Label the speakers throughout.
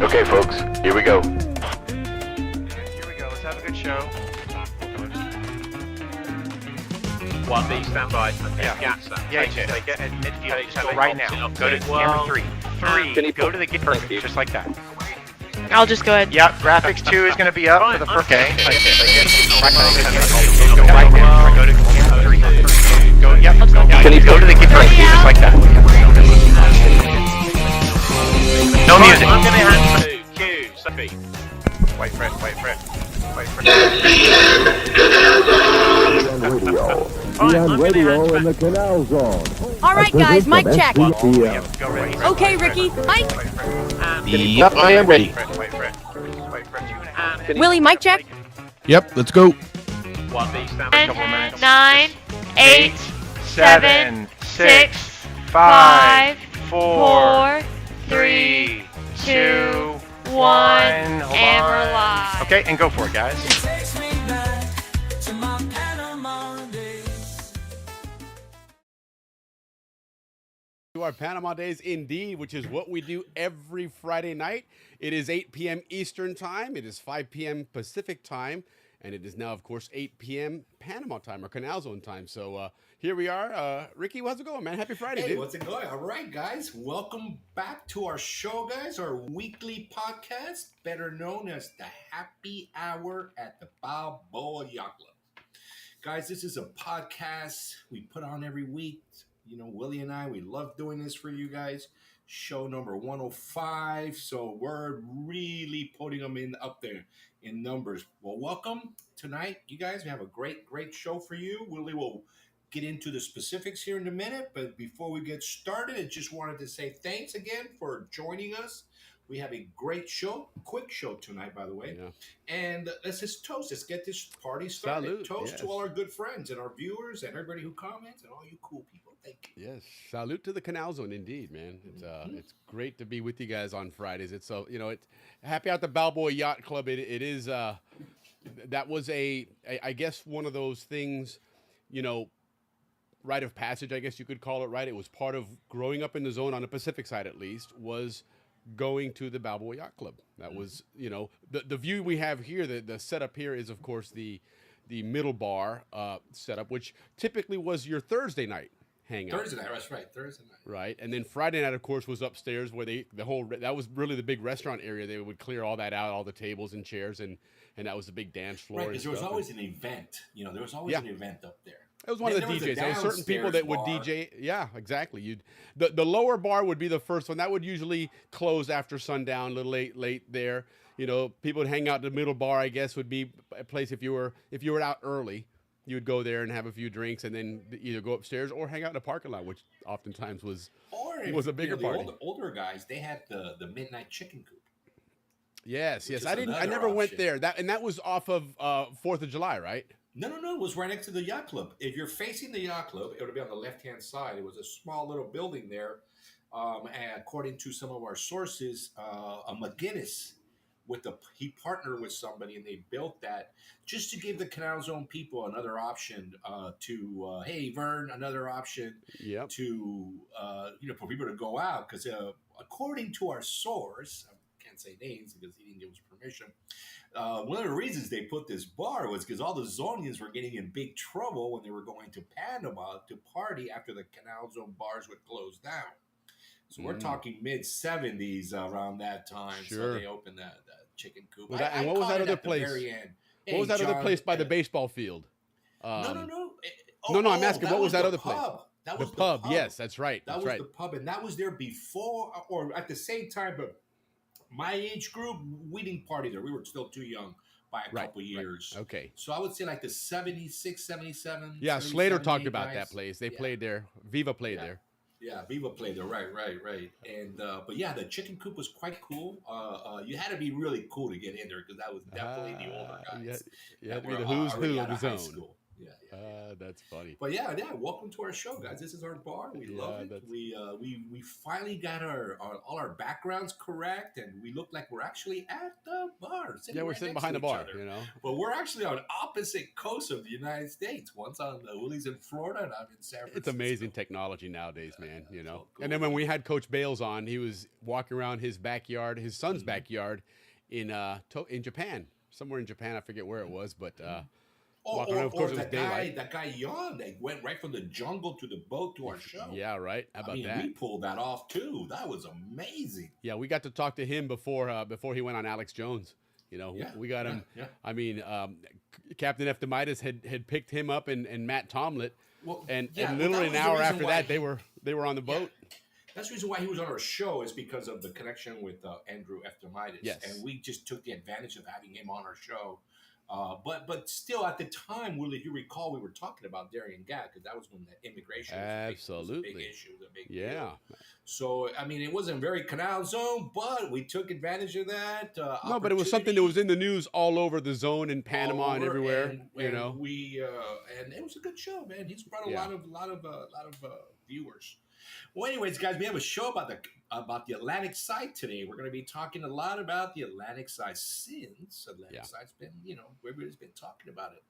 Speaker 1: Okay, folks, here we go.
Speaker 2: Here we go. Let's have a good show. 1B, stand by.
Speaker 3: Yeah.
Speaker 2: Yeah,
Speaker 3: Take it at midfield.
Speaker 2: Just go
Speaker 3: Right now. Go to camera 3. Go to the
Speaker 2: Perfect,
Speaker 3: gate.
Speaker 2: just like that.
Speaker 4: I'll just go ahead.
Speaker 3: Yeah, graphics 2 is going to be up for the first.
Speaker 2: Okay.
Speaker 3: Go right there. Go to camera 3. Go. Yep.
Speaker 1: Can you
Speaker 3: Go to the gate.
Speaker 2: Just like that.
Speaker 3: No music.
Speaker 2: I'm going to hand to Q. Sophie.
Speaker 3: Wait for it. Wait for it. Wait for it.
Speaker 5: On radio in the Canal Zone.
Speaker 4: All right, guys, mic check.
Speaker 3: Go ready.
Speaker 4: Okay, Ricky, mic.
Speaker 1: Yep, I am ready.
Speaker 3: Wait for it. Wait for it.
Speaker 4: Willie, mic check.
Speaker 6: Yep, let's go.
Speaker 2: 1B, stand by.
Speaker 4: 10,
Speaker 2: Couple minutes.
Speaker 4: 9, 8, 7, 6,
Speaker 3: 5,
Speaker 4: 4, 3, 2, 1, and we're live.
Speaker 3: Okay, and go for it, guys.
Speaker 6: To our Panama Days indeed, which is what we do every Friday night. It is 8 p.m. Eastern Time. It is 5 p.m. Pacific Time. And it is now, of course, 8 p.m. Panama Time or Canal Zone Time. So here we are. Ricky, how's it going, man? Happy Friday,
Speaker 7: Hey,
Speaker 6: dude.
Speaker 7: what's it going? All right, guys. Welcome back to our show, guys. Our weekly podcast, better known as the Happy Hour at the Balboa Yacht Club. Guys, this is a podcast we put on every week. You know, Willie and I, we love doing this for you guys. Show number 105. So we're really putting them up there in numbers. Well, welcome tonight, you guys. We have a great show for you. Willie will get into the specifics here in a minute, but before we get started, I just wanted to say thanks again for joining us. We have a great show, quick show tonight, by the way.
Speaker 6: Yeah.
Speaker 7: And let's just toast. Let's get this party started.
Speaker 6: Salute,
Speaker 7: Toast
Speaker 6: yes.
Speaker 7: to all our good friends and our viewers and everybody who comments and all you cool people. Thank you.
Speaker 6: Yes, salute to the Canal Zone, indeed, man. It's great to be with you guys on Fridays. It's so it's happy out the Balboa Yacht Club. It is that was I guess one of those things, rite of passage, I guess you could call it, right? It was part of growing up in the zone on the Pacific side, at least, was going to the Balboa Yacht Club. That was the view we have here. The setup here is, of course, the middle bar setup, which typically was your Thursday night hangout.
Speaker 7: Thursday night, that's right. Thursday night.
Speaker 6: Right, and then Friday night, of course, was upstairs where that was really the big restaurant area. They would clear all that out, all the tables and chairs, and that was the big dance floor.
Speaker 7: Right, because there was always an event. There was always an event up there.
Speaker 6: It was one of the DJs. There were certain people that would DJ. Yeah, exactly. The lower bar would be the first one. That would usually close after sundown, a little late there. People would hang out. The middle bar, I guess, would be a place if you were out early. You would go there and have a few drinks, and then either go upstairs or hang out in the parking lot, which oftentimes was a bigger party.
Speaker 7: The older guys, they had the midnight chicken coop.
Speaker 6: Yes. I never went there. That was off of 4th of July, right?
Speaker 7: No. It was right next to the yacht club. If you're facing the yacht club, it would be on the left-hand side. It was a small little building there. And according to some of our sources, a McGinnis he partnered with somebody and they built that just to give the Canal Zone people another option hey Vern, another option to for people to go out, because according to our source, I can't say names because he didn't give us permission, one of the reasons they put this bar was because all the Zonians were getting in big trouble when they were going to Panama to party after the Canal Zone bars would close down. So we're talking mid-70s around that time.
Speaker 6: Sure.
Speaker 7: So they opened that chicken coop.
Speaker 6: And what was that other place? What was that other place by the baseball field?
Speaker 7: No.
Speaker 6: No, I'm asking, what was that other place?
Speaker 7: That was
Speaker 6: the pub. Yes, that's right.
Speaker 7: That was the pub, and that was there before or at the same time. But my age group, we didn't party there. We were still too young by a couple years.
Speaker 6: Right. Okay.
Speaker 7: So I would say like the 76, 77.
Speaker 6: Yeah, Slater talked about that place. They played there. Viva played there.
Speaker 7: Yeah, Viva played there, right. And but yeah, the chicken coop was quite cool. You had to be really cool to get in there because that was definitely the older guys.
Speaker 6: Yeah, to be the who's who of the zone.
Speaker 7: School.
Speaker 6: That's funny.
Speaker 7: But yeah, welcome to our show, guys. This is our bar. We love it.
Speaker 6: that's-
Speaker 7: We finally got all our backgrounds correct, and we look like we're actually at the bar.
Speaker 6: Yeah, we're
Speaker 7: right
Speaker 6: sitting
Speaker 7: next
Speaker 6: behind
Speaker 7: to
Speaker 6: the
Speaker 7: each
Speaker 6: bar,
Speaker 7: other.
Speaker 6: you know.
Speaker 7: But we're actually on opposite coasts of the United States. One's on the Willie's in Florida, and I'm in San Francisco.
Speaker 6: It's amazing technology nowadays, man. You know.
Speaker 7: all cool.
Speaker 6: And then when we had Coach Bales on, he was walking around his backyard, his son's backyard, in Japan, somewhere in Japan. I forget where it was, but. Walking around, of course, it was daylight.
Speaker 7: that guy Yacht, they went right from the jungle to the boat to our show.
Speaker 6: Yeah, right. How about that?
Speaker 7: We pulled that off too. That was amazing.
Speaker 6: Yeah, we got to talk to him before he went on Alex Jones. You know, we got him.
Speaker 7: Yeah.
Speaker 6: I mean, Captain Eftimitis had picked him up and Matt Tomlett, and literally an hour after that they were on the boat.
Speaker 7: That's the reason why he was on our show, is because of the connection with Andrew Eftimitis.
Speaker 6: Yes.
Speaker 7: And we just took the advantage of having him on our show. But still, at the time, Willie, if you recall, we were talking about Darien Gap, because that was when the immigration was a big issue, was a big deal. So, I mean, it wasn't very Canal Zone, but we took advantage of that.
Speaker 6: No, but it was something that was in the news all over the zone in Panama and everywhere.
Speaker 7: And it was a good show, man. He's brought a lot of viewers. Well, anyways, guys, we have a show about the Atlantic side today. We're going to be talking a lot about the Atlantic side, since Atlantic side's been, everybody's been talking about it.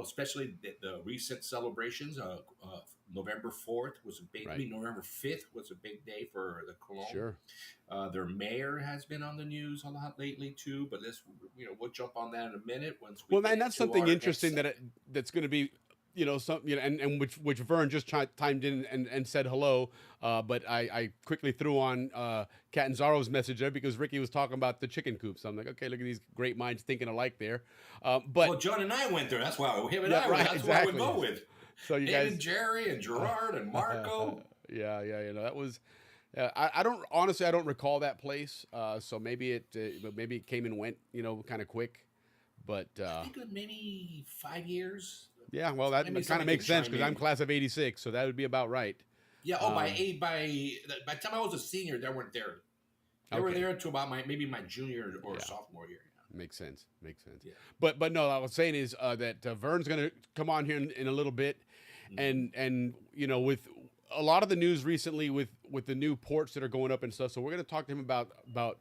Speaker 7: Especially the recent celebrations. November 4th was a big. November 5th was a big day for the Cologne.
Speaker 6: Sure.
Speaker 7: Their mayor has been on the news a lot lately too. But we'll jump on that in a minute.
Speaker 6: And that's something interesting that's going to be. And which Vern just chimed in and said hello, but I quickly threw on Catanzaro's message there because Ricky was talking about the chicken coop. So I'm like, okay, look at these great minds thinking alike there. But
Speaker 7: John and I went there. That's why him and that's
Speaker 6: exactly.
Speaker 7: what we go with.
Speaker 6: So you
Speaker 7: him
Speaker 6: guys,
Speaker 7: and Jerry and Gerard and Marco.
Speaker 6: That was. I don't recall that place. So maybe it came and went, kind of quick. But
Speaker 7: I think maybe 5 years.
Speaker 6: Yeah, well, that kind of makes sense because I'm class of '86, so that would be about right.
Speaker 7: Yeah. By the time I was a senior, they weren't there. They were there until about my junior or sophomore year. Yeah.
Speaker 6: Makes sense. Yeah. But no, what I was saying is that Vern's going to come on here in a little bit, and with a lot of the news recently with the new ports that are going up and stuff. So we're going to talk to him about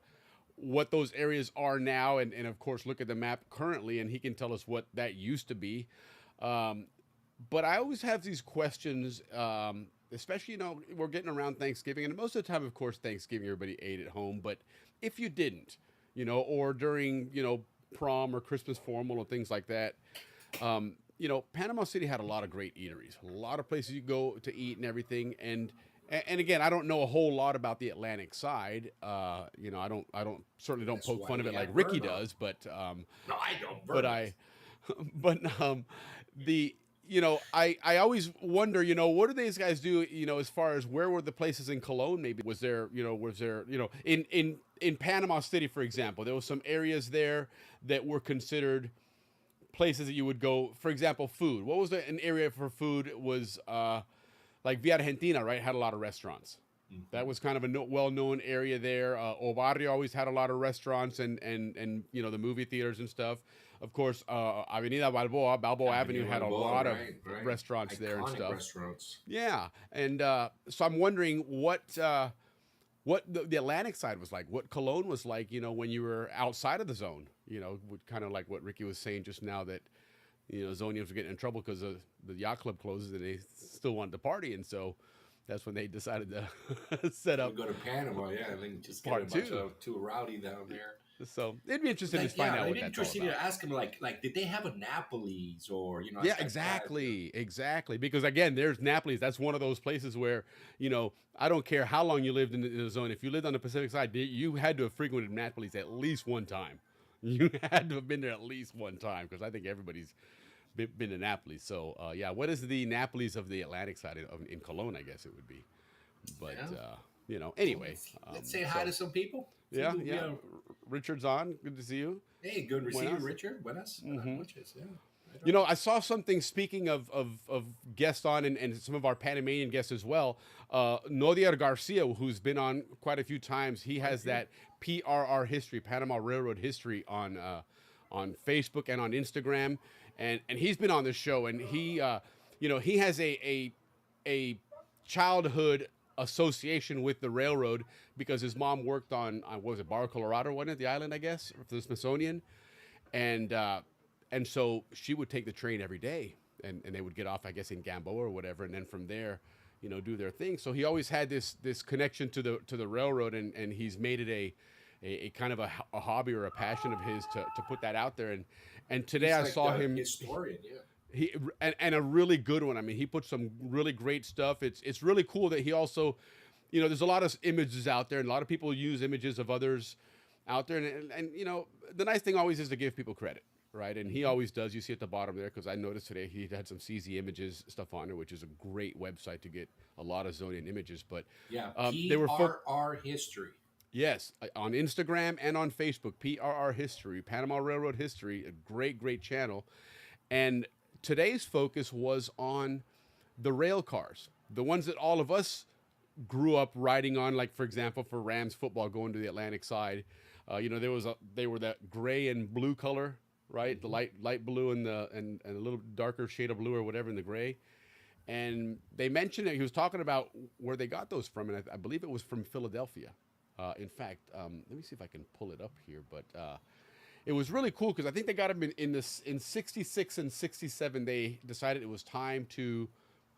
Speaker 6: what those areas are now, and of course look at the map currently, and he can tell us what that used to be. But I always have these questions, especially, we're getting around Thanksgiving, and most of the time, of course, Thanksgiving, everybody ate at home. But if you didn't, or during, prom or Christmas formal or things like that, Panama City had a lot of great eateries, a lot of places you go to eat and everything. And again, I don't know a whole lot about the Atlantic side. I certainly don't poke fun of it like Ricky does, but
Speaker 7: no, I don't.
Speaker 6: I always wonder, what do these guys do, as far as where were the places in Cologne? Maybe was there in Panama City, for example, there was some areas there that were considered places that you would go. For example, food. What was an area for food? It was like Via Argentina, right? Had a lot of restaurants. That was kind of a well-known area there. O Barrio always had a lot of restaurants and the movie theaters and stuff. Of course, Avenida Balboa Avenue had a lot of restaurants there and stuff.
Speaker 7: Restaurants.
Speaker 6: Yeah, and so I'm wondering what the Atlantic side was like, what Cologne was like, when you were outside of the zone. Kind of like what Ricky was saying just now, that Zonians were getting in trouble because the yacht club closes and they still wanted to party, and so that's when they decided to set up.
Speaker 7: Go to Panama, and then just get a bunch of too rowdy down there.
Speaker 6: So it'd be interesting to find out what that's
Speaker 7: interesting
Speaker 6: all about.
Speaker 7: To ask him, like, did they have a Napoli's or
Speaker 6: Yeah, exactly. Because again, there's Napoli's. That's one of those places where I don't care how long you lived in the zone. If you lived on the Pacific side, you had to have frequented Napoli's at least one time. You had to have been there at least one time, because I think everybody's been to Napoli's. So what is the Napoli's of the Atlantic side in Cologne? I guess it would be. But anyway,
Speaker 7: let's say hi to some people.
Speaker 6: Yeah. Richard's on. Good to see you.
Speaker 7: Hey, good to see you, Richard. Buenas.
Speaker 6: I saw something, speaking of guests on and some of our Panamanian guests as well. Nodier Garcia, who's been on quite a few times, he has that PRR history, Panama Railroad history, on Facebook and on Instagram. and he's been on the show, and he he has a childhood association with the railroad because his mom worked on what was it, Barra Colorado, wasn't it, the island, I guess, for the Smithsonian, and so she would take the train every day, and they would get off, I guess, in Gamboa or whatever, and then from there, do their thing. So he always had this connection to the railroad, and he's made it a kind of a hobby or a passion of his to put that out there. And today
Speaker 7: He's
Speaker 6: I
Speaker 7: like
Speaker 6: saw
Speaker 7: the
Speaker 6: him.
Speaker 7: historian, yeah.
Speaker 6: He and a really good one. I mean, he put some really great stuff. It's really cool that he also, there's a lot of images out there, and a lot of people use images of others out there, and the nice thing always is to give people credit, right? And he always does. You see at the bottom there, because I noticed today he had some CZ Images stuff on there, which is a great website to get a lot of Zonian images. But
Speaker 7: Yeah,
Speaker 6: they were
Speaker 7: PRR History.
Speaker 6: yes, on Instagram and on Facebook, PRR History, Panama Railroad History, a great channel. And today's focus was on the rail cars, the ones that all of us grew up riding on, like, for example, for Rams football going to the Atlantic side. They were that gray and blue color, right? The light blue and a little darker shade of blue or whatever in the gray. And they mentioned it. He was talking about where they got those from, and I believe it was from Philadelphia. In fact, let me see if I can pull it up here, but it was really cool because I think they got them in 66 and 67. They decided it was time to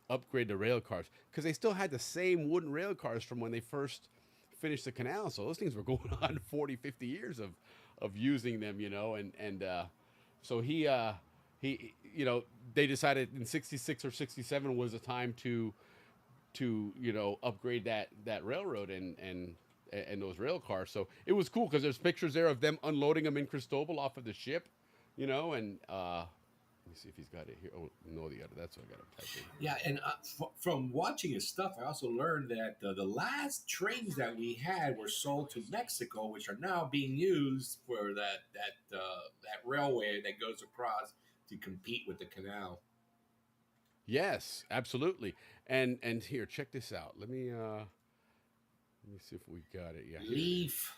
Speaker 6: upgrade the rail cars because they still had the same wooden rail cars from when they first finished the canal. So those things were going on 40, 50 years of using them, and so he they decided in 66 or 67 was the time to upgrade that railroad and those rail cars. So it was cool because there's pictures there of them unloading them in Cristobal off of the ship, and let me see if he's got it here. Oh, no, that's what I got to type in.
Speaker 7: Yeah, and from watching his stuff, I also learned that the last trains that we had were sold to Mexico, which are now being used for that railway that goes across to compete with the canal.
Speaker 6: Yes, absolutely. And here, check this out. Let me see if we got it. Yeah.
Speaker 7: Leaf.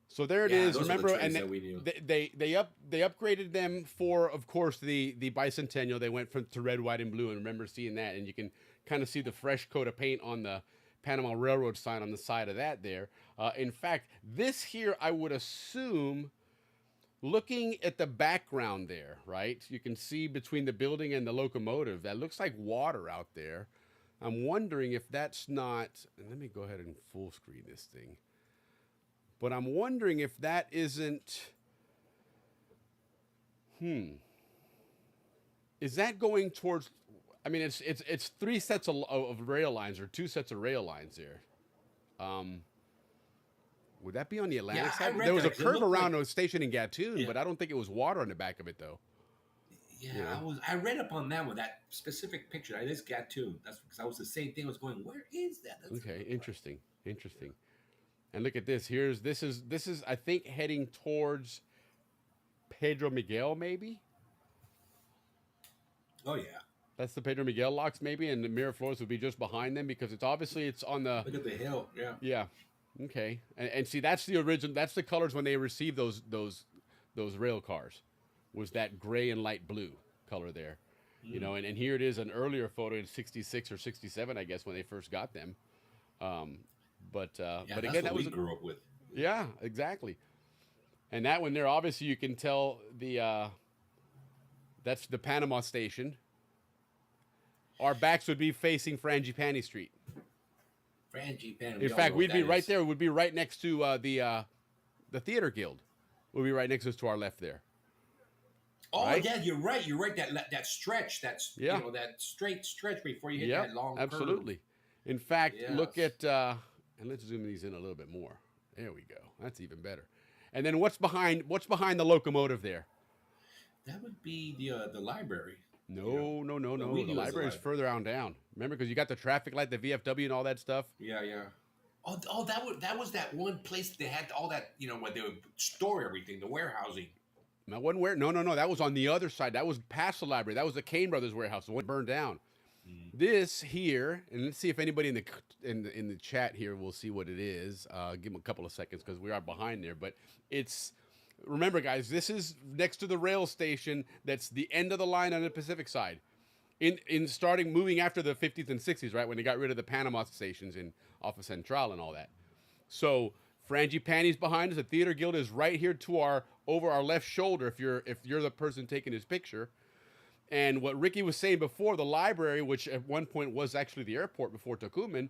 Speaker 6: So there it
Speaker 7: Yeah,
Speaker 6: is.
Speaker 7: those are the
Speaker 6: Remember,
Speaker 7: trains
Speaker 6: and
Speaker 7: that we knew.
Speaker 6: they upgraded them for, of course, the bicentennial. They went to red, white, and blue. And remember seeing that, and you can kind of see the fresh coat of paint on the Panama Railroad sign on the side of that there. In fact, this here, I would assume, looking at the background there, right? You can see between the building and the locomotive, that looks like water out there. I'm wondering if that's not, and let me go ahead and full screen this thing. But I'm wondering if that isn't, is that going towards, I mean, it's three sets of rail lines or two sets of rail lines there. Would that be on the Atlantic
Speaker 7: Yeah, I
Speaker 6: side?
Speaker 7: read
Speaker 6: There was a
Speaker 7: that, 'cause it
Speaker 6: curve
Speaker 7: looked
Speaker 6: around
Speaker 7: like-
Speaker 6: a station in Gatun,
Speaker 7: Yeah.
Speaker 6: but I don't think it was water on the back of it, though.
Speaker 7: Yeah, I read up on that with that specific picture. I just got to. That's because I was the same thing. I was going, where is that? That's
Speaker 6: Okay, interesting. And look at this. This is I think heading towards Pedro Miguel, maybe.
Speaker 7: Oh yeah.
Speaker 6: That's the Pedro Miguel locks, maybe, and the Miraflores would be just behind them because it's on the.
Speaker 7: Look at the hill. Yeah.
Speaker 6: Yeah. Okay. And see, that's the original. That's the colors when they received those rail cars, was that gray and light blue color there, And here it is, an earlier photo in 66 or 67, I guess, when they first got them. But
Speaker 7: That's
Speaker 6: again, that
Speaker 7: what
Speaker 6: was
Speaker 7: we grew up with.
Speaker 6: Yeah, exactly. And that one there, obviously, you can tell that's the Panama station. Our backs would be facing Frangipani Street.
Speaker 7: Frangipani.
Speaker 6: In fact, we'd be right there. We'd be right next to the Theater Guild. We'll be right next to us to our left there.
Speaker 7: Oh
Speaker 6: right?
Speaker 7: yeah, you're right. You're right. That stretch. That's
Speaker 6: Yeah.
Speaker 7: That straight stretch before you hit
Speaker 6: Yeah,
Speaker 7: that long
Speaker 6: absolutely.
Speaker 7: curve.
Speaker 6: In fact,
Speaker 7: Yes.
Speaker 6: look at and let's zoom these in a little bit more. There we go. That's even better. And then what's behind the locomotive there?
Speaker 7: That would be the library.
Speaker 6: No.
Speaker 7: we
Speaker 6: The
Speaker 7: knew it was the
Speaker 6: library's
Speaker 7: library.
Speaker 6: further on down. Remember, because you got the traffic light, the VFW, and all that stuff.
Speaker 7: Yeah. Oh, that was that one place they had all that, where they would store everything, the warehousing.
Speaker 6: That wasn't where. No. That was on the other side. That was past the library. That was the Kane Brothers warehouse. The one burned down. This here, and let's see if anybody in the chat here will see what it is. Give them a couple of seconds because we are behind there. But it's Remember, guys, this is next to the rail station. That's the end of the line on the Pacific side. In starting moving after the 50s and 60s, right when they got rid of the Panama stations in off of Central and all that. So Frangipane's behind us. The Theater Guild is right here to our over our left shoulder. If you're the person taking his picture, and what Ricky was saying before, the library, which at one point was actually the airport before Tucuman,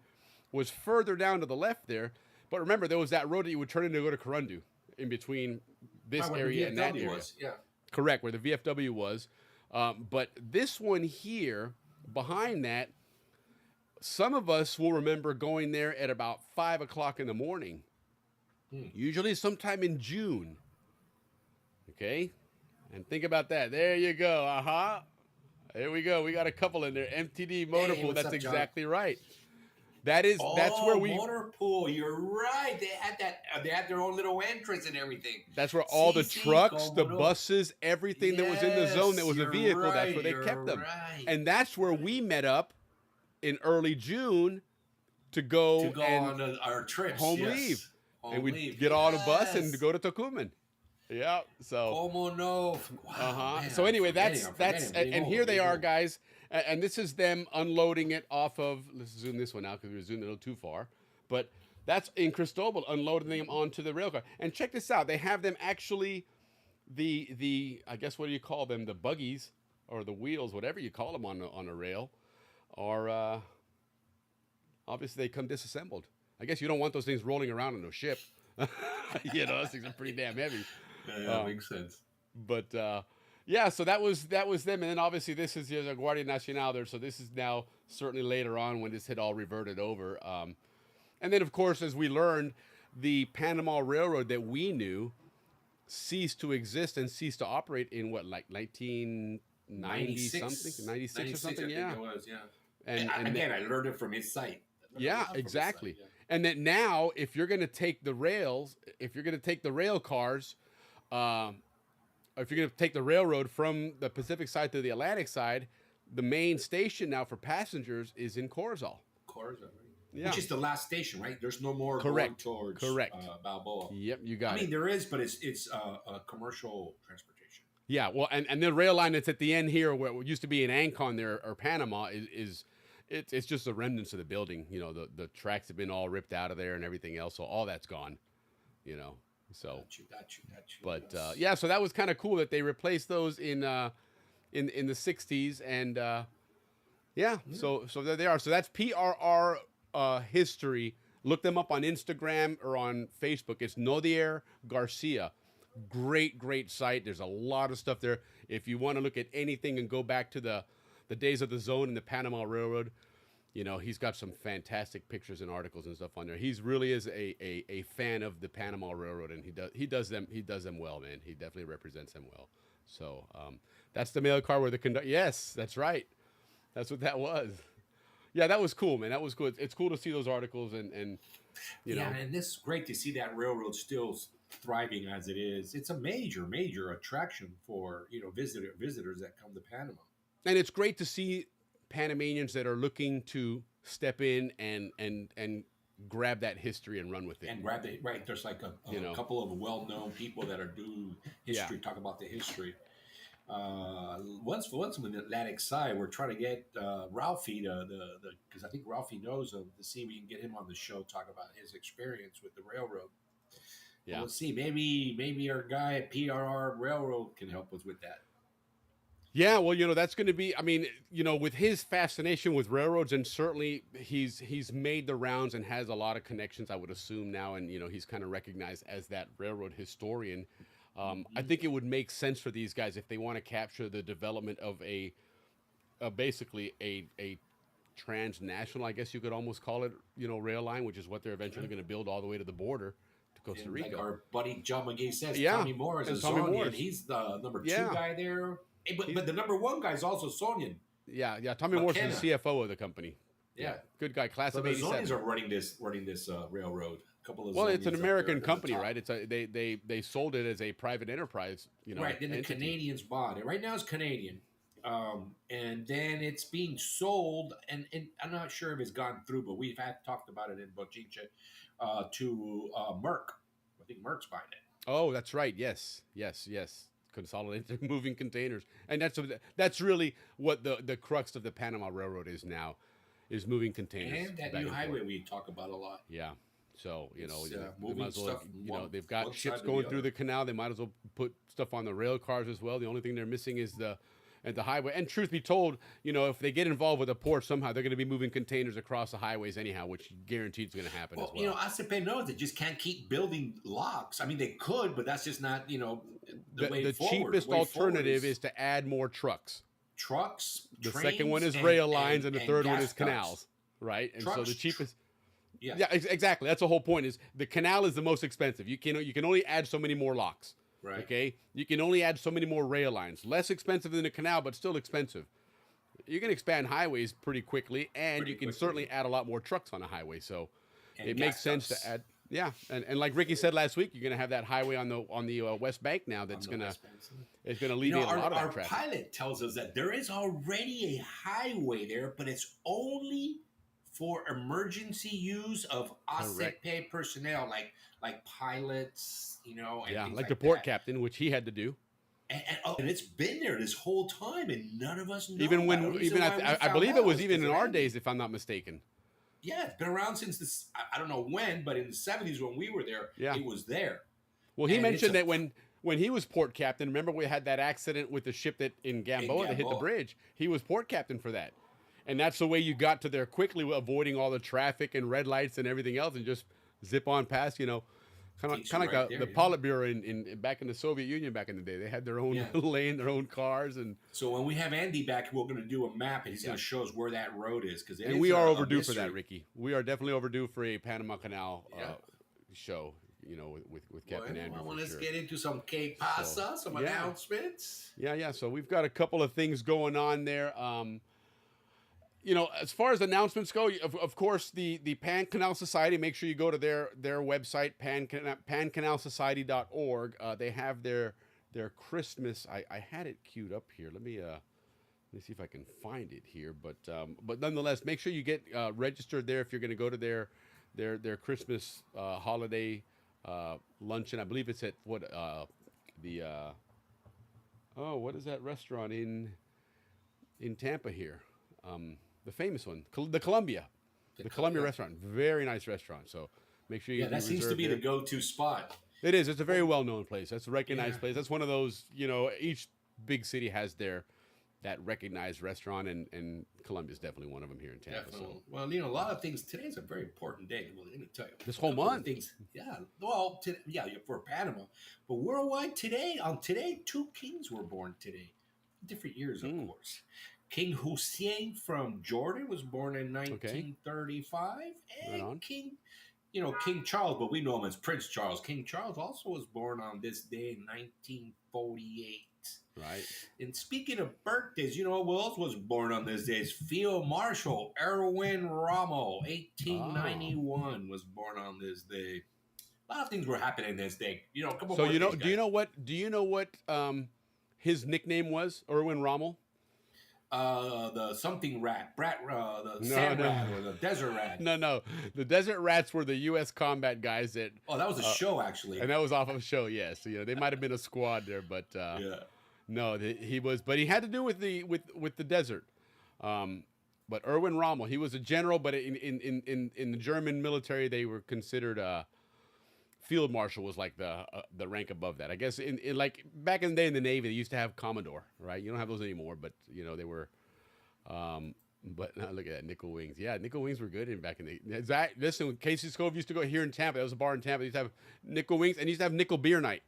Speaker 6: was further down to the left there. But remember, there was that road that you would turn in to go to Corundu, in between this
Speaker 7: Right, where the
Speaker 6: area and that
Speaker 7: VFW
Speaker 6: area.
Speaker 7: was, yeah.
Speaker 6: Correct, where the VFW was. But this one here, behind that, some of us will remember going there at about 5 o'clock in the morning. Usually sometime in June. Okay? And think about that. There you go. There we go. We got a couple in there. MTD Motor Pool.
Speaker 7: what's
Speaker 6: That's
Speaker 7: up, John?
Speaker 6: exactly right. That's where we.
Speaker 7: Motor pool. You're right. They had that. They had their own little entrance and everything.
Speaker 6: That's where all the
Speaker 7: CC,
Speaker 6: trucks, the
Speaker 7: Comodo.
Speaker 6: buses, everything that was in the zone that was a
Speaker 7: Yes,
Speaker 6: vehicle.
Speaker 7: you're
Speaker 6: That's where they
Speaker 7: right,
Speaker 6: kept them.
Speaker 7: you're right.
Speaker 6: And that's where we met up in early June to go,
Speaker 7: To go
Speaker 6: and
Speaker 7: on our trips.
Speaker 6: home
Speaker 7: yes.
Speaker 6: leave.
Speaker 7: Home
Speaker 6: And we'd
Speaker 7: leave.
Speaker 6: get on a bus
Speaker 7: Yes.
Speaker 6: and go to Tucuman. Yeah. So.
Speaker 7: Como no? Wow, man,
Speaker 6: So anyway,
Speaker 7: I'm
Speaker 6: that's
Speaker 7: forgetting.
Speaker 6: and here they are, guys, and this is them unloading it off of. Let's zoom this one out because we were zooming a little too far, but that's in Cristobal, unloading them onto the rail car. And check this out, they have them actually, the I guess what do you call them, the buggies or the wheels, whatever you call them on a rail, are obviously they come disassembled. I guess you don't want those things rolling around on a ship. You know, those things are pretty damn heavy.
Speaker 7: Yeah, makes sense.
Speaker 6: But yeah, so that was them, and then obviously this is the Guardia Nacional there. So this is now certainly later on when this had all reverted over. And then of course, as we learned, the Panama Railroad that we knew ceased to exist and ceased to operate in what, like 1990 something, 96 or something,
Speaker 7: I
Speaker 6: yeah.
Speaker 7: think it was, yeah.
Speaker 6: And
Speaker 7: Again, I learned it from his site.
Speaker 6: Yeah, exactly. And that now, if you're going to take the rails, if you're going to take the rail cars, or if you're going to take the railroad from the Pacific side to the Atlantic side, the main station now for passengers is in Corozal.
Speaker 7: Corozal, right?
Speaker 6: Yeah.
Speaker 7: Which is the last station, right? There's no more
Speaker 6: Correct.
Speaker 7: going towards
Speaker 6: Correct.
Speaker 7: Balboa.
Speaker 6: Yep, you got
Speaker 7: I
Speaker 6: it.
Speaker 7: mean, there is, but it's a commercial transportation.
Speaker 6: Yeah, well, and the rail line that's at the end here, where it used to be in Ancon there or Panama, it's just the remnants of the building. You know, the tracks have been all ripped out of there and everything else, so all that's gone. You know, so.
Speaker 7: Got you.
Speaker 6: But
Speaker 7: Yes.
Speaker 6: yeah, so that was kind of cool that they replaced those in the '60s, and yeah, so there they are. So that's PRR history. Look them up on Instagram or on Facebook. It's Nodier Garcia. Great site. There's a lot of stuff there. If you want to look at anything and go back to the days of the zone and the Panama Railroad, you know, he's got some fantastic pictures and articles and stuff on there. He's really is a fan of the Panama Railroad, and he does them well, man. He definitely represents them well. So that's the mail car where the conductor. Yes, that's right. That's what that was. Yeah, that was cool, man. That was cool. It's cool to see those articles and you know.
Speaker 7: Yeah, and this is great to see that railroad still thriving as it is. It's a major attraction for visitors that come to Panama.
Speaker 6: And it's great to see Panamanians that are looking to step in and grab that history and run with it.
Speaker 7: And grab it, right? There's like a couple of well-known people that are doing history, talk about the history. Once on the Atlantic side, we're trying to get Ralphie because I think Ralphie knows him, to see if we can get him on the show, talk about his experience with the railroad.
Speaker 6: Yeah,
Speaker 7: well, let's see. Maybe our guy at PRR Railroad can help us with that.
Speaker 6: Yeah, well, you know, that's going to be, I mean, you know, with his fascination with railroads, and certainly he's made the rounds and has a lot of connections, I would assume now, and, you know, he's kind of recognized as that railroad historian. I think it would make sense for these guys if they want to capture the development of basically a transnational, I guess you could almost call it, you know, rail line, which is what they're eventually going to build all the way to the border to Costa Rica.
Speaker 7: Like our buddy John McGee says,
Speaker 6: Yeah,
Speaker 7: Tommy Moore is
Speaker 6: and
Speaker 7: a
Speaker 6: Tommy
Speaker 7: Zonian.
Speaker 6: Moore's.
Speaker 7: He's the number 2
Speaker 6: Yeah.
Speaker 7: guy there. Hey, but the number 1 guy is also Zonian.
Speaker 6: Yeah. Tommy Morse is the CFO of the company.
Speaker 7: Yeah.
Speaker 6: Good guy, class
Speaker 7: So
Speaker 6: of
Speaker 7: the
Speaker 6: '87.
Speaker 7: Zonians are running this railroad. A couple of
Speaker 6: Well, it's an
Speaker 7: Zonians up
Speaker 6: American
Speaker 7: there at the
Speaker 6: company,
Speaker 7: top.
Speaker 6: right? It's they sold it as a private enterprise, you know.
Speaker 7: Right, then the
Speaker 6: entity.
Speaker 7: Canadians bought it. Right now it's Canadian. And then it's being sold, and I'm not sure if it's gone through, but we've talked about it in Bochinche, to Merck. I think Merck's buying it.
Speaker 6: Oh, that's right. Yes, yes, yes. Consolidated moving containers, and that's really what the crux of the Panama Railroad is now, is moving containers
Speaker 7: And that
Speaker 6: back
Speaker 7: new
Speaker 6: and
Speaker 7: highway
Speaker 6: forth.
Speaker 7: we talk about a lot.
Speaker 6: Yeah. So
Speaker 7: It's
Speaker 6: they
Speaker 7: moving
Speaker 6: might as well,
Speaker 7: stuff from
Speaker 6: they've got
Speaker 7: one
Speaker 6: ships
Speaker 7: side to
Speaker 6: going
Speaker 7: the
Speaker 6: through
Speaker 7: other.
Speaker 6: the canal. They might as well put stuff on the rail cars as well. The only thing they're missing is the highway. And truth be told, if they get involved with a port somehow, they're going to be moving containers across the highways anyhow, which guaranteed is going to happen as
Speaker 7: Well,
Speaker 6: well.
Speaker 7: ACP knows they just can't keep building locks. I mean, they could, but that's just not, the way
Speaker 6: The
Speaker 7: forward.
Speaker 6: cheapest
Speaker 7: The way forward
Speaker 6: alternative is to add more trucks.
Speaker 7: trucks.
Speaker 6: The
Speaker 7: trains,
Speaker 6: second one is rail lines, and the third one
Speaker 7: gas
Speaker 6: is
Speaker 7: ducts.
Speaker 6: canals, right? And so
Speaker 7: Trucks,
Speaker 6: the cheapest.
Speaker 7: Yeah.
Speaker 6: Yeah, exactly. That's the whole point. Is the canal is the most expensive. You can only add so many more locks.
Speaker 7: Right.
Speaker 6: Okay. You can only add so many more rail lines. Less expensive than the canal, but still expensive. You can expand highways pretty quickly, and
Speaker 7: Pretty
Speaker 6: you can
Speaker 7: quickly.
Speaker 6: certainly add a lot more trucks on a highway. So
Speaker 7: And
Speaker 6: it
Speaker 7: gas
Speaker 6: makes sense
Speaker 7: ducts.
Speaker 6: to add. Yeah, and like Ricky said last week, you're going to have that highway on the West Bank now. That's
Speaker 7: On the
Speaker 6: going to
Speaker 7: West Bank, so-
Speaker 6: it's going to alleviate a lot of
Speaker 7: our
Speaker 6: that traffic.
Speaker 7: pilot tells us that there is already a highway there, but it's only for emergency use of
Speaker 6: Correct.
Speaker 7: ACP personnel, like pilots, and
Speaker 6: Yeah,
Speaker 7: things
Speaker 6: like the port
Speaker 7: that.
Speaker 6: captain, which he had to do.
Speaker 7: And it's been there this whole time, and none of us know.
Speaker 6: Even
Speaker 7: about it.
Speaker 6: when,
Speaker 7: The
Speaker 6: even
Speaker 7: reason why we
Speaker 6: I
Speaker 7: found
Speaker 6: believe it
Speaker 7: out
Speaker 6: was
Speaker 7: is
Speaker 6: even in
Speaker 7: 'cause of
Speaker 6: our
Speaker 7: Andy.
Speaker 6: days, if I'm not mistaken.
Speaker 7: Yeah, it's been around since this. I don't know when, but in the 70s when we were there,
Speaker 6: Yeah.
Speaker 7: it was there.
Speaker 6: Well, he
Speaker 7: And
Speaker 6: mentioned
Speaker 7: it's
Speaker 6: that when he was port captain, remember we had that accident with the ship that in Gamboa that hit the
Speaker 7: Gamboa.
Speaker 6: bridge. He was port captain for that, and that's the way you got to there quickly, avoiding all the traffic and red lights and everything else, and just zip on past. Kind of
Speaker 7: Takes you
Speaker 6: like
Speaker 7: right
Speaker 6: the
Speaker 7: there, yeah.
Speaker 6: Politburo in back in the Soviet Union back in the day. They had their own
Speaker 7: Yeah.
Speaker 6: lane, their own cars, and
Speaker 7: So when we have Andy back, we're going to do a map, and he's going to show us where that road is because
Speaker 6: we are overdue for that, Ricky. We are definitely overdue for a Panama Canal
Speaker 7: Yeah.
Speaker 6: show. With Captain Andrew.
Speaker 7: Well,
Speaker 6: for
Speaker 7: let's
Speaker 6: sure.
Speaker 7: get into some K Pasa, some
Speaker 6: yeah.
Speaker 7: announcements.
Speaker 6: Yeah. So we've got a couple of things going on there. As far as announcements go, of course, the Pan Canal Society, make sure you go to their website, pancanalsociety.org. They have their Christmas. I had it queued up here. Let me see if I can find it here. But nonetheless, make sure you get registered there if you're going to go to their Christmas holiday luncheon. I believe it's at what is that restaurant in Tampa here? The famous one, the Columbia, the Columbia restaurant. Very nice restaurant. So make sure you.
Speaker 7: Yeah, that seems to
Speaker 6: reserve
Speaker 7: be
Speaker 6: there.
Speaker 7: the go-to spot.
Speaker 6: It is. It's a very well-known place. That's a recognized
Speaker 7: Yeah.
Speaker 6: place. That's one of those. Each big city has that recognized restaurant, and Columbia is definitely one of them here in Tampa.
Speaker 7: Definitely.
Speaker 6: So
Speaker 7: Well, a lot of things. Today's a very important day. Well, let me tell you.
Speaker 6: This whole
Speaker 7: A couple of
Speaker 6: month.
Speaker 7: Things. Yeah. Well, for Panama, but worldwide today. On today, 2 kings were born today. Different years, of course. King Hussein from Jordan was born in 1935,
Speaker 6: Right on.
Speaker 7: and King Charles, but we know him as Prince Charles. King Charles also was born on this day in 1948.
Speaker 6: right.
Speaker 7: And speaking of birthdays, you know who else was born on this day? It's Field Marshal Erwin Rommel, 1891, was born on this day. A lot of things were happening this day. A couple
Speaker 6: So
Speaker 7: more things,
Speaker 6: do you
Speaker 7: guys.
Speaker 6: know what his nickname was? Erwin Rommel.
Speaker 7: The something rat, the sand rat, or the desert rat.
Speaker 6: No. The Desert Rats were the U.S. combat guys that,
Speaker 7: Oh, that was a show, actually.
Speaker 6: and that was off of a show. Yes, they might have been a squad there, but
Speaker 7: Yeah.
Speaker 6: no, he was. But he had to do with the desert. But Erwin Rommel, he was a general, but in the German military, they were considered field marshal was like the rank above that. I guess in like back in the day in the Navy, they used to have Commodore, right? You don't have those anymore, but they were. But now look at that, nickel wings. Yeah, nickel wings were good back in the. Listen, Casey Scove used to go here in Tampa. There was a bar in Tampa. They used to have nickel wings, and used to have nickel beer night.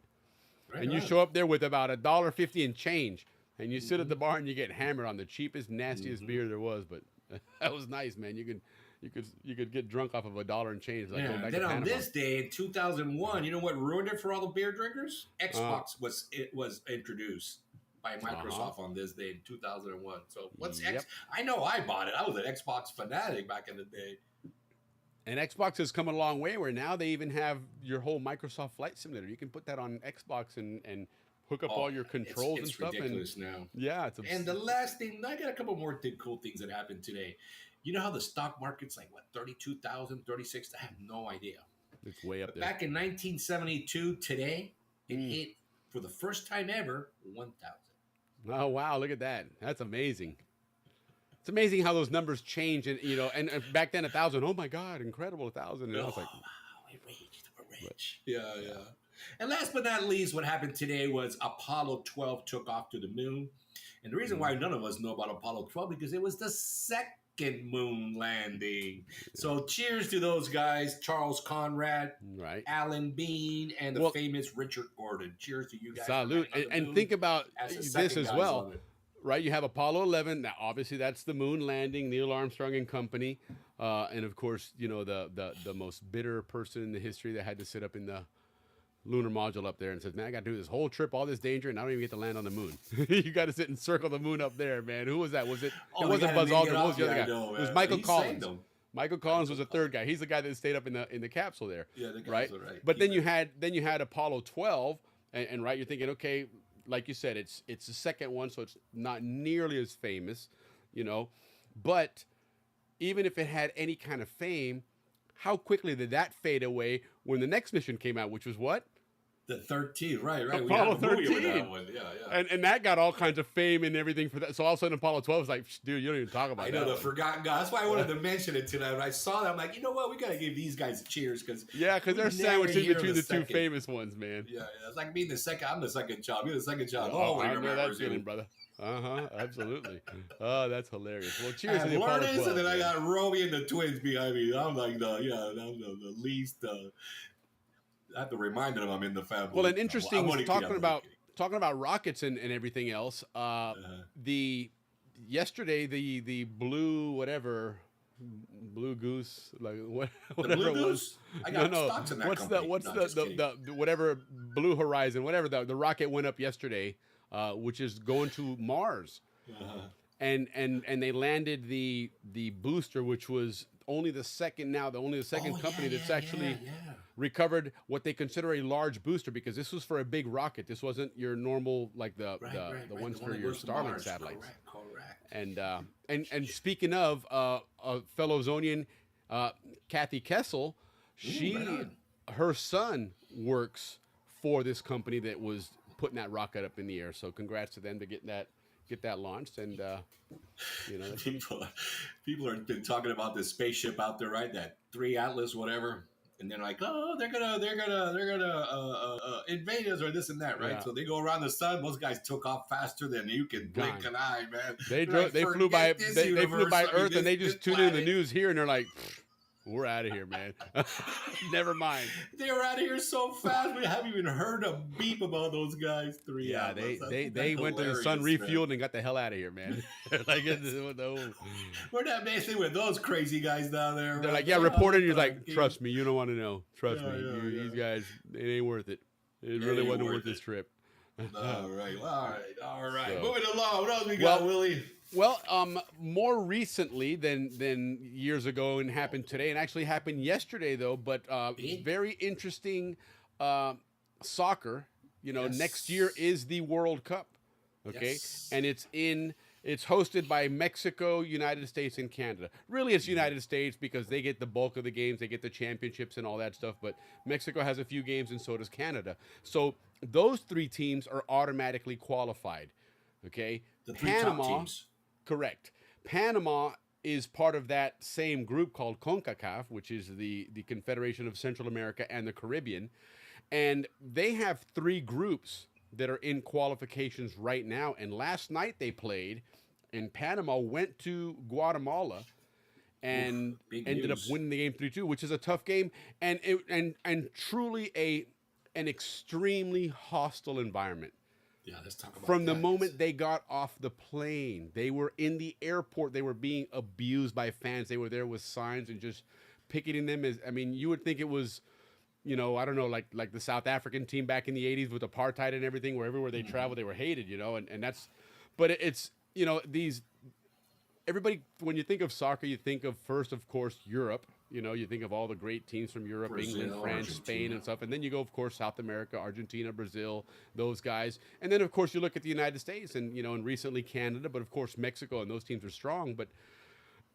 Speaker 7: Right
Speaker 6: And you
Speaker 7: on.
Speaker 6: show up there with about $1.50 and change, and you sit at the bar and you get hammered on the cheapest, nastiest beer there was. But that was nice, man. You could get drunk off of $1 and change. Like going
Speaker 7: Yeah.
Speaker 6: back
Speaker 7: Then
Speaker 6: to
Speaker 7: on
Speaker 6: Panama.
Speaker 7: this day in 2001, you know what ruined it for all the beer drinkers? Xbox was introduced by Microsoft on this day in 2001. So what's
Speaker 6: Yep.
Speaker 7: X? I know I bought it. I was an Xbox fanatic back in the day.
Speaker 6: And Xbox has come a long way where now they even have your whole Microsoft Flight Simulator. You can put that on Xbox and hook up all your controls
Speaker 7: it's
Speaker 6: and stuff.
Speaker 7: ridiculous
Speaker 6: and
Speaker 7: now.
Speaker 6: yeah, it's
Speaker 7: And the last thing, I got a couple more cool things that happened today. You know how the stock market's like, what, 32,000, 36? I have no idea.
Speaker 6: it's way up
Speaker 7: But
Speaker 6: there.
Speaker 7: back in 1972, today, It hit for the first time ever 1,000.
Speaker 6: Oh wow, look at that. That's amazing. It's amazing how those numbers change, and and back then 1,000. Oh my God, incredible 1,000. And I was like,
Speaker 7: wow, we're rich. Yeah. And last but not least, what happened today was Apollo 12 took off to the moon. And the reason why none of us know about Apollo 12 because it was the second moon landing. So cheers to those guys, Charles Conrad,
Speaker 6: right,
Speaker 7: Alan Bean, and the famous Richard Gordon. Cheers to you guys.
Speaker 6: Salute. And think about this as well. Right, you have Apollo 11. Now, obviously, that's the moon landing, Neil Armstrong and company, and of course, the most bitter person in the history that had to sit up in the lunar module up there and says, "Man, I got to do this whole trip, all this danger, and I don't even get to land on the moon. You got to sit and circle the moon up there, man." Who was that? Was it? It wasn't Buzz Aldrin. What was the other guy?
Speaker 7: Know,
Speaker 6: it was Michael Collins. Michael Collins was the third guy. He's the guy that stayed up in the capsule there.
Speaker 7: Yeah, the
Speaker 6: right. But then you had Apollo 12, and right, you're thinking, okay. Like you said, it's the second one, so it's not nearly as famous, But even if it had any kind of fame, how quickly did that fade away when the next mission came out, which was what?
Speaker 7: The 13, right.
Speaker 6: Apollo 13.
Speaker 7: That one. Yeah.
Speaker 6: And that got all kinds of fame and everything for that. So all of a sudden Apollo 12 was like, dude, you don't even talk about that.
Speaker 7: I know, the forgotten guy. That's why I wanted to mention it tonight. When I saw that, I'm like, you know what? We got to give these guys a cheers. Because
Speaker 6: they're sandwiched in between the two famous ones, man.
Speaker 7: Yeah. It's like being the second. I'm the second child. You're the second child.
Speaker 6: Oh, I know that feeling, brother. Absolutely. Oh, that's hilarious. Well, cheers to the Apollo 12.
Speaker 7: And then I got Romy and the twins behind me. I'm like, I'm the least... I have to remind them I'm in the family.
Speaker 6: Well, and interesting, talking about rockets and everything else. Yesterday the blue goose, like whatever it was.
Speaker 7: I got stocks in that company.
Speaker 6: What's the whatever Blue Horizon, whatever the rocket went up yesterday, which is going to Mars, and they landed the booster, which was only the second company that's actually recovered what they consider a large booster, because this was for a big rocket. This wasn't your normal, like the ones for your Starlink satellites.
Speaker 7: Correct.
Speaker 6: And speaking of a fellow Zonian, Kathy Kessel, her son works for this company that was putting that rocket up in the air. So congrats to them to get that launched. And
Speaker 7: people have been talking about this spaceship out there, right? That 3 Atlas, whatever. And they're like, oh, they're gonna invade us or this and that, right? Yeah. So they go around the sun. Most guys took off faster than you can blink an eye, man.
Speaker 6: They flew by Earth, and they just tuned in the news here, and they're like, we're out of here, man. Never mind.
Speaker 7: They were out of here so fast. We haven't even heard a beep about those guys. 3
Speaker 6: Yeah,
Speaker 7: Atlas.
Speaker 6: they went to the sun, refueled, and got the hell out of here, man. Like,
Speaker 7: we're not messing with those crazy guys down there.
Speaker 6: They're like, reporting. You're like, trust me, you don't want to know. Trust me, these guys, it ain't worth it. It really wasn't worth this trip.
Speaker 7: All right. So, moving along. What else we got, Willie?
Speaker 6: Well, more recently than years ago, and happened today, and actually happened yesterday though. But very interesting soccer. Next year is the World Cup. Okay, and it's hosted by Mexico, United States, and Canada. Really, it's United States because they get the bulk of the games, they get the championships and all that stuff. But Mexico has a few games, and so does Canada. So those 3 teams are automatically qualified. Okay,
Speaker 7: the 3 top teams.
Speaker 6: Correct. Panama is part of that same group called CONCACAF, which is the Confederation of Central America and the Caribbean. And they have 3 groups that are in qualifications right now. And last night they played, and Panama went to Guatemala and ended up winning the game 3-2, which is a tough game and truly an extremely hostile environment.
Speaker 7: Yeah, let's talk about
Speaker 6: From the moment they got off the plane, they were in the airport. They were being abused by fans. They were there with signs and just picketing them. You would think it was, I don't know, like the South African team back in the 80s with apartheid and everything, where everywhere they traveled, they were hated, and that's, but it's, everybody, when you think of soccer, you think of first, of course, Europe. You think of all the great teams from Europe, Brazil, England, France, Argentina, Spain, and stuff. And then you go, of course, South America, Argentina, Brazil, those guys. And then, of course, you look at the United States and, and recently Canada, but, of course, Mexico, and those teams are strong.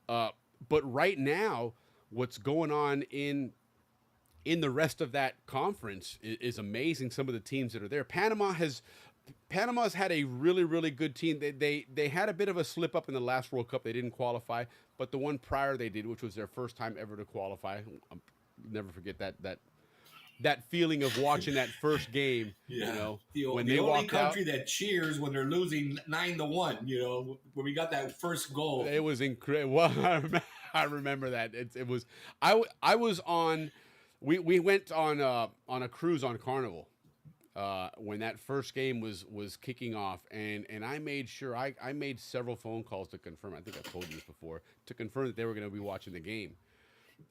Speaker 6: But right now, what's going on in in the rest of that conference is amazing. Some of the teams that are there. Panama's had a really, really good team. They had a bit of a slip up in the last World Cup. They didn't qualify, but the one prior they did, which was their first time ever to qualify. I'll never forget that feeling of watching that first game.
Speaker 7: Yeah.
Speaker 6: You know,
Speaker 7: The
Speaker 6: when
Speaker 7: only
Speaker 6: they walked
Speaker 7: country
Speaker 6: out,
Speaker 7: that cheers when they're losing 9-1. You know, when we got that first goal.
Speaker 6: it was incredible. Well, I remember that. It was. I was on. We went on a cruise on Carnival. When that first game was kicking off, and I made sure I made several phone calls to confirm. I think I told you this before, to confirm that they were going to be watching the game.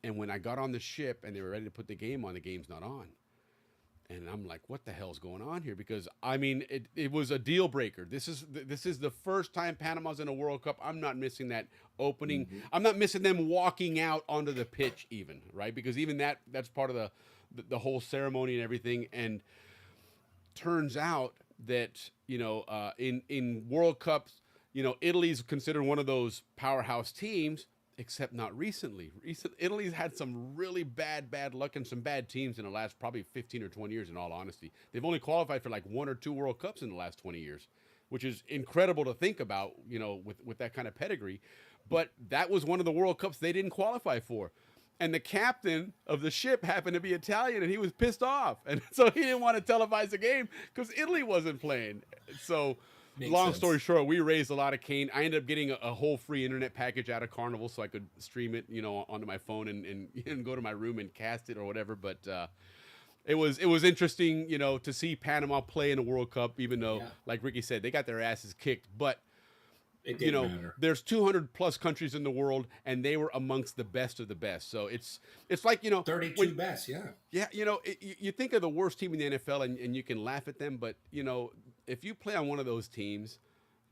Speaker 6: And when I got on the ship and they were ready to put the game on, the game's not on. And I'm like, what the hell's going on here? Because I mean, it was a deal breaker. This is the first time Panama's in a World Cup. I'm not missing that opening. Mm-hmm. I'm not missing them walking out onto the pitch even, right? Because even that's part of the whole ceremony and everything. And turns out that, you know, in World Cups, you know, Italy's considered one of those powerhouse teams, except not recently. Italy's had some really bad luck and some bad teams in the last probably 15 or 20 years, in all honesty. They've only qualified for like 1 or 2 World Cups in the last 20 years, which is incredible to think about, you know, with that kind of pedigree. But that was one of the World Cups they didn't qualify for. And the captain of the ship happened to be Italian, and he was pissed off. And so he didn't want to televise the game because Italy wasn't playing. So long story short, we raised a lot of cane. I ended up getting a whole free internet package out of Carnival so I could stream it, you know, onto my phone and go to my room and cast it or whatever. But it was interesting, you know, to see Panama play in a World Cup, even though, like Ricky said, they got their asses kicked. But you know, there's 200 plus countries in the world, and they were amongst the best of the best. So it's like, you know,
Speaker 7: 32 best, yeah.
Speaker 6: Yeah, you know, you think of the worst team in the NFL, and you can laugh at them, but you know, if you play on one of those teams,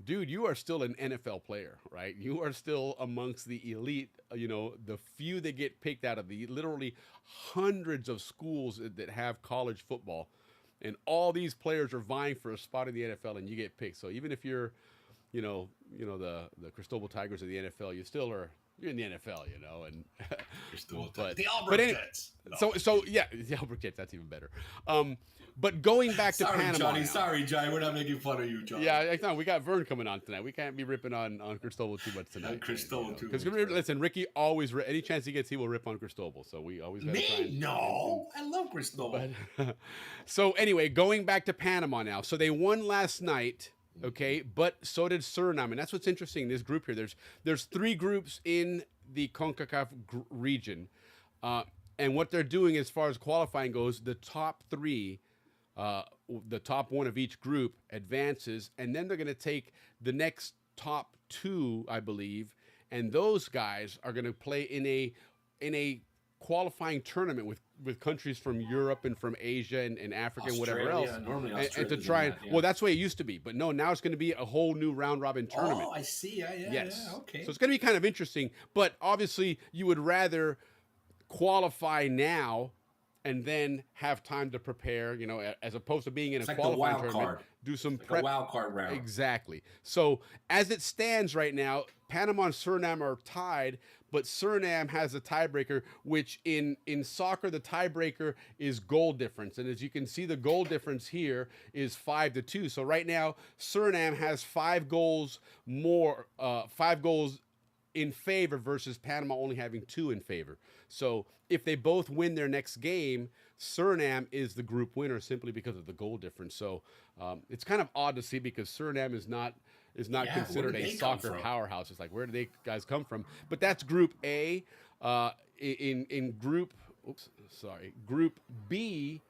Speaker 6: dude, you are still an NFL player, right? You are still amongst the elite. You know, the few that get picked out of the literally hundreds of schools that have college football, and all these players are vying for a spot in the NFL, and you get picked. So even if you're you know the Cristobal Tigers of the NFL, you're in the NFL, you know, and
Speaker 7: the Auburn Jets.
Speaker 6: No. So yeah, the Auburn Jets, that's even better. But going back to Panama,
Speaker 7: Johnny. Sorry, Johnny, we're not making fun of you, Johnny.
Speaker 6: Yeah, no, we got Vern coming on tonight. We can't be ripping on Cristobal too much tonight.
Speaker 7: Cristobal too
Speaker 6: much. Because listen, Ricky always any chance he gets, he will rip on Cristobal. So we always got to try.
Speaker 7: No, I love Cristobal.
Speaker 6: So anyway, going back to Panama now. So they won last night. Okay, but so did Suriname, and that's what's interesting. This group here, there's 3 groups in the CONCACAF region, and what they're doing as far as qualifying goes, the top 3, the top 1 of each group advances, and then they're going to take the next top 2, I believe, and those guys are going to play in a qualifying tournament with countries from Europe and from Asia and Africa and whatever else, and to try well, that's the way it used to be, but no, now it's going to be a whole new round robin tournament.
Speaker 7: Oh, I see.
Speaker 6: Yes.
Speaker 7: Yeah, okay.
Speaker 6: So it's going to be kind of interesting, but obviously you would rather qualify now and then have time to prepare, you know, as opposed to being in a qualifying tournament, do some prep.
Speaker 7: A wild card round.
Speaker 6: Exactly. So as it stands right now, Panama and Suriname are tied, but Suriname has a tiebreaker, which in soccer, the tiebreaker is goal difference. And as you can see, the goal difference here is 5-2. So right now, Suriname has 5 goals more, 5 goals in favor versus Panama only having 2 in favor. So if they both win their next game, Suriname is the group winner simply because of the goal difference. So it's kind of odd to see because Suriname is not considered a soccer powerhouse. It's like, where do they guys come from? But that's Group A. In Group B,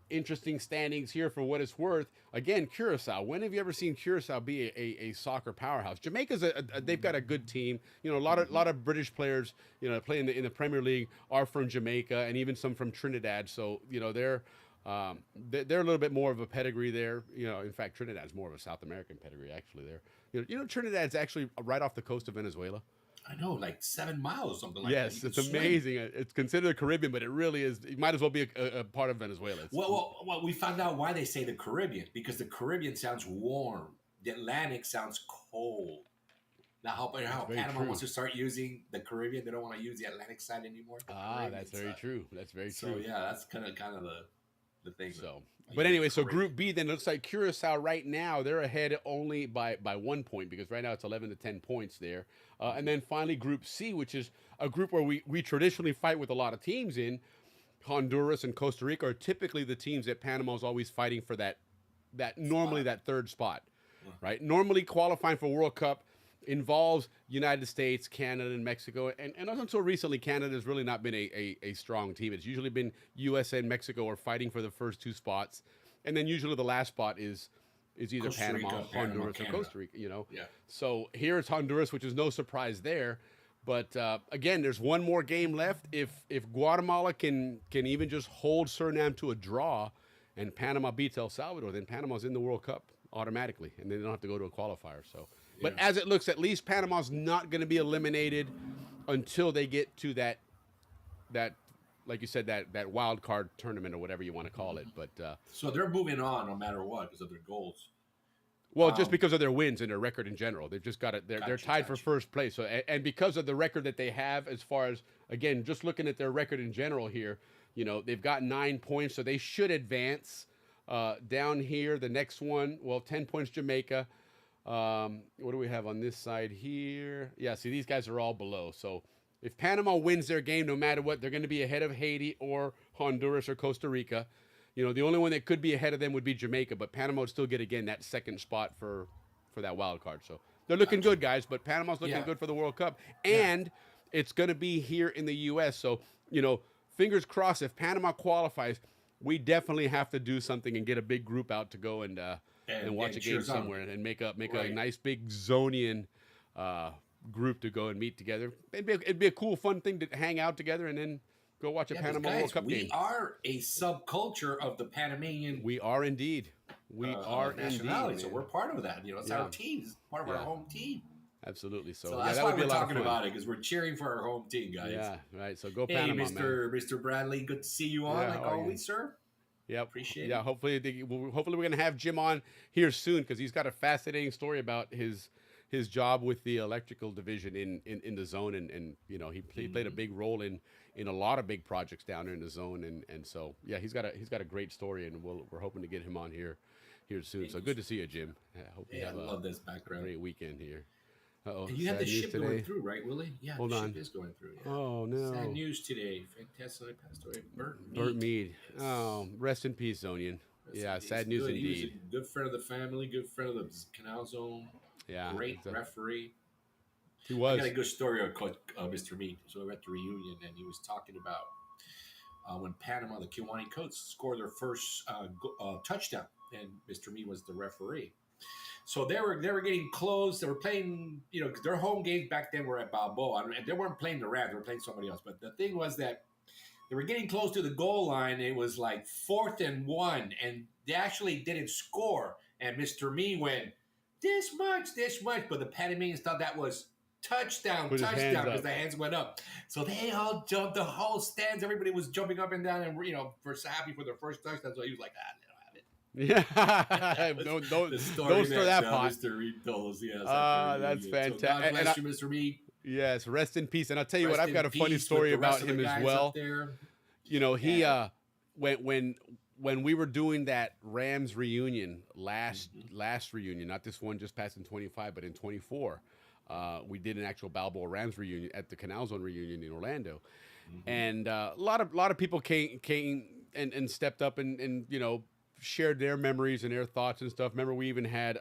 Speaker 6: interesting standings here for what it's worth. Again, Curacao. When have you ever seen Curacao be a soccer powerhouse? Jamaica's they've got a good team. You know, a lot of British players, you know, play in the Premier League are from Jamaica, and even some from Trinidad. So you know they're a little bit more of a pedigree there. You know, in fact, Trinidad's more of a South American pedigree actually there. You know, Trinidad's actually right off the coast of Venezuela.
Speaker 7: I know, like 7 miles, something like
Speaker 6: that. Yes, it's amazing. It's considered the Caribbean, but it really is. It might as well be a part of Venezuela.
Speaker 7: Well, we found out why they say the Caribbean, because the Caribbean sounds warm. The Atlantic sounds cold. Now, how
Speaker 6: That's very
Speaker 7: Panama
Speaker 6: true.
Speaker 7: wants to start using the Caribbean. They don't want to use the Atlantic side anymore. The
Speaker 6: Ah,
Speaker 7: Caribbean
Speaker 6: that's very
Speaker 7: side.
Speaker 6: true. That's very
Speaker 7: So
Speaker 6: true.
Speaker 7: yeah, that's kind of the thing.
Speaker 6: So,
Speaker 7: Like,
Speaker 6: but anyway, so
Speaker 7: Caribbean.
Speaker 6: Group B then looks like Curacao right now they're ahead only by 1 point because right now it's 11 to 10 points there, and then finally Group C, which is a group where we traditionally fight with a lot of teams in. Honduras and Costa Rica are typically the teams that Panama's always fighting for that third spot, right? Normally qualifying for World Cup involves United States, Canada, and Mexico, and until recently, Canada has really not been a strong team. It's usually been USA and Mexico are fighting for the first two spots, and then usually the last spot is either
Speaker 7: Costa Rica,
Speaker 6: Panama,
Speaker 7: Panama,
Speaker 6: Honduras, or
Speaker 7: Canada.
Speaker 6: Costa Rica.
Speaker 7: Yeah.
Speaker 6: So here it's Honduras, which is no surprise there. But again, there's one more game left. If Guatemala can even just hold Suriname to a draw, and Panama beats El Salvador, then Panama's in the World Cup automatically, and they don't have to go to a qualifier. So, but
Speaker 7: Yeah.
Speaker 6: as it looks, at least Panama's not going to be eliminated until they get to that like you said that wild card tournament or whatever you want to call it. But
Speaker 7: So they're moving on no matter what because of their goals.
Speaker 6: well, just because of their wins and their record in general, they've just got it. They're
Speaker 7: Gotcha,
Speaker 6: tied for
Speaker 7: gotcha.
Speaker 6: first place. So and because of the record that they have, as far as again, just looking at their record in general here, they've got 9 points, so they should advance. Down here, the next one, 10 points Jamaica. What do we have on this side here? Yeah, see, these guys are all below. So if Panama wins their game, no matter what, they're going to be ahead of Haiti or Honduras or Costa Rica. The only one that could be ahead of them would be Jamaica, but Panama would still get, again, that second spot for that wild card. So they're looking good, guys, but Panama's looking
Speaker 7: Yeah.
Speaker 6: good for the World Cup. And it's going to be here in the U.S. So, fingers crossed, if Panama qualifies, we definitely have to do something and get a big group out to go and watch a
Speaker 7: cheer
Speaker 6: game
Speaker 7: us on.
Speaker 6: somewhere and make a
Speaker 7: Right.
Speaker 6: nice big Zonian group to go and meet together. It'd be a cool, fun thing to hang out together and then go watch a
Speaker 7: Yeah, 'cause
Speaker 6: Panama
Speaker 7: guys,
Speaker 6: World Cup
Speaker 7: we
Speaker 6: game.
Speaker 7: are a subculture of the Panamanian
Speaker 6: We are indeed. We are
Speaker 7: nationality,
Speaker 6: indeed.
Speaker 7: so
Speaker 6: man.
Speaker 7: we're part of that. It's
Speaker 6: Yeah.
Speaker 7: our team. It's part of
Speaker 6: Yeah.
Speaker 7: our home team.
Speaker 6: Absolutely. So,
Speaker 7: So
Speaker 6: yeah,
Speaker 7: that's
Speaker 6: that
Speaker 7: why
Speaker 6: would be
Speaker 7: we're
Speaker 6: a lot of
Speaker 7: talking
Speaker 6: fun.
Speaker 7: about it because we're cheering for our home team, guys.
Speaker 6: Yeah, right. So go
Speaker 7: Hey,
Speaker 6: Panama, man.
Speaker 7: Mr. Bradley, good to see you on,
Speaker 6: Yeah,
Speaker 7: like
Speaker 6: oh, yeah.
Speaker 7: always, sir.
Speaker 6: Yep.
Speaker 7: Appreciate
Speaker 6: Yeah,
Speaker 7: it.
Speaker 6: hopefully we're gonna have Jim on here soon because he's got a fascinating story about his job with the electrical division in the zone, and he played a big role in a lot of big projects down there in the zone, and so yeah, he's got a great story, and we're hoping to get him on here soon. So good to see you, Jim. I hope you
Speaker 7: Yeah, I
Speaker 6: have
Speaker 7: love this
Speaker 6: a
Speaker 7: background.
Speaker 6: great weekend here. Uh-oh,
Speaker 7: And you have the
Speaker 6: sad news
Speaker 7: ship
Speaker 6: today.
Speaker 7: going through, right, Willie? Yeah,
Speaker 6: Hold
Speaker 7: the
Speaker 6: on.
Speaker 7: ship is going through. Yeah.
Speaker 6: Oh no,
Speaker 7: Sad news today. Fantastically passed away.
Speaker 6: Burt Mead.
Speaker 7: Yes.
Speaker 6: Oh, rest in peace, Zonian. Yeah,
Speaker 7: He's
Speaker 6: sad news
Speaker 7: good. He
Speaker 6: indeed.
Speaker 7: was a good friend of the family, good friend of the Canal Zone.
Speaker 6: Yeah,
Speaker 7: Great
Speaker 6: it's a-
Speaker 7: referee.
Speaker 6: he
Speaker 7: I
Speaker 6: was.
Speaker 7: got a good story of Mr. Mead. So we were at the reunion, and he was talking about when Panama, the Kiwani Coats, scored their first touchdown, and Mr. Mead was the referee. So they were getting close. They were playing, 'cause their home games back then were at Balboa, and they weren't playing the Rams. They were playing somebody else. But the thing was that they were getting close to the goal line. It was like 4th and 1, and they actually didn't score. And Mr. Me went this much, but the Panamanians thought that was touchdown
Speaker 6: Put his hands
Speaker 7: because
Speaker 6: up.
Speaker 7: the hands went up. So they all jumped. The whole stands, everybody was jumping up and down, and for happy for their first touchdown. So he was like, they don't have it.
Speaker 6: Yeah, don't
Speaker 7: The
Speaker 6: stir that pot.
Speaker 7: Mr. Reed told us, yes.
Speaker 6: That's
Speaker 7: So
Speaker 6: fantastic.
Speaker 7: God
Speaker 6: And
Speaker 7: bless you, Mr. Reed.
Speaker 6: Yes, rest in peace. And I'll tell you what,
Speaker 7: Rest
Speaker 6: I've got
Speaker 7: in
Speaker 6: a funny
Speaker 7: peace
Speaker 6: story
Speaker 7: with the rest
Speaker 6: about
Speaker 7: of the
Speaker 6: him as
Speaker 7: guys
Speaker 6: well.
Speaker 7: up there.
Speaker 6: He
Speaker 7: Yeah.
Speaker 6: when we were doing that Rams reunion last reunion, not this one just passed in 25, but in 24, we did an actual Balboa Rams reunion at the Canal Zone reunion in Orlando, and a lot of people came and stepped up and shared their memories and their thoughts and stuff. Remember, we even had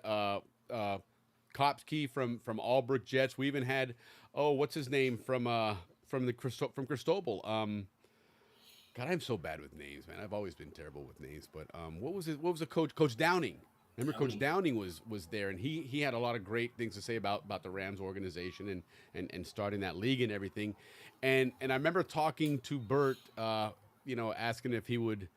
Speaker 6: Kopsky from Albrook Jets. We even had what's his name from Cristobal. God, I'm so bad with names, man. I've always been terrible with names. But what was the coach? Coach Downing. Remember, Coach Downing was there, and he had a lot of great things to say about the Rams organization and starting that league and everything. And I remember talking to Bert, asking if he would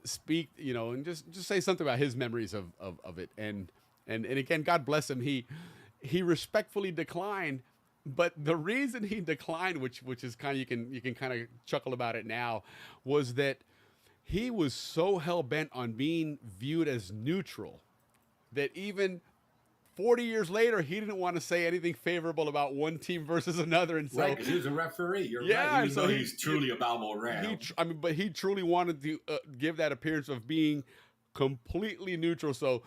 Speaker 6: speak, and just say something about his memories of it. And again, God bless him. He respectfully declined. But the reason he declined, which is kind of you can kind of chuckle about it now, was that he was so hell bent on being viewed as neutral that even 40 years later, he didn't want to say anything favorable about one team versus another, and so
Speaker 7: Right, because he was a referee. You're
Speaker 6: Yeah,
Speaker 7: right. Even
Speaker 6: so
Speaker 7: though
Speaker 6: he-
Speaker 7: he's truly a Balboa ram.
Speaker 6: but he truly wanted to give that appearance of being completely neutral. So,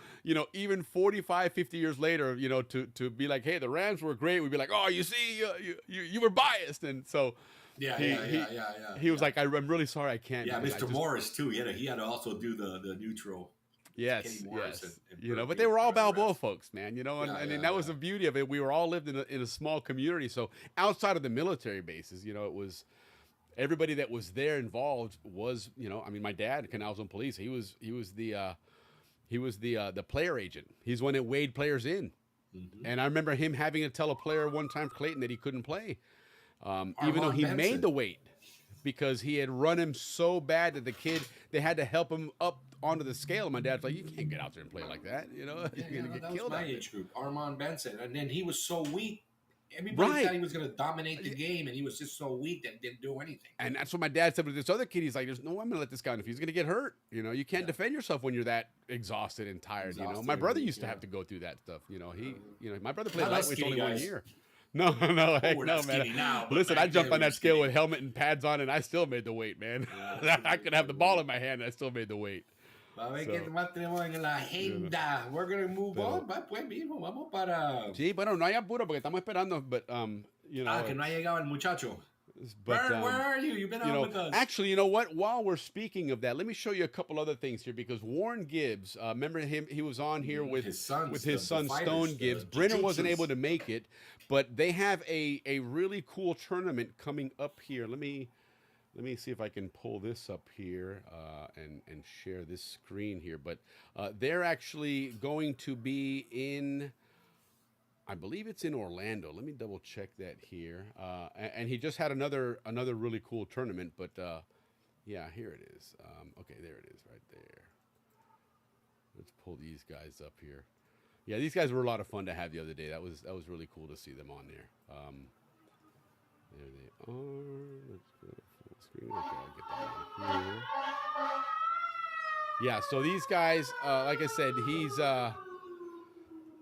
Speaker 6: even 45, 50 years later, to be like, hey, the Rams were great. We'd be like, oh, you see, you were biased. And so
Speaker 7: Yeah,
Speaker 6: he was like, I'm really sorry I can't.
Speaker 7: Yeah,
Speaker 6: because I
Speaker 7: Mr.
Speaker 6: just-
Speaker 7: Morris too. He had to also do the neutral.
Speaker 6: Yes,
Speaker 7: Kenny Morris
Speaker 6: yes.
Speaker 7: and
Speaker 6: But
Speaker 7: Burpee
Speaker 6: they were all
Speaker 7: for the
Speaker 6: Balboa
Speaker 7: rest.
Speaker 6: folks, man. And
Speaker 7: Yeah,
Speaker 6: that was the beauty of it. We were all lived in a small community. So outside of the military bases, it was everybody that was there involved was, my dad, Canal's on police. He was the player agent. He's the one that weighed players in.
Speaker 7: Mm-hmm.
Speaker 6: And I remember him having to tell a player one time, Clayton, that he couldn't play, even though
Speaker 7: Armand
Speaker 6: he
Speaker 7: Benson.
Speaker 6: made the weight, because he had run him so bad that they had to help him up onto the scale. And my dad's like, you can't get out there and play like that. You're
Speaker 7: Yeah,
Speaker 6: gonna get
Speaker 7: that was
Speaker 6: killed.
Speaker 7: my
Speaker 6: out there.
Speaker 7: age group, Armand Benson, and then he was so weak. Everybody
Speaker 6: Right.
Speaker 7: thought he was going to dominate the game, and he was just so weak that didn't do anything.
Speaker 6: And that's what my dad said with this other kid. He's like, "There's no way I'm gonna let this guy. If he's gonna get hurt, you can't defend yourself when you're that exhausted and tired.
Speaker 7: Exhausted
Speaker 6: My brother
Speaker 7: and weak,
Speaker 6: used to
Speaker 7: yeah.
Speaker 6: have to go through that stuff. My brother played
Speaker 7: Not us
Speaker 6: lightweight
Speaker 7: skinny
Speaker 6: only 1
Speaker 7: guys.
Speaker 6: year. No, heck
Speaker 7: we're
Speaker 6: no,
Speaker 7: not
Speaker 6: man.
Speaker 7: skinny now, but
Speaker 6: Listen,
Speaker 7: back
Speaker 6: I jumped
Speaker 7: then
Speaker 6: on
Speaker 7: we
Speaker 6: that
Speaker 7: were
Speaker 6: scale
Speaker 7: skinny.
Speaker 6: with helmet and pads on, and I still made the weight, man.
Speaker 7: Yeah,
Speaker 6: I could have the ball in my hand, and I still made the weight.
Speaker 7: A ver
Speaker 6: So,
Speaker 7: qué más tenemos en la agenda. We're going to move on. Pues mismo, vamos para...
Speaker 6: Sí, bueno, no hay apuro porque estamos esperando, but
Speaker 7: que no ha llegado el muchacho.
Speaker 6: but
Speaker 7: Where are you? You've been out with us.
Speaker 6: Actually, you know what? While we're speaking of that, let me show you a couple other things here, because Warren Gibbs, remember him? He was on here with
Speaker 7: his sons,
Speaker 6: with his
Speaker 7: the
Speaker 6: son
Speaker 7: fighters,
Speaker 6: Stone
Speaker 7: the
Speaker 6: Gibbs. Brenner wasn't
Speaker 7: jiu-jitsus.
Speaker 6: able to make it, but they have a really cool tournament coming up here. Let me see if I can pull this up here and share this screen here. But they're actually going to be in, I believe it's in Orlando. Let me double check that here. And he just had another really cool tournament. But yeah, here it is. Okay, there it is right there. Let's pull these guys up here. Yeah, these guys were a lot of fun to have the other day. That was really cool to see them on there. There they are. Let's go to full screen. Okay, I'll get that on here. Yeah, so these guys, like I said,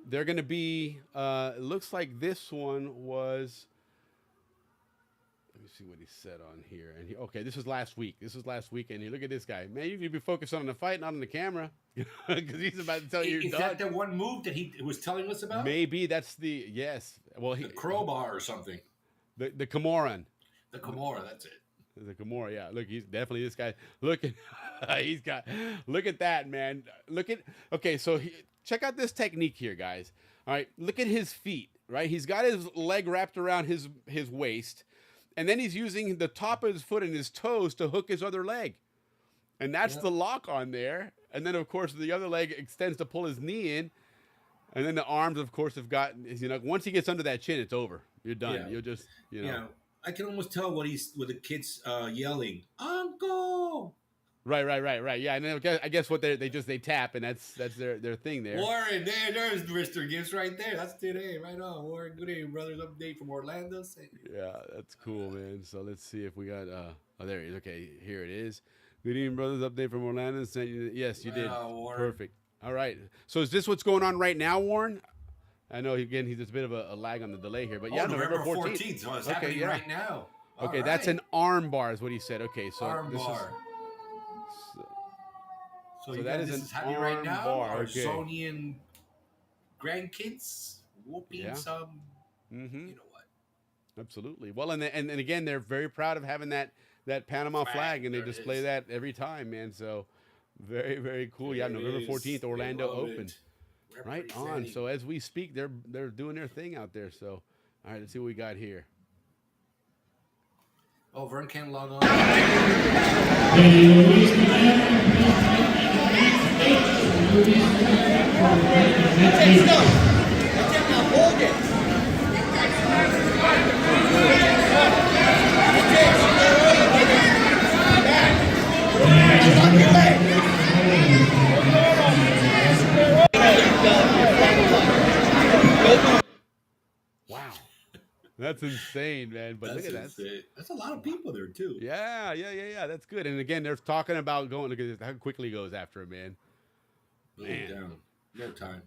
Speaker 6: they're going to be, it looks like this one was, let me see what he said on here. And okay, this was last week. This was last weekend. Look at this guy. Man, you need to be focused on the fight, not on the camera. Because he's about to tell you
Speaker 7: Is
Speaker 6: you're
Speaker 7: that
Speaker 6: done.
Speaker 7: the one move that he was telling us about?
Speaker 6: Maybe that's yes. Well,
Speaker 7: The crowbar or something.
Speaker 6: the Kimoran.
Speaker 7: The Kimura, that's it.
Speaker 6: The Kimura, yeah. Look, he's definitely this guy. Look at, look at that, man. Okay, so check out this technique here, guys. All right, look at his feet, right? He's got his leg wrapped around his waist, and then he's using the top of his foot and his toes to hook his other leg. And that's the lock on there. And then, of course, the other leg extends to pull his knee in. And then the arms, of course, have gotten, once he gets under that chin, it's over. You're done.
Speaker 7: Yeah.
Speaker 6: You'll just,
Speaker 7: Yeah, I can almost tell what the kids yelling, "Uncle!"
Speaker 6: Right. Yeah, and then I guess what they tap, and that's their thing there.
Speaker 7: Warren, there's Mr. Gibbs right there. That's today, right on. Warren, good evening, brothers. Update from Orlando.
Speaker 6: Yeah, that's cool, man. So let's see if we got. Oh, there he is. Okay, here it is. Good evening, brothers. Update from Orlando. Yes, you did.
Speaker 7: Warren.
Speaker 6: Perfect. All right. So is this what's going on right now, Warren? I know again he's just a bit of a lag on the delay here, but yeah,
Speaker 7: November
Speaker 6: 14th.
Speaker 7: 14th. So it's
Speaker 6: Okay,
Speaker 7: happening
Speaker 6: yeah.
Speaker 7: right now. All
Speaker 6: Okay, that's
Speaker 7: right.
Speaker 6: an arm bar, is what he said. Okay, so
Speaker 7: arm
Speaker 6: this
Speaker 7: bar. So
Speaker 6: that is
Speaker 7: this
Speaker 6: an
Speaker 7: is happening
Speaker 6: arm
Speaker 7: right now.
Speaker 6: bar,
Speaker 7: Our
Speaker 6: okay.
Speaker 7: Zonian grandkids whooping
Speaker 6: Yeah.
Speaker 7: some.
Speaker 6: Mm-hmm.
Speaker 7: You know what?
Speaker 6: Absolutely. Well, and again, they're very proud of having that Panama flag, and they
Speaker 7: There it
Speaker 6: display
Speaker 7: is.
Speaker 6: that every time, man. So very, very cool. Yeah,
Speaker 7: There it
Speaker 6: November
Speaker 7: is.
Speaker 6: 14th,
Speaker 7: They
Speaker 6: Orlando
Speaker 7: love
Speaker 6: Open.
Speaker 7: it.
Speaker 6: Right on.
Speaker 7: Representing.
Speaker 6: So as we speak, they're doing their thing out there. So all right, let's see what we got here.
Speaker 7: Oh, Vern can't log on.
Speaker 6: Wow, that's insane, man. But look at that.
Speaker 7: That's a lot of people there too.
Speaker 6: Yeah. That's good. And again, they're talking about going. Look at this, how quickly he goes after him, man.
Speaker 7: Boom,
Speaker 6: Man.
Speaker 7: down. No time.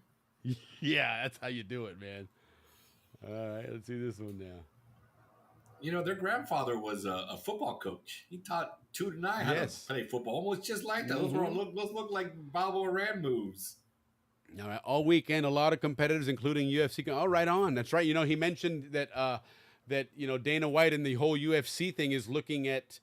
Speaker 6: Yeah, that's how you do it, man. All right, let's see this one now.
Speaker 7: You know, their grandfather was a football coach. He taught 2 to 9 how to
Speaker 6: Yes.
Speaker 7: play football, almost just like that. Those look like Balboa Ram moves.
Speaker 6: All right, all weekend, a lot of competitors, including UFC. Oh, right on. That's right. You know, he mentioned that Dana White and the whole UFC thing is looking at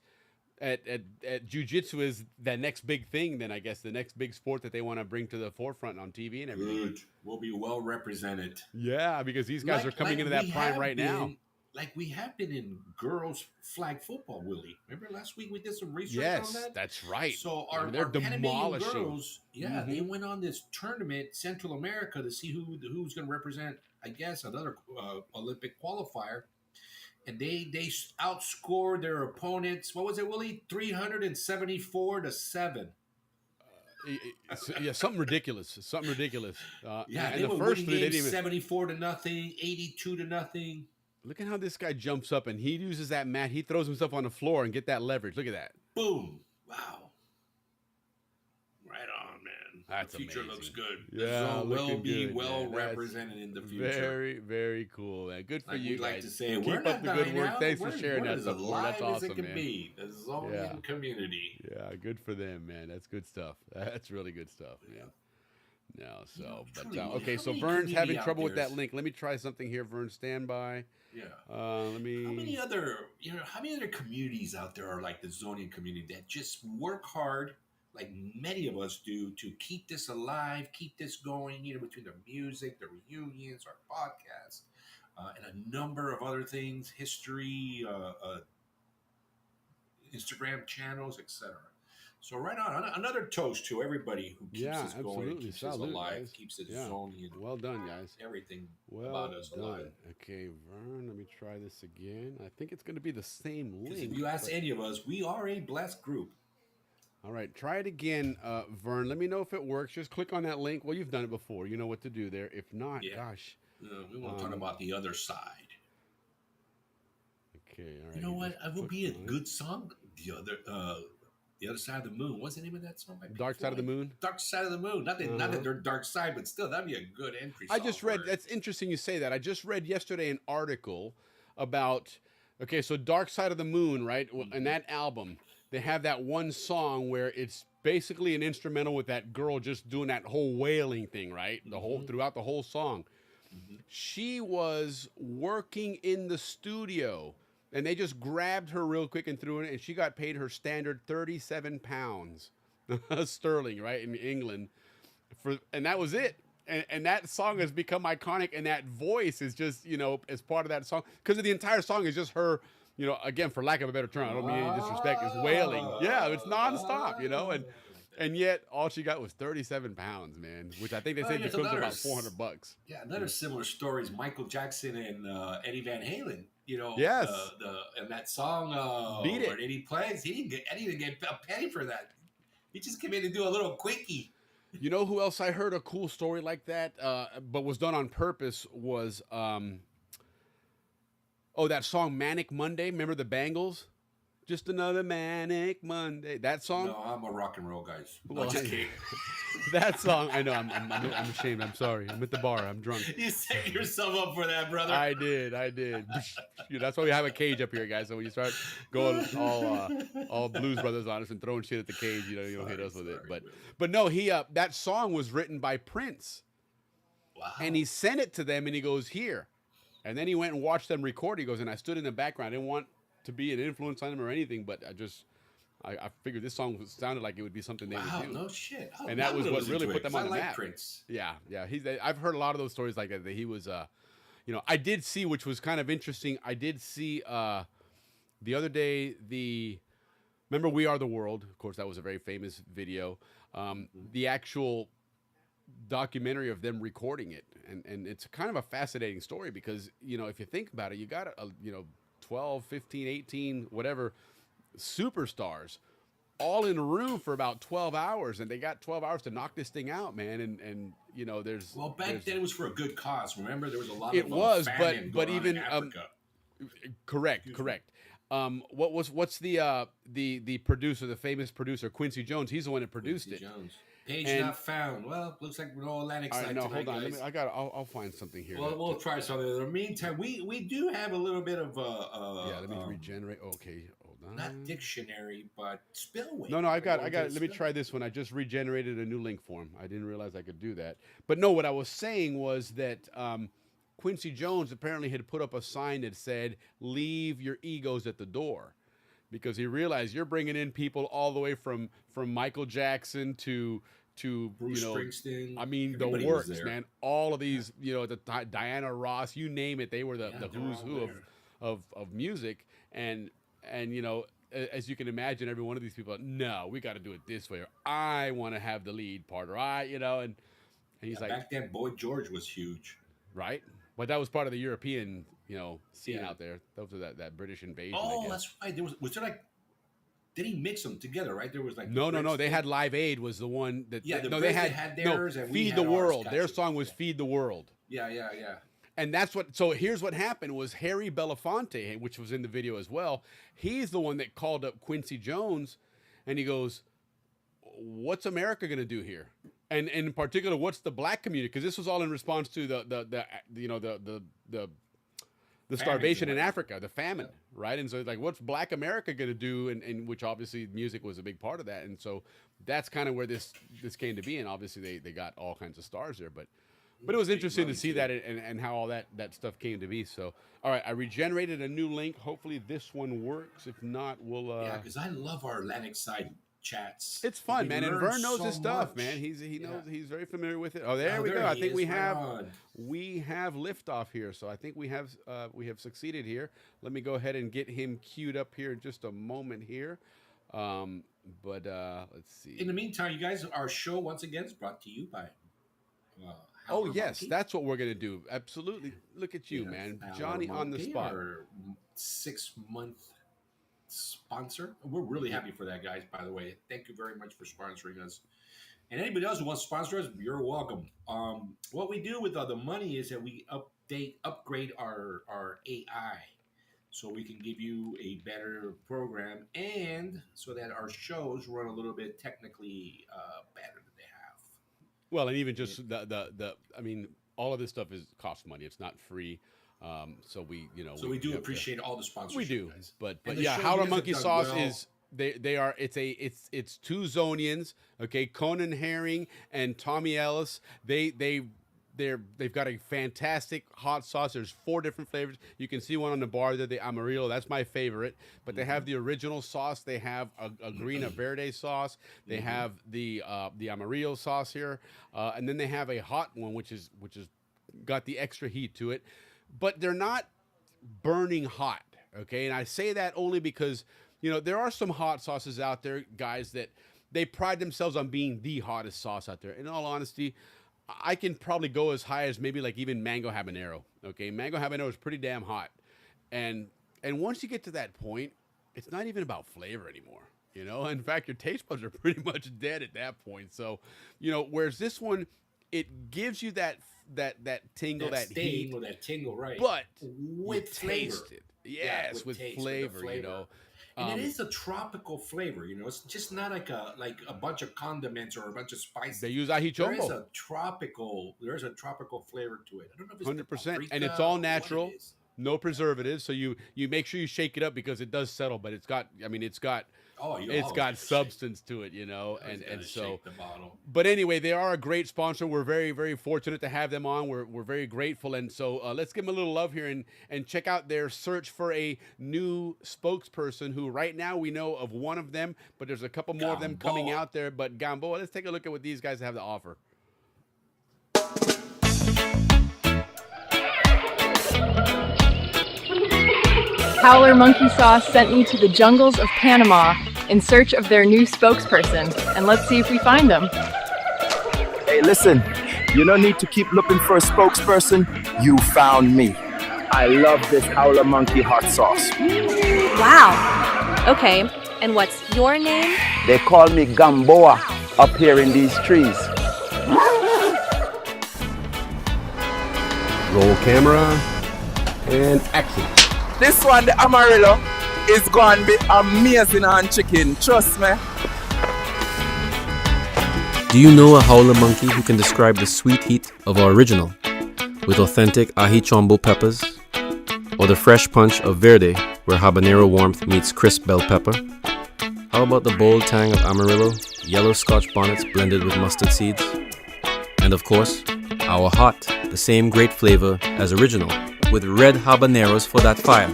Speaker 6: jiu-jitsu as the next big thing. Then I guess the next big sport that they want to bring to the forefront on TV and everything.
Speaker 7: Good. We'll be well represented.
Speaker 6: Yeah, because these guys are coming into that prime right now.
Speaker 7: Like we have been in girls flag football, Willie. Remember last week we did some research on that?
Speaker 6: Yes, that's right.
Speaker 7: So
Speaker 6: they're
Speaker 7: our Panamanian
Speaker 6: demolishing.
Speaker 7: girls, they went on this tournament, Central America, to see who's going to represent, I guess, another Olympic qualifier. And they outscored their opponents. What was it, Willie? 374-7.
Speaker 6: Yeah, something ridiculous. Something ridiculous.
Speaker 7: And
Speaker 6: the
Speaker 7: they were
Speaker 6: first
Speaker 7: winning
Speaker 6: three,
Speaker 7: games 74-0, 82-0.
Speaker 6: Look at how this guy jumps up and he uses that mat. He throws himself on the floor and get that leverage. Look at that.
Speaker 7: Boom! Wow. Right on, man.
Speaker 6: That's
Speaker 7: the future
Speaker 6: amazing.
Speaker 7: Looks good.
Speaker 6: Yeah,
Speaker 7: the zone will be
Speaker 6: good,
Speaker 7: well
Speaker 6: man. That's
Speaker 7: represented in the future.
Speaker 6: Very, very cool, man. Good for
Speaker 7: Like
Speaker 6: you
Speaker 7: we'd like
Speaker 6: guys.
Speaker 7: to say,
Speaker 6: Keep
Speaker 7: we're
Speaker 6: up
Speaker 7: not
Speaker 6: the good
Speaker 7: dying
Speaker 6: work.
Speaker 7: out.
Speaker 6: Thanks
Speaker 7: We're
Speaker 6: for sharing that
Speaker 7: as
Speaker 6: stuff.
Speaker 7: alive
Speaker 6: That's awesome,
Speaker 7: as it can
Speaker 6: man.
Speaker 7: be. The Zonian community.
Speaker 6: Yeah, good for them, man. That's good stuff. That's really good stuff, man. No, so,
Speaker 7: truly,
Speaker 6: okay,
Speaker 7: how
Speaker 6: so
Speaker 7: many
Speaker 6: Vern's having
Speaker 7: community
Speaker 6: trouble
Speaker 7: out
Speaker 6: with
Speaker 7: there
Speaker 6: that link. Let me try something here, Vern. Stand by.
Speaker 7: Yeah.
Speaker 6: Let me.
Speaker 7: How many other communities out there are like the Zonian community that just work hard, like many of us do, to keep this alive, keep this going, between the music, the reunions, our podcasts, and a number of other things, history, Instagram channels, etc. So right on, another toast to everybody who keeps this going, keeps this alive,
Speaker 6: guys.
Speaker 7: keeps it
Speaker 6: Yeah.
Speaker 7: Zonian.
Speaker 6: Well done, guys.
Speaker 7: Everything
Speaker 6: Well
Speaker 7: about us
Speaker 6: done.
Speaker 7: alive.
Speaker 6: Okay, Vern, let me try this again. I think it's going to be the same
Speaker 7: Because
Speaker 6: link.
Speaker 7: if you ask any of us, we are a blessed group.
Speaker 6: All right, try it again, Vern. Let me know if it works. Just click on that link. Well, you've done it before. You know what to do there. If not, gosh.
Speaker 7: We want to talk about the other side.
Speaker 6: Okay, all right.
Speaker 7: You know what? It would be a
Speaker 6: good.
Speaker 7: good song. The other side of the moon. What's the name of that song?
Speaker 6: Dark Side of the Moon?
Speaker 7: Dark Side of the Moon. Not that they're dark side, but still, that'd be a good entry song.
Speaker 6: I just read, that's interesting you say that. I just read yesterday an article about, so Dark Side of the Moon, right? In that album, they have that one song where it's basically an instrumental with that girl just doing that whole wailing thing, right? Throughout the whole song. She was working in the studio. And they just grabbed her real quick and threw it, and she got paid her standard 37 pounds sterling, right, in England. And that was it. And that song has become iconic, and that voice is just, as part of that song. Because the entire song is just her, again, for lack of a better term, I don't mean any disrespect, is wailing. Yeah, it's nonstop, And yet, all she got was 37 pounds, man, which I think they said equivalent to about $400.
Speaker 7: Yeah, another similar story is Michael Jackson and Eddie Van Halen.
Speaker 6: Yes.
Speaker 7: And that song,
Speaker 6: Beat It.
Speaker 7: where Eddie plays, he didn't get a penny for that. He just came in to do a little quickie.
Speaker 6: You know who else I heard a cool story like that, but was done on purpose was, that song Manic Monday. Remember the Bangles? Just another Manic Monday. That song?
Speaker 7: No, I'm a rock and roll guy.
Speaker 6: Well,
Speaker 7: Just kidding.
Speaker 6: That song, I know. I'm ashamed. I'm sorry. I'm at the bar. I'm drunk.
Speaker 7: You set yourself up for that, brother.
Speaker 6: I did. That's why we have a cage up here, guys. So when you start going all Blues Brothers on us and throwing shit at the cage, you don't hit us with it. But no, that song was written by Prince.
Speaker 7: Wow.
Speaker 6: And he sent it to them, and he goes, here. And then he went and watched them record. He goes, and I stood in the background. I didn't want to be an influence on him or anything, but I figured this song sounded like it would be something they would do.
Speaker 7: No shit.
Speaker 6: And that was what really put them on the
Speaker 7: map.
Speaker 6: map.
Speaker 7: Prince.
Speaker 6: Yeah. I've heard a lot of those stories like that. That he was, I did see, which was kind of interesting. I did see the other day remember We Are the World? Of course, that was a very famous video. The actual documentary of them recording it, and it's kind of a fascinating story because if you think about it, you got 12, 15, 18, whatever superstars all in a room for about 12 hours, and they got 12 hours to knock this thing out, man. And there's
Speaker 7: back then it was for a good cause. Remember, there was a lot.
Speaker 6: It
Speaker 7: of
Speaker 6: was,
Speaker 7: famine
Speaker 6: but
Speaker 7: going on
Speaker 6: even
Speaker 7: in Africa.
Speaker 6: Correct. What's the producer, the famous producer Quincy Jones? He's the one that produced
Speaker 7: Quincy
Speaker 6: it.
Speaker 7: Jones. Page
Speaker 6: And-
Speaker 7: not found. Well, looks like we're all Atlantic
Speaker 6: All
Speaker 7: side
Speaker 6: right, no,
Speaker 7: tonight,
Speaker 6: hold on.
Speaker 7: guys.
Speaker 6: I'll find something here.
Speaker 7: Well, we'll try something. In the meantime, we do have a little bit of
Speaker 6: yeah, let me regenerate. Okay, hold on.
Speaker 7: not dictionary, but spillway.
Speaker 6: No, I got it. Let me try this one. I just regenerated a new link form. I didn't realize I could do that. But no, what I was saying was that Quincy Jones apparently had put up a sign that said, "Leave your egos at the door," because he realized you're bringing in people all the way from Michael Jackson to
Speaker 7: Bruce Springsteen.
Speaker 6: I mean,
Speaker 7: Everybody
Speaker 6: the
Speaker 7: was
Speaker 6: works,
Speaker 7: there.
Speaker 6: man. All of these, Diana Ross, you name it, they were the
Speaker 7: they're
Speaker 6: who's
Speaker 7: all
Speaker 6: who
Speaker 7: there.
Speaker 6: of music, and as you can imagine, every one of these people, no, we got to do it this way, or I want to have the lead part, or and he's like,
Speaker 7: Back then, Boy George was huge.
Speaker 6: right, but that was part of the European, scene
Speaker 7: Yeah.
Speaker 6: out there. That was that British invasion. I
Speaker 7: Oh,
Speaker 6: guess.
Speaker 7: that's right. Was there like? Did he mix them together? Right, there was like
Speaker 6: No.
Speaker 7: Brits
Speaker 6: They
Speaker 7: thing.
Speaker 6: had Live Aid was the one that
Speaker 7: Yeah, the
Speaker 6: no
Speaker 7: Brits,
Speaker 6: they
Speaker 7: they
Speaker 6: had,
Speaker 7: had theirs and we
Speaker 6: Feed
Speaker 7: had
Speaker 6: the
Speaker 7: ours,
Speaker 6: World. Their
Speaker 7: gotcha.
Speaker 6: song was
Speaker 7: Yeah.
Speaker 6: Feed the World.
Speaker 7: Yeah.
Speaker 6: And that's what. So here's what happened: was Harry Belafonte, which was in the video as well. He's the one that called up Quincy Jones, and he goes, "What's America going to do here?" And in particular, what's the black community? Because this was all in response to the starvation in Africa, the famine, right? And so it's like, what's Black America going to do? And which obviously music was a big part of that. And so that's kind of where this came to be. And obviously they got all kinds of stars there, but it was interesting to see that and how all that stuff came to be. So, all right, I regenerated a new link. Hopefully this one works. If not, we'll
Speaker 7: Yeah, because I love our Atlantic side chats.
Speaker 6: it's fun,
Speaker 7: We
Speaker 6: man. And
Speaker 7: learn
Speaker 6: Vern knows
Speaker 7: so
Speaker 6: his stuff,
Speaker 7: much.
Speaker 6: man. He knows,
Speaker 7: Yeah.
Speaker 6: he's very familiar with it. Oh, there
Speaker 7: Oh,
Speaker 6: we
Speaker 7: there
Speaker 6: go. I
Speaker 7: he
Speaker 6: think
Speaker 7: is.
Speaker 6: we
Speaker 7: Right
Speaker 6: have
Speaker 7: on.
Speaker 6: liftoff here. So I think we have succeeded here. Let me go ahead and get him queued up here in just a moment here. But let's see.
Speaker 7: In the meantime, you guys, our show once again is brought to you by.
Speaker 6: Oh
Speaker 7: Howler
Speaker 6: yes,
Speaker 7: Monkey.
Speaker 6: that's what we're gonna do. Absolutely. Look at you,
Speaker 7: Yeah,
Speaker 6: man.
Speaker 7: Howler
Speaker 6: Johnny on the
Speaker 7: Monkey,
Speaker 6: spot.
Speaker 7: Our 6-month sponsor. We're really happy for that, guys. By the way, thank you very much for sponsoring us. And anybody else who wants to sponsor us, you're welcome. What we do with the money is that we upgrade our AI, so we can give you a better program, and so that our shows run a little bit technically better than they have.
Speaker 6: Well, and even just I mean, all of this stuff costs money. It's not free. So we,
Speaker 7: So we do
Speaker 6: have to-
Speaker 7: appreciate all the sponsorship.
Speaker 6: We do,
Speaker 7: guys.
Speaker 6: but
Speaker 7: And the
Speaker 6: yeah,
Speaker 7: show
Speaker 6: Howler
Speaker 7: you guys
Speaker 6: Monkey
Speaker 7: have
Speaker 6: Sauce
Speaker 7: done well.
Speaker 6: is it's two Zonians, okay, Conan Herring and Tommy Ellis. They've got a fantastic hot sauce. There's 4 different flavors. You can see one on the bar there, the Amarillo. That's my favorite. But they have the original sauce. They have a green verde sauce. They have the Amarillo sauce here, and then they have a hot one, which is got the extra heat to it. But they're not burning hot, okay? And I say that only because there are some hot sauces out there, guys, that they pride themselves on being the hottest sauce out there. In all honesty, I can probably go as high as maybe like even mango habanero. Okay, mango habanero is pretty damn hot, and once you get to that point, it's not even about flavor anymore. In fact, your taste buds are pretty much dead at that point. So, whereas this one, it gives you that tingle, that
Speaker 7: sting
Speaker 6: heat,
Speaker 7: or that tingle, right?
Speaker 6: but
Speaker 7: with
Speaker 6: you
Speaker 7: flavor.
Speaker 6: taste it. Yes, with
Speaker 7: taste,
Speaker 6: flavor.
Speaker 7: with the flavor. And it is a tropical flavor, It's just not like a bunch of condiments or a bunch of spices.
Speaker 6: They use
Speaker 7: There is
Speaker 6: ahichombo.
Speaker 7: there's a tropical flavor to it. I don't know if it's
Speaker 6: 100%, and
Speaker 7: paprika
Speaker 6: it's all
Speaker 7: or what it
Speaker 6: natural.
Speaker 7: is.
Speaker 6: No preservatives, so you make sure you shake it up because it does settle, but it's got
Speaker 7: Oh, you
Speaker 6: it's
Speaker 7: always
Speaker 6: got
Speaker 7: gotta
Speaker 6: substance to it,
Speaker 7: shake.
Speaker 6: and
Speaker 7: Gotta
Speaker 6: so.
Speaker 7: shake the bottle.
Speaker 6: But anyway, they are a great sponsor. We're very, very fortunate to have them on. We're very grateful, and so let's give them a little love here and check out their search for a new spokesperson. Who right now we know of one of them, but there's a couple more of them coming
Speaker 7: Balboa.
Speaker 6: out there. But Balboa, let's take a look at what these guys have to offer.
Speaker 8: Howler Monkey Sauce sent me to the jungles of Panama in search of their new spokesperson, and let's see if we find them.
Speaker 9: Hey, listen, you don't need to keep looking for a spokesperson. You found me. I love this Howler Monkey hot sauce.
Speaker 4: Wow. Okay, and what's your name?
Speaker 9: They call me Balboa up here in these trees.
Speaker 5: Roll camera and action.
Speaker 9: This one, the Amarillo, is going to be amazing on chicken. Trust me.
Speaker 10: Do you know a howler monkey who can describe the sweet heat of our original with authentic ají chombo peppers, or the fresh punch of verde where habanero warmth meets crisp bell pepper? How about the bold tang of Amarillo, yellow Scotch bonnets blended with mustard seeds? And of course, our hot, the same great flavor as original, with red habaneros for that fire.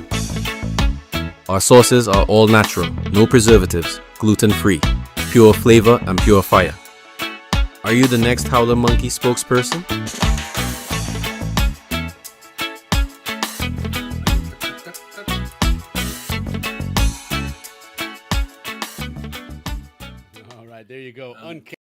Speaker 10: Our sauces are all natural, no preservatives, gluten-free, pure flavor and pure fire. Are you the next Howler Monkey spokesperson?
Speaker 6: All right, there you go. Uncanny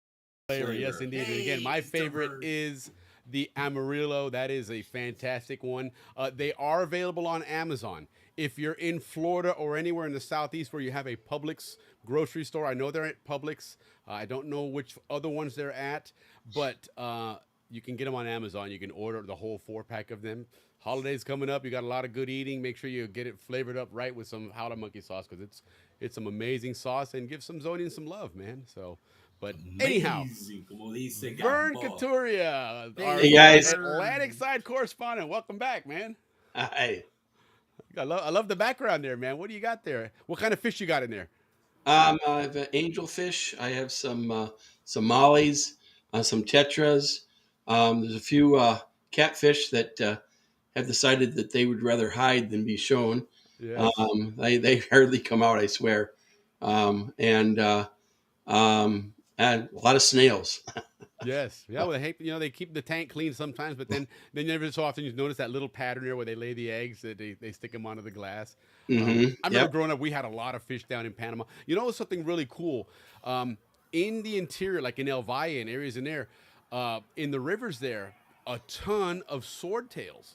Speaker 6: flavor. Yes, indeed. And again, my favorite is the Amarillo. That is a fantastic one. They are available on Amazon. If you're in Florida or anywhere in the Southeast where you have a Publix grocery store, I know they're at Publix. I don't know which other ones they're at, but you can get them on Amazon. You can order the whole 4-pack of them. Holidays coming up. You got a lot of good eating. Make sure you get it flavored up right with some Howler Monkey sauce, because it's some amazing sauce, and give some Zonians some love, man. So, but anyhow, Vern Couturier, our
Speaker 11: Hey, guys.
Speaker 6: Atlantic side correspondent. Welcome back, man.
Speaker 11: Hi.
Speaker 6: I love the background there, man. What do you got there? What kind of fish you got in there?
Speaker 11: I have an angelfish. I have some mollies, some tetras. There's a few catfish that have decided that they would rather hide than be shown.
Speaker 6: Yes.
Speaker 11: They hardly come out, I swear. And a lot of snails.
Speaker 6: Yes. Yeah. Well, they keep the tank clean sometimes, but then every so often you notice that little pattern there where they lay the eggs, that they stick them onto the glass. I remember growing up, we had a lot of fish down in Panama. You know, something really cool. In the interior, like in El Valle and areas in there, in the rivers there, a ton of swordtails.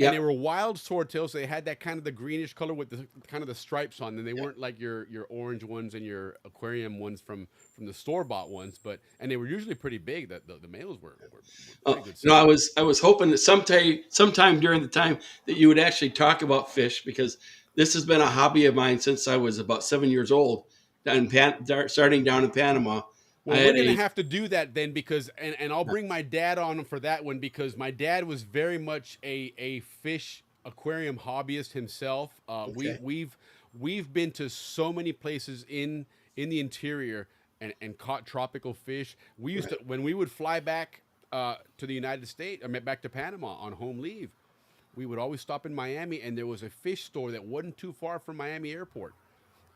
Speaker 6: And they were wild swordtails. So they had that kind of the greenish color with the kind of the stripes on them. They weren't like your orange ones and your aquarium ones from the store-bought ones, and they were usually pretty big. The males were pretty good.
Speaker 11: No, I was hoping that sometime during the time that you would actually talk about fish, because this has been a hobby of mine since I was about 7 years old, starting down in Panama.
Speaker 6: Well, we're going to have to do that then, because, and I'll bring my dad on for that one, because my dad was very much a fish aquarium hobbyist himself. We've been to so many places in the interior and caught tropical fish. We used to, when we would fly back to the United States, back to Panama on home leave, we would always stop in Miami, and there was a fish store that wasn't too far from Miami Airport.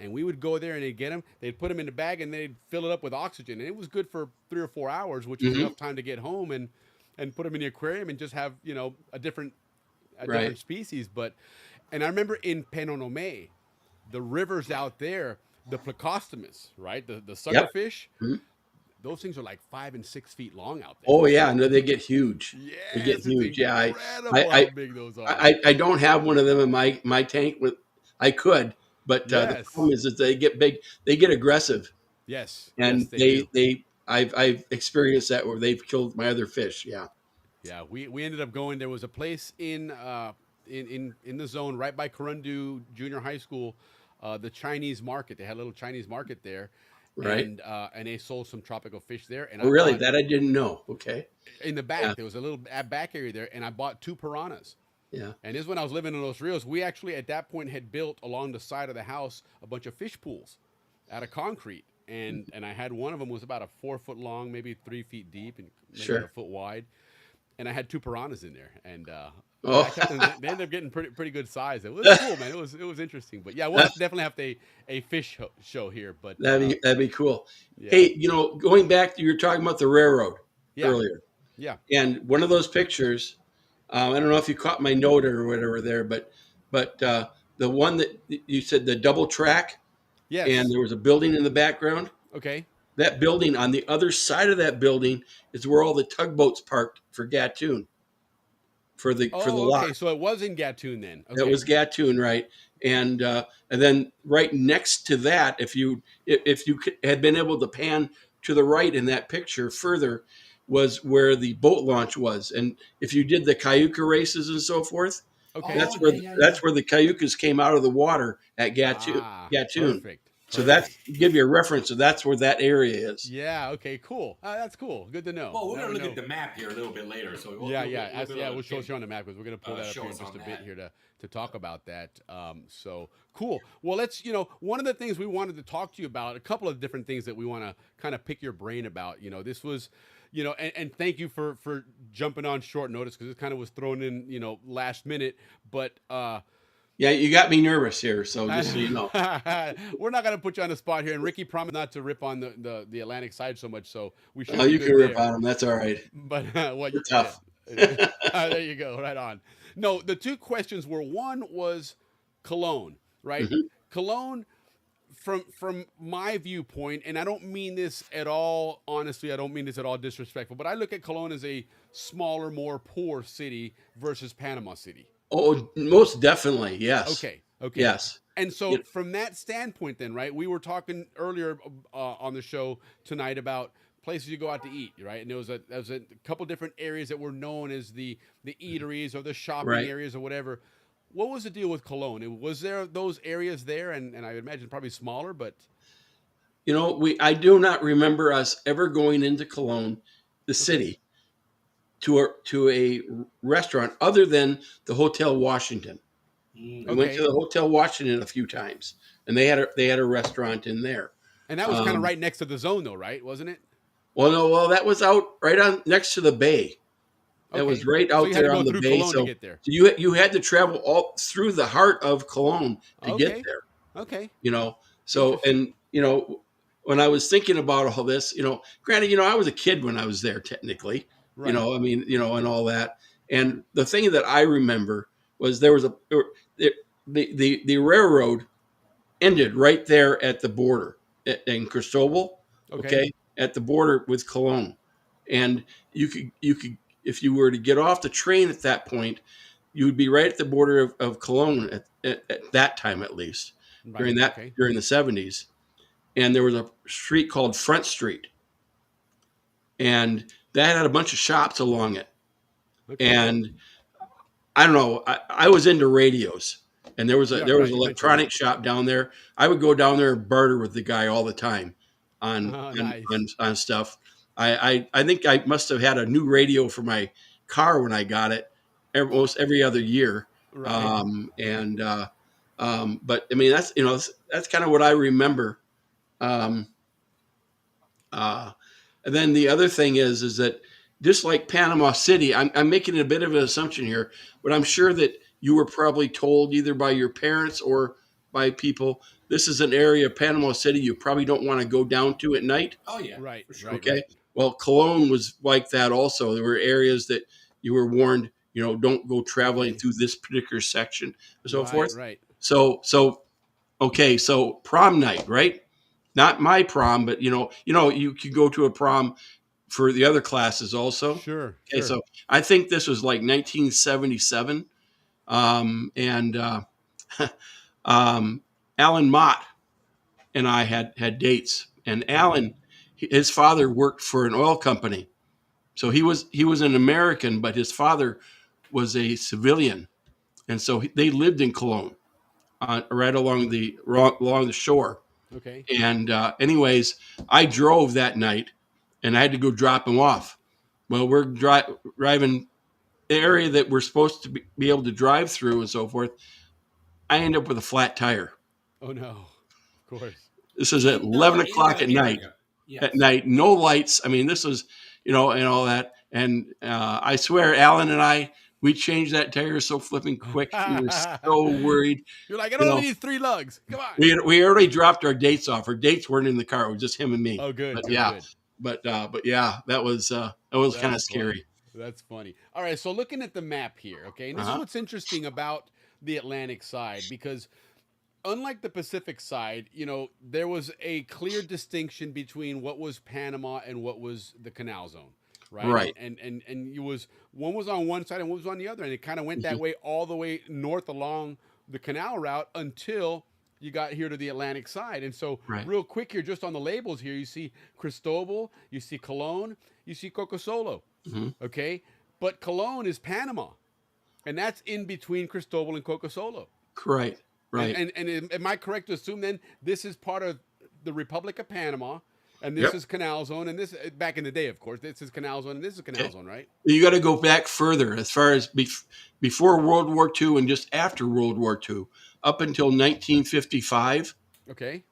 Speaker 6: And we would go there and they'd get them. They'd put them in the bag and they'd fill it up with oxygen. And it was good for 3 or 4 hours, which was enough time to get home and put them in the aquarium and just have, a different species. And I remember in Penonomé, the rivers out there, the plecostomus, right? The suckerfish, those things are like 5 and 6 feet long out there.
Speaker 11: Oh yeah, no, they get huge.
Speaker 6: Yes,
Speaker 11: they get huge. Yeah,
Speaker 6: how big those are.
Speaker 11: I don't have one of them in my tank. I could. But the problem is that they get big, they get aggressive.
Speaker 6: Yes.
Speaker 11: And I've experienced that where they've killed my other fish. Yeah.
Speaker 6: Yeah. We ended up going, there was a place in the zone right by Corundu Junior High School, the Chinese market. They had a little Chinese market there.
Speaker 11: Right.
Speaker 6: And they sold some tropical fish there. And
Speaker 11: really? That I didn't know. Okay.
Speaker 6: In the back, there was a little back area there, and I bought 2 piranhas.
Speaker 11: Yeah.
Speaker 6: And this is when I was living in Los Rios. We actually, at that point, had built along the side of the house a bunch of fish pools out of concrete. And I had one of them was about a 4 foot long, maybe 3 feet deep, and maybe a foot wide. And I had 2 piranhas in there. And they ended up getting pretty good size. It was cool, man. It was interesting. But yeah, we'll definitely have a fish show here. But
Speaker 11: that'd be cool. Yeah. Hey, going back to, you were talking about the railroad earlier.
Speaker 6: Yeah.
Speaker 11: And one of those pictures, I don't know if you caught my note or whatever there, but the one that you said, the double track, and there was a building in the background.
Speaker 6: Okay.
Speaker 11: That building, on the other side of that building is where all the tugboats parked for Gatun. For the lock.
Speaker 6: Okay, so it was in Gatun then. Okay.
Speaker 11: It was Gatun, right? And then right next to that, if you had been able to pan to the right in that picture further, was where the boat launch was. And if you did the Cayuca races and so forth, that's where the Cayucas came out of the water at Gatun.
Speaker 6: Perfect.
Speaker 11: So that's give you a reference. So that's where that area is.
Speaker 6: Yeah. Okay. Cool. That's cool. Good to know.
Speaker 7: Well, we're
Speaker 6: Never
Speaker 7: going to look
Speaker 6: know.
Speaker 7: at the map here a little bit later. So
Speaker 6: We'll show you on the map because we're going to pull that up here in just a bit here to talk about that. So cool. Well, let's, one of the things we wanted to talk to you about, a couple of different things that we want to kind of pick your brain about, this was, and thank you for jumping on short notice because it kind of was thrown in, last minute, but,
Speaker 11: yeah, you got me nervous here, so just so you know.
Speaker 6: We're not going to put you on the spot here, and Ricky promised not to rip on the Atlantic side so much, so we should.
Speaker 11: Oh, you can rip on them. That's all right.
Speaker 6: But
Speaker 11: You're tough.
Speaker 6: There you go. Right on. No, the two questions were, one was Cologne, right?
Speaker 11: Mm-hmm.
Speaker 6: Cologne, from my viewpoint, and I don't mean this at all, honestly, I don't mean this at all disrespectful, but I look at Cologne as a smaller, more poor city versus Panama City.
Speaker 11: Oh, most definitely, yes.
Speaker 6: Okay.
Speaker 11: Yes.
Speaker 6: And so from that standpoint then, right, we were talking earlier on the show tonight about places you go out to eat, right? And there was a couple different areas that were known as the eateries or the shopping areas or whatever. What was the deal with Cologne? Was there those areas there? And I imagine probably smaller, but...
Speaker 11: I do not remember us ever going into Cologne, the city, to a restaurant other than the Hotel Washington. I went to the Hotel Washington a few times, and they had a restaurant in there.
Speaker 6: And that was kind of right next to the zone, though, right? Wasn't it?
Speaker 11: Well, that was out right on next to the bay. That was right out there on the bay.
Speaker 6: Cologne to get there.
Speaker 11: So you had to travel all through the heart of Cologne to get there.
Speaker 6: Okay.
Speaker 11: So when I was thinking about all this, granted, I was a kid when I was there technically.
Speaker 6: Right.
Speaker 11: And all that. And the thing that I remember was the railroad ended right there at the border in Cristobal, at the border with Cologne. And you could, if you were to get off the train at that point, you would be right at the border of Cologne at that time, at least during the 70s. And there was a street called Front Street. And that had a bunch of shops along it. And I don't know, I was into radios, and there was an electronic shop down there. I would go down there and barter with the guy all the time on stuff. I think I must have had a new radio for my car when I got it almost every other year. Right. But I mean, that's kind of what I remember. And then the other thing is that just like Panama City, I'm making a bit of an assumption here, but I'm sure that you were probably told either by your parents or by people, this is an area of Panama City you probably don't want to go down to at night.
Speaker 7: Oh, yeah.
Speaker 6: Right.
Speaker 7: For sure.
Speaker 11: Okay.
Speaker 6: Right.
Speaker 11: Well, Cologne was like that also. There were areas that you were warned, don't go traveling through this particular section and so forth.
Speaker 6: Right.
Speaker 11: So prom night, right? Not my prom, but you could go to a prom for the other classes also.
Speaker 6: Sure.
Speaker 11: Okay, so I think this was like 1977, Alan Mott and I had dates, and Alan, his father worked for an oil company, so he was an American, but his father was a civilian, and so they lived in Cologne, right along the shore.
Speaker 6: Okay.
Speaker 11: And anyways, I drove that night, and I had to go drop him off. Well, we're driving the area that we're supposed to be able to drive through and so forth. I end up with a flat tire.
Speaker 6: Oh no! Of course.
Speaker 11: This is at 11 o'clock at night.
Speaker 7: Yes.
Speaker 11: At night, no lights. I mean, this was and all that. And I swear, Alan and I, we changed that tire so flipping quick. We were so worried.
Speaker 6: You're like, I don't need 3 lugs. Come on.
Speaker 11: We already dropped our dates off. Our dates weren't in the car. It was just him and me.
Speaker 6: Oh, good.
Speaker 11: But
Speaker 6: good.
Speaker 11: But yeah, that was kind of scary.
Speaker 6: That's funny. All right, so looking at the map here, okay, and this is what's interesting about the Atlantic side, because unlike the Pacific side, there was a clear distinction between what was Panama and what was the Canal Zone. Right. And one was on one side and one was on the other. And it kind of went that way all the way north along the canal route until you got here to the Atlantic side. And so real quick here, just on the labels here, you see Cristobal, you see Cologne, you see Cocosolo. Okay. But Cologne is Panama. And that's in between Cristobal and Cocosolo.
Speaker 11: Right. Right.
Speaker 6: And am I correct to assume then this is part of the Republic of Panama, and this
Speaker 11: Yep.
Speaker 6: is Canal Zone, and this back in the day, of course, this is Canal Zone, and this is Canal Zone, right?
Speaker 11: You got to go back further as far as before World War II and just after World War II, up until 1955.
Speaker 6: Okay.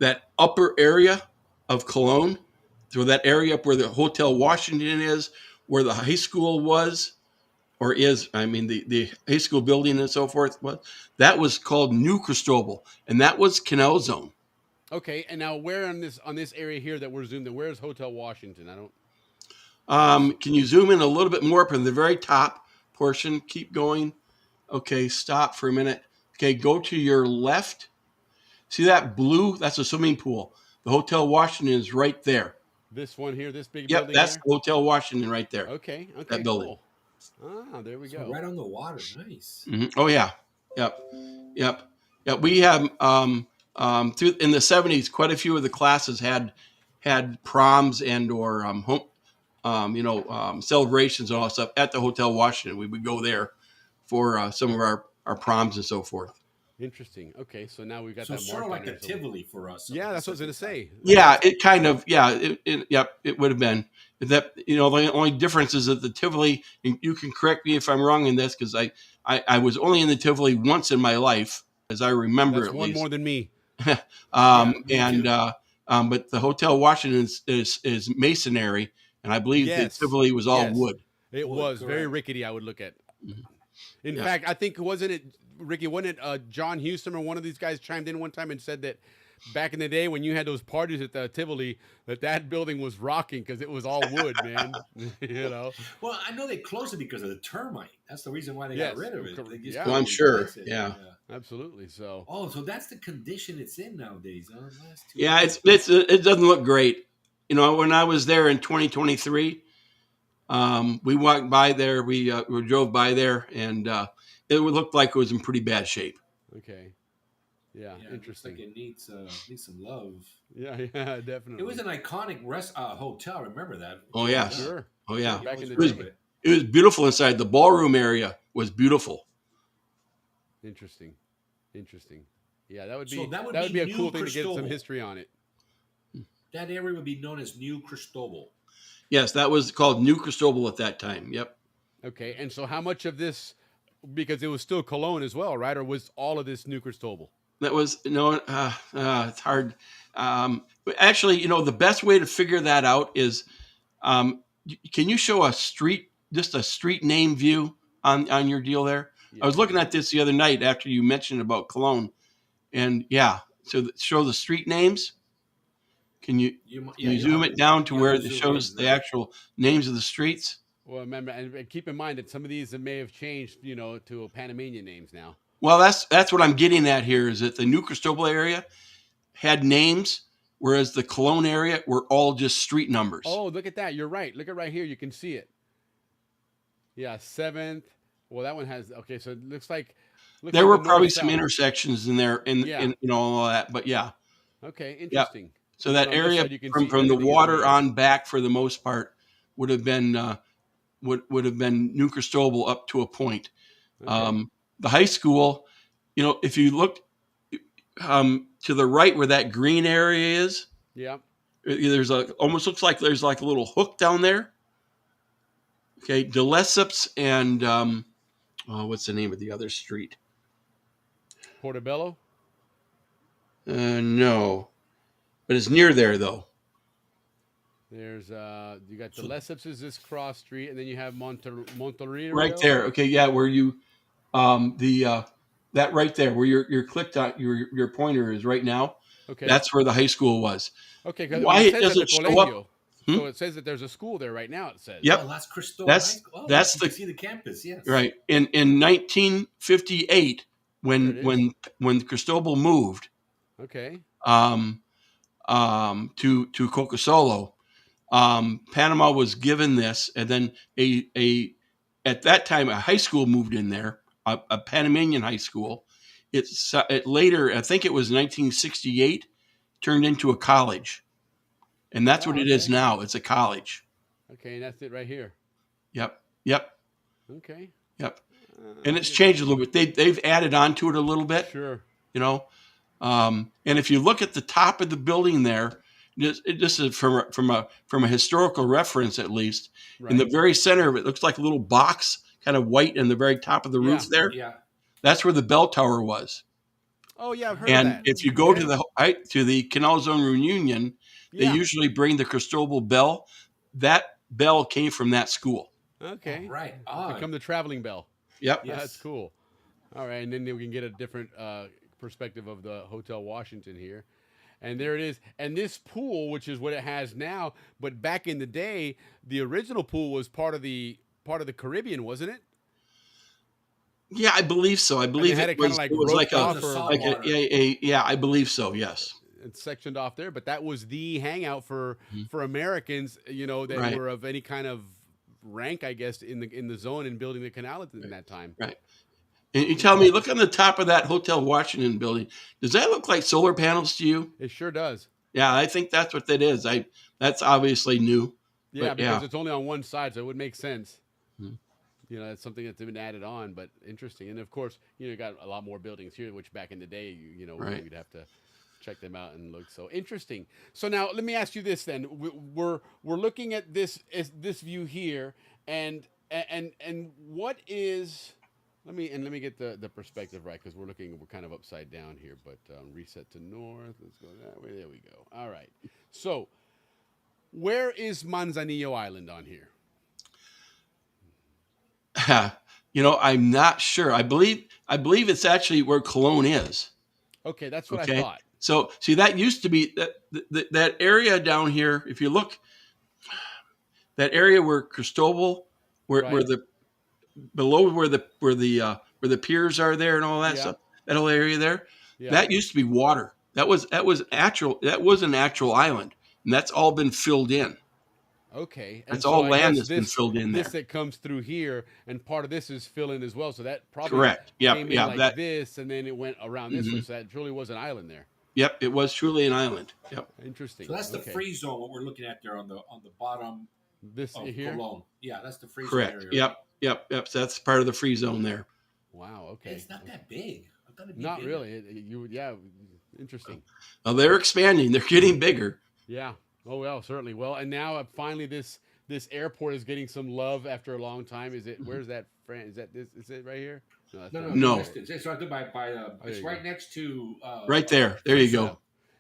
Speaker 11: That upper area of Cologne, so that area up where the Hotel Washington is, where the high school was, or is, I mean, the high school building and so forth, that was called New Cristobal, and that was Canal Zone.
Speaker 6: Okay, and now where on this area here that we're zoomed in, where's Hotel Washington? I don't.
Speaker 11: Can you zoom in a little bit more from the very top portion? Keep going. Okay, stop for a minute. Okay, go to your left. See that blue? That's a swimming pool. The Hotel Washington is right there.
Speaker 6: This one here, this big
Speaker 11: Yep,
Speaker 6: building
Speaker 11: that's
Speaker 6: here?
Speaker 11: the Hotel Washington right there.
Speaker 6: Okay,
Speaker 11: that building.
Speaker 6: cool. Ah, there we
Speaker 7: So
Speaker 6: go.
Speaker 7: right on the water. Nice.
Speaker 11: Oh yeah, yep. We have through in the 70s, quite a few of the classes had proms and or home, celebrations and all that stuff at the Hotel Washington. We would go there for some of our proms and so forth.
Speaker 6: Interesting. Okay, so now we've got
Speaker 7: So
Speaker 6: that
Speaker 7: sort of
Speaker 6: mark
Speaker 7: like
Speaker 6: on
Speaker 7: the
Speaker 6: there, so-
Speaker 7: Tivoli for us.
Speaker 6: Yeah, that's what I was going to say.
Speaker 11: Yeah, it kind of, it would have been that, the only difference is that the Tivoli, and you can correct me if I'm wrong in this, because I was only in the Tivoli once in my life, as I remember.
Speaker 6: That's
Speaker 11: at
Speaker 6: one
Speaker 11: least.
Speaker 6: more than me.
Speaker 11: But the Hotel Washington is masonry, and I believe the Tivoli was all wood.
Speaker 6: It was very rickety, I would look at. In fact, I think, wasn't it John Huston or one of these guys chimed in one time and said that back in the day when you had those parties at the Tivoli, that building was rocking because it was all wood, man.
Speaker 7: Well, I know they closed it because of the termite. That's the reason why they got rid of it. They just
Speaker 11: Well, I'm sure.
Speaker 7: Yeah.
Speaker 6: Absolutely. So.
Speaker 7: Oh, so that's the condition it's in nowadays, huh?
Speaker 11: Yeah, it doesn't look great. When I was there in 2023, we walked by there. We drove by there, and it looked like it was in pretty bad shape.
Speaker 6: Okay. Yeah, interesting.
Speaker 7: It needs some love.
Speaker 6: Yeah, definitely.
Speaker 7: It was an iconic hotel. Remember that?
Speaker 11: Oh yeah,
Speaker 6: sure.
Speaker 11: Oh yeah.
Speaker 6: Back in the day.
Speaker 11: It was beautiful inside. The ballroom area was beautiful.
Speaker 6: Interesting. Yeah, that would be
Speaker 7: So that would
Speaker 6: be a
Speaker 7: New
Speaker 6: cool thing to get some
Speaker 7: Cristobal.
Speaker 6: history on it.
Speaker 7: That area would be known as New Cristobal.
Speaker 11: Yes, that was called New Cristobal at that time. Yep.
Speaker 6: Okay, and so how much of this, because it was still Cologne as well, right? Or was all of this New Cristobal?
Speaker 11: That was it's hard. But actually, the best way to figure that out is, can you show just a street name view on your deal there? Yeah. I was looking at this the other night after you mentioned about Cologne, and so show the street names. Can you zoom it down to where it shows the actual names of the streets?
Speaker 6: Well, remember, and keep in mind that some of these may have changed, to Panamanian names now.
Speaker 11: Well, that's what I'm getting at here, is that the New Cristobal area had names, whereas the Cologne area were all just street numbers.
Speaker 6: Oh, look at that. You're right. Look at right here. You can see it. Yeah, 7th. Well, that one has, okay, so it looks like
Speaker 11: there were probably some intersections in there and all that, but yeah.
Speaker 6: Okay, interesting.
Speaker 11: Yeah. So that area from the water on back, for the most part, would have been New Cristobal up to a point. Okay. The high school, if you look to the right where that green area is, there's almost looks like there's like a little hook down there. Okay, De Lesseps and what's the name of the other street?
Speaker 6: Portobello?
Speaker 11: No, but it's near there though.
Speaker 6: There's you got De Lesseps is this cross street, and then you have Monterrey.
Speaker 11: Right there. Okay, yeah, where you that right there where you're clicked on your pointer is right now. Okay, that's where the high school was.
Speaker 6: Okay,
Speaker 11: why it doesn't show up?
Speaker 6: So it says that there's a school there right now. It says.
Speaker 11: Yep.
Speaker 7: Oh, that's Cristobal.
Speaker 11: That's
Speaker 7: you can see the campus. Yes.
Speaker 11: Right. In 1958, when Cristobal moved.
Speaker 6: Okay.
Speaker 11: To Cocosolo, Panama was given this, and then at that time a high school moved in there, a Panamanian high school. It later, I think it was 1968, turned into a college, and that's what it is now. It's a college.
Speaker 6: Okay, and that's it right here.
Speaker 11: Yep.
Speaker 6: Okay.
Speaker 11: Yep. And it's changed a little bit. They've added on to it a little bit.
Speaker 6: Sure.
Speaker 11: you know. And if you look at the top of the building there, this is from a historical reference, at least.
Speaker 6: Right.
Speaker 11: In the very center of it, looks like a little box, kind of white, in the very top of the roof there.
Speaker 7: Yeah.
Speaker 11: That's where the bell tower was.
Speaker 6: Oh yeah, I've heard
Speaker 11: And
Speaker 6: of that.
Speaker 11: if you go to the Canal Zone reunion, they usually bring the Cristobal bell. That bell came from that school.
Speaker 6: Okay.
Speaker 7: Oh, right.
Speaker 6: Become the traveling bell.
Speaker 11: Yep.
Speaker 7: Yes.
Speaker 6: That's cool. All right, and then we can get a different perspective of the Hotel Washington here. And there it is. And this pool, which is what it has now, but back in the day, the original pool was part of the Caribbean, wasn't it?
Speaker 11: Yeah, I believe so. I believe
Speaker 6: it was
Speaker 11: like
Speaker 6: a
Speaker 11: yeah, I believe so. Yes.
Speaker 6: It's sectioned off there, but that was the hangout for Americans, you know, that were of any kind of rank, I guess, in the zone and building the canal at that time.
Speaker 11: Right. And you tell me, look on the top of that Hotel Washington building. Does that look like solar panels to you?
Speaker 6: It sure does.
Speaker 11: Yeah, I think that's what that is. That's obviously new.
Speaker 6: Yeah, because it's only on one side, so it would make sense. Mm-hmm. You know, that's something that's been added on, but interesting. And of course, you got a lot more buildings here, which back in the day, you'd have to check them out and look. So interesting. So now let me ask you this then. We're looking at this view here, and what is... Let me get the perspective right, because we're kind of upside down here. But reset to north. Let's go that way. There we go. All right. So where is Manzanillo Island on here?
Speaker 11: I'm not sure. I believe it's actually where Cologne is.
Speaker 6: Okay, that's what I thought.
Speaker 11: So see, that used to be that area down here. If you look, that area where Cristobal, where the below where the piers are there and all that stuff, that whole area there, that used to be water. That was an actual island, and that's all been filled in.
Speaker 6: Okay,
Speaker 11: that's all land that's been filled in there.
Speaker 6: This that comes through here, and part of this is fill in as well. So that probably
Speaker 11: correct.
Speaker 6: Came in like this, and then it went around this way. So that truly was an island there.
Speaker 11: Yep, it was truly an island. Yep,
Speaker 6: interesting.
Speaker 7: So that's the free zone. What we're looking at there on the bottom.
Speaker 6: This here.
Speaker 7: Cologne. Yeah, that's the free zone.
Speaker 11: Correct.
Speaker 7: Area.
Speaker 11: Yep. So that's part of the free zone there.
Speaker 6: Wow. Okay.
Speaker 7: Hey, it's not that big. I thought it'd be
Speaker 6: not
Speaker 7: bigger.
Speaker 6: really. Interesting.
Speaker 11: Well, they're expanding. They're getting bigger.
Speaker 6: Yeah. Oh well, certainly. Well, and now finally this airport is getting some love after a long time. Is it? Where's that? Is that this? Is it right here?
Speaker 7: No. It's right there by it's right next to.
Speaker 11: Right there. There you go.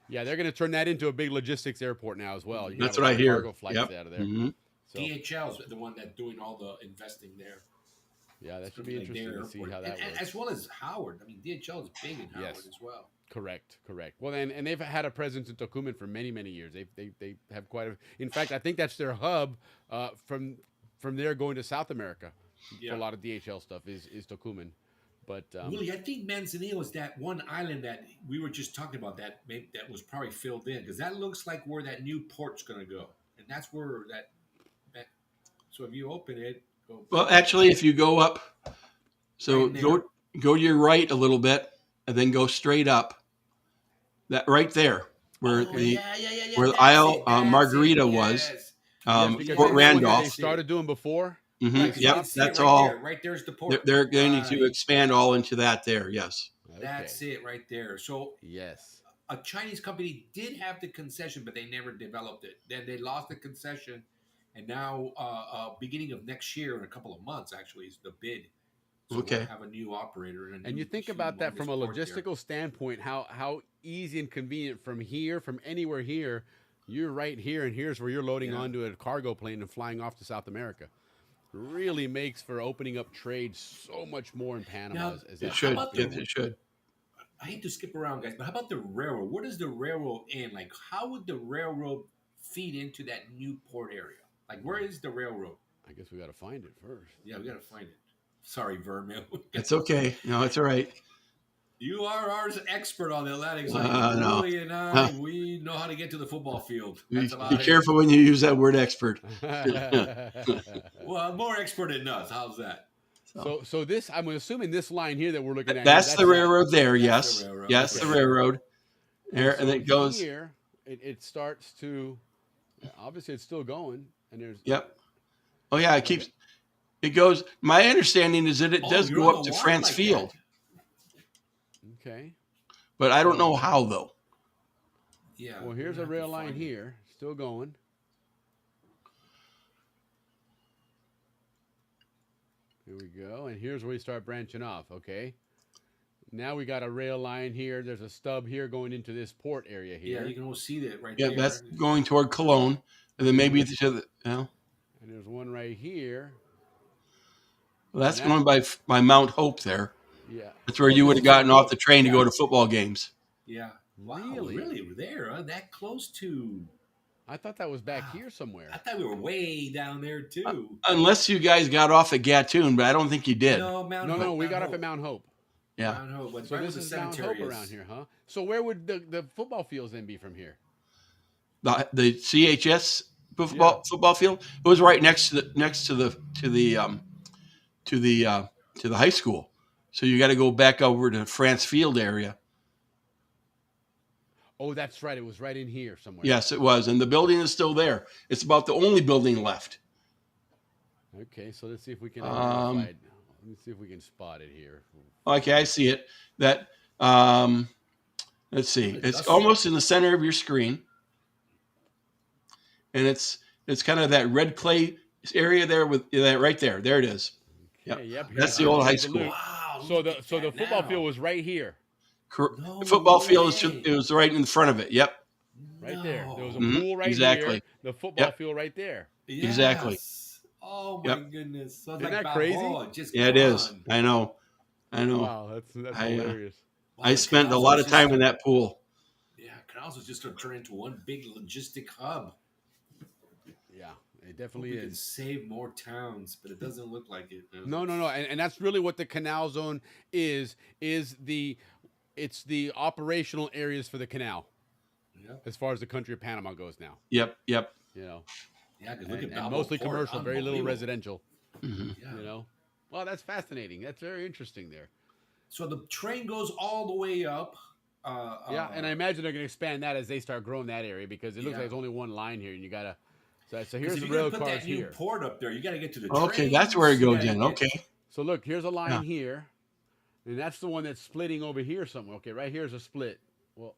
Speaker 6: Yeah, they're going to turn that into a big logistics airport now as well.
Speaker 11: That's what I hear.
Speaker 6: Cargo flights out of there.
Speaker 11: Mm-hmm.
Speaker 7: So, DHL is the one that's doing all the investing there.
Speaker 6: Yeah, that should be interesting to see how that works.
Speaker 7: As well as Howard. I mean, DHL is big in Howard as well.
Speaker 6: Correct. Well, and they've had a presence in Tocumen for many, many years. They have quite a. In fact, I think that's their hub. From there going to South America, for a lot of DHL stuff is Tocumen. But
Speaker 7: Willie, I think Manzanillo is that one island that we were just talking about that was probably filled in, because that looks like where that new port's going to go, and that's where that. So if you open it,
Speaker 11: well, actually, if you go up, so go to your right a little bit, and then go straight up. That right there, where where Isle Margarita was, Fort Randolph.
Speaker 6: They started doing before.
Speaker 11: Mm-hmm. Yep, that's all.
Speaker 7: Right there's the port.
Speaker 11: They're going to expand all into that there. Yes.
Speaker 7: That's it right there. So
Speaker 6: yes,
Speaker 7: a Chinese company did have the concession, but they never developed it. Then they lost the concession, and now beginning of next year, in a couple of months, actually, is the bid. So we'll have a new operator. And
Speaker 6: you think about that from a logistical standpoint, how easy and convenient from anywhere here, you're right here, and here's where you're loading onto a cargo plane and flying off to South America. Really makes for opening up trade so much more in Panama.
Speaker 11: It should. It should.
Speaker 7: I hate to skip around, guys, but how about the railroad? Where does the railroad end? Like, how would the railroad feed into that new port area? Like, where is the railroad?
Speaker 6: I guess we got to find it first.
Speaker 7: Yeah, we got to find it. Sorry, Vermeil.
Speaker 11: It's okay. No, it's all right.
Speaker 7: You are our expert on the Atlantic side.
Speaker 11: No.
Speaker 7: Willie and I, we know how to get to the football field.
Speaker 11: Be careful when you use that word expert.
Speaker 7: Well, more expert than us. How's that?
Speaker 6: So this, I'm assuming this line here that we're looking at.
Speaker 11: That's the railroad there. Yes. Yes, the railroad. There, and it goes.
Speaker 6: Here, it starts to, obviously it's still going. And there's.
Speaker 11: Yep. Oh, yeah, it keeps. It goes. My understanding is that it does go up to France Field.
Speaker 6: Okay.
Speaker 11: but I don't know how though.
Speaker 7: Yeah.
Speaker 6: Well, here's a rail line here, still going. Here we go, and here's where we start branching off. Okay. Now we got a rail line here. There's a stub here going into this port area here.
Speaker 7: Yeah, you can almost see that right
Speaker 11: Yeah,
Speaker 7: there.
Speaker 11: that's going toward Cologne, and then maybe to the.
Speaker 6: And there's one right here.
Speaker 11: Well, that's going by Mount Hope there.
Speaker 6: Yeah.
Speaker 11: That's where you would have gotten off the train to go to football games.
Speaker 7: Yeah. Wow, really there, huh? That close to.
Speaker 6: I thought that was back here somewhere.
Speaker 7: I thought we were way down there too.
Speaker 11: Unless you guys got off at Gatun, but I don't think you did.
Speaker 7: No,
Speaker 6: we got up at Mount Hope.
Speaker 11: Yeah.
Speaker 7: Mount Hope, but
Speaker 6: So
Speaker 7: right
Speaker 6: this
Speaker 7: where
Speaker 6: is
Speaker 7: the
Speaker 6: Mount
Speaker 7: cemetery
Speaker 6: Hope
Speaker 7: is.
Speaker 6: around here, huh? So where would the football fields then be from here?
Speaker 11: The CHS football field. It was right next to the high school. So you got to go back over to France Field area.
Speaker 6: Oh, that's right. It was right in here somewhere.
Speaker 11: Yes, it was, and the building is still there. It's about the only building left.
Speaker 6: Okay, so let's see if we can identify it. Let's see if we can spot it here.
Speaker 11: Okay, I see it. That let's see. It's almost in the center of your screen, and it's kind of that red clay area there with that right there. There it is.
Speaker 6: Yep.
Speaker 11: That's the old high school.
Speaker 7: Wow.
Speaker 6: So the football field was right here.
Speaker 11: The football field it was right in front of it. Yep.
Speaker 6: Right there. There was a pool right here. The football field right there.
Speaker 7: Yes.
Speaker 11: Exactly.
Speaker 7: Oh my goodness. So
Speaker 6: Isn't that crazy?
Speaker 11: Yeah, it is. I know.
Speaker 6: Wow, that's hilarious.
Speaker 11: I spent a lot of time in that pool.
Speaker 7: Yeah, Canals was just going to turn into one big logistic hub.
Speaker 6: Yeah, it definitely
Speaker 7: we
Speaker 6: is.
Speaker 7: can save more towns, but it doesn't look like it.
Speaker 6: No. And that's really what the canal zone is it's the operational areas for the canal.
Speaker 7: Yeah.
Speaker 6: As far as the country of Panama goes now.
Speaker 11: Yep.
Speaker 6: You know.
Speaker 7: Yeah, look at
Speaker 6: and mostly
Speaker 7: Balboa
Speaker 6: commercial,
Speaker 7: Port.
Speaker 6: very little residential.
Speaker 11: Mm-hmm.
Speaker 7: Yeah.
Speaker 6: You know. Well, that's fascinating. That's very interesting there.
Speaker 7: So the train goes all the way up.
Speaker 6: And I imagine they're going to expand that as they start growing that area because it looks like there's only one line here, and you got to. So here's the rail cars
Speaker 7: that
Speaker 6: here.
Speaker 7: New port up there. You got to get to the.
Speaker 11: Okay, that's where it goes in. Okay.
Speaker 6: So look, here's a line here, and that's the one that's splitting over here somewhere. Okay, right here's a split. Well,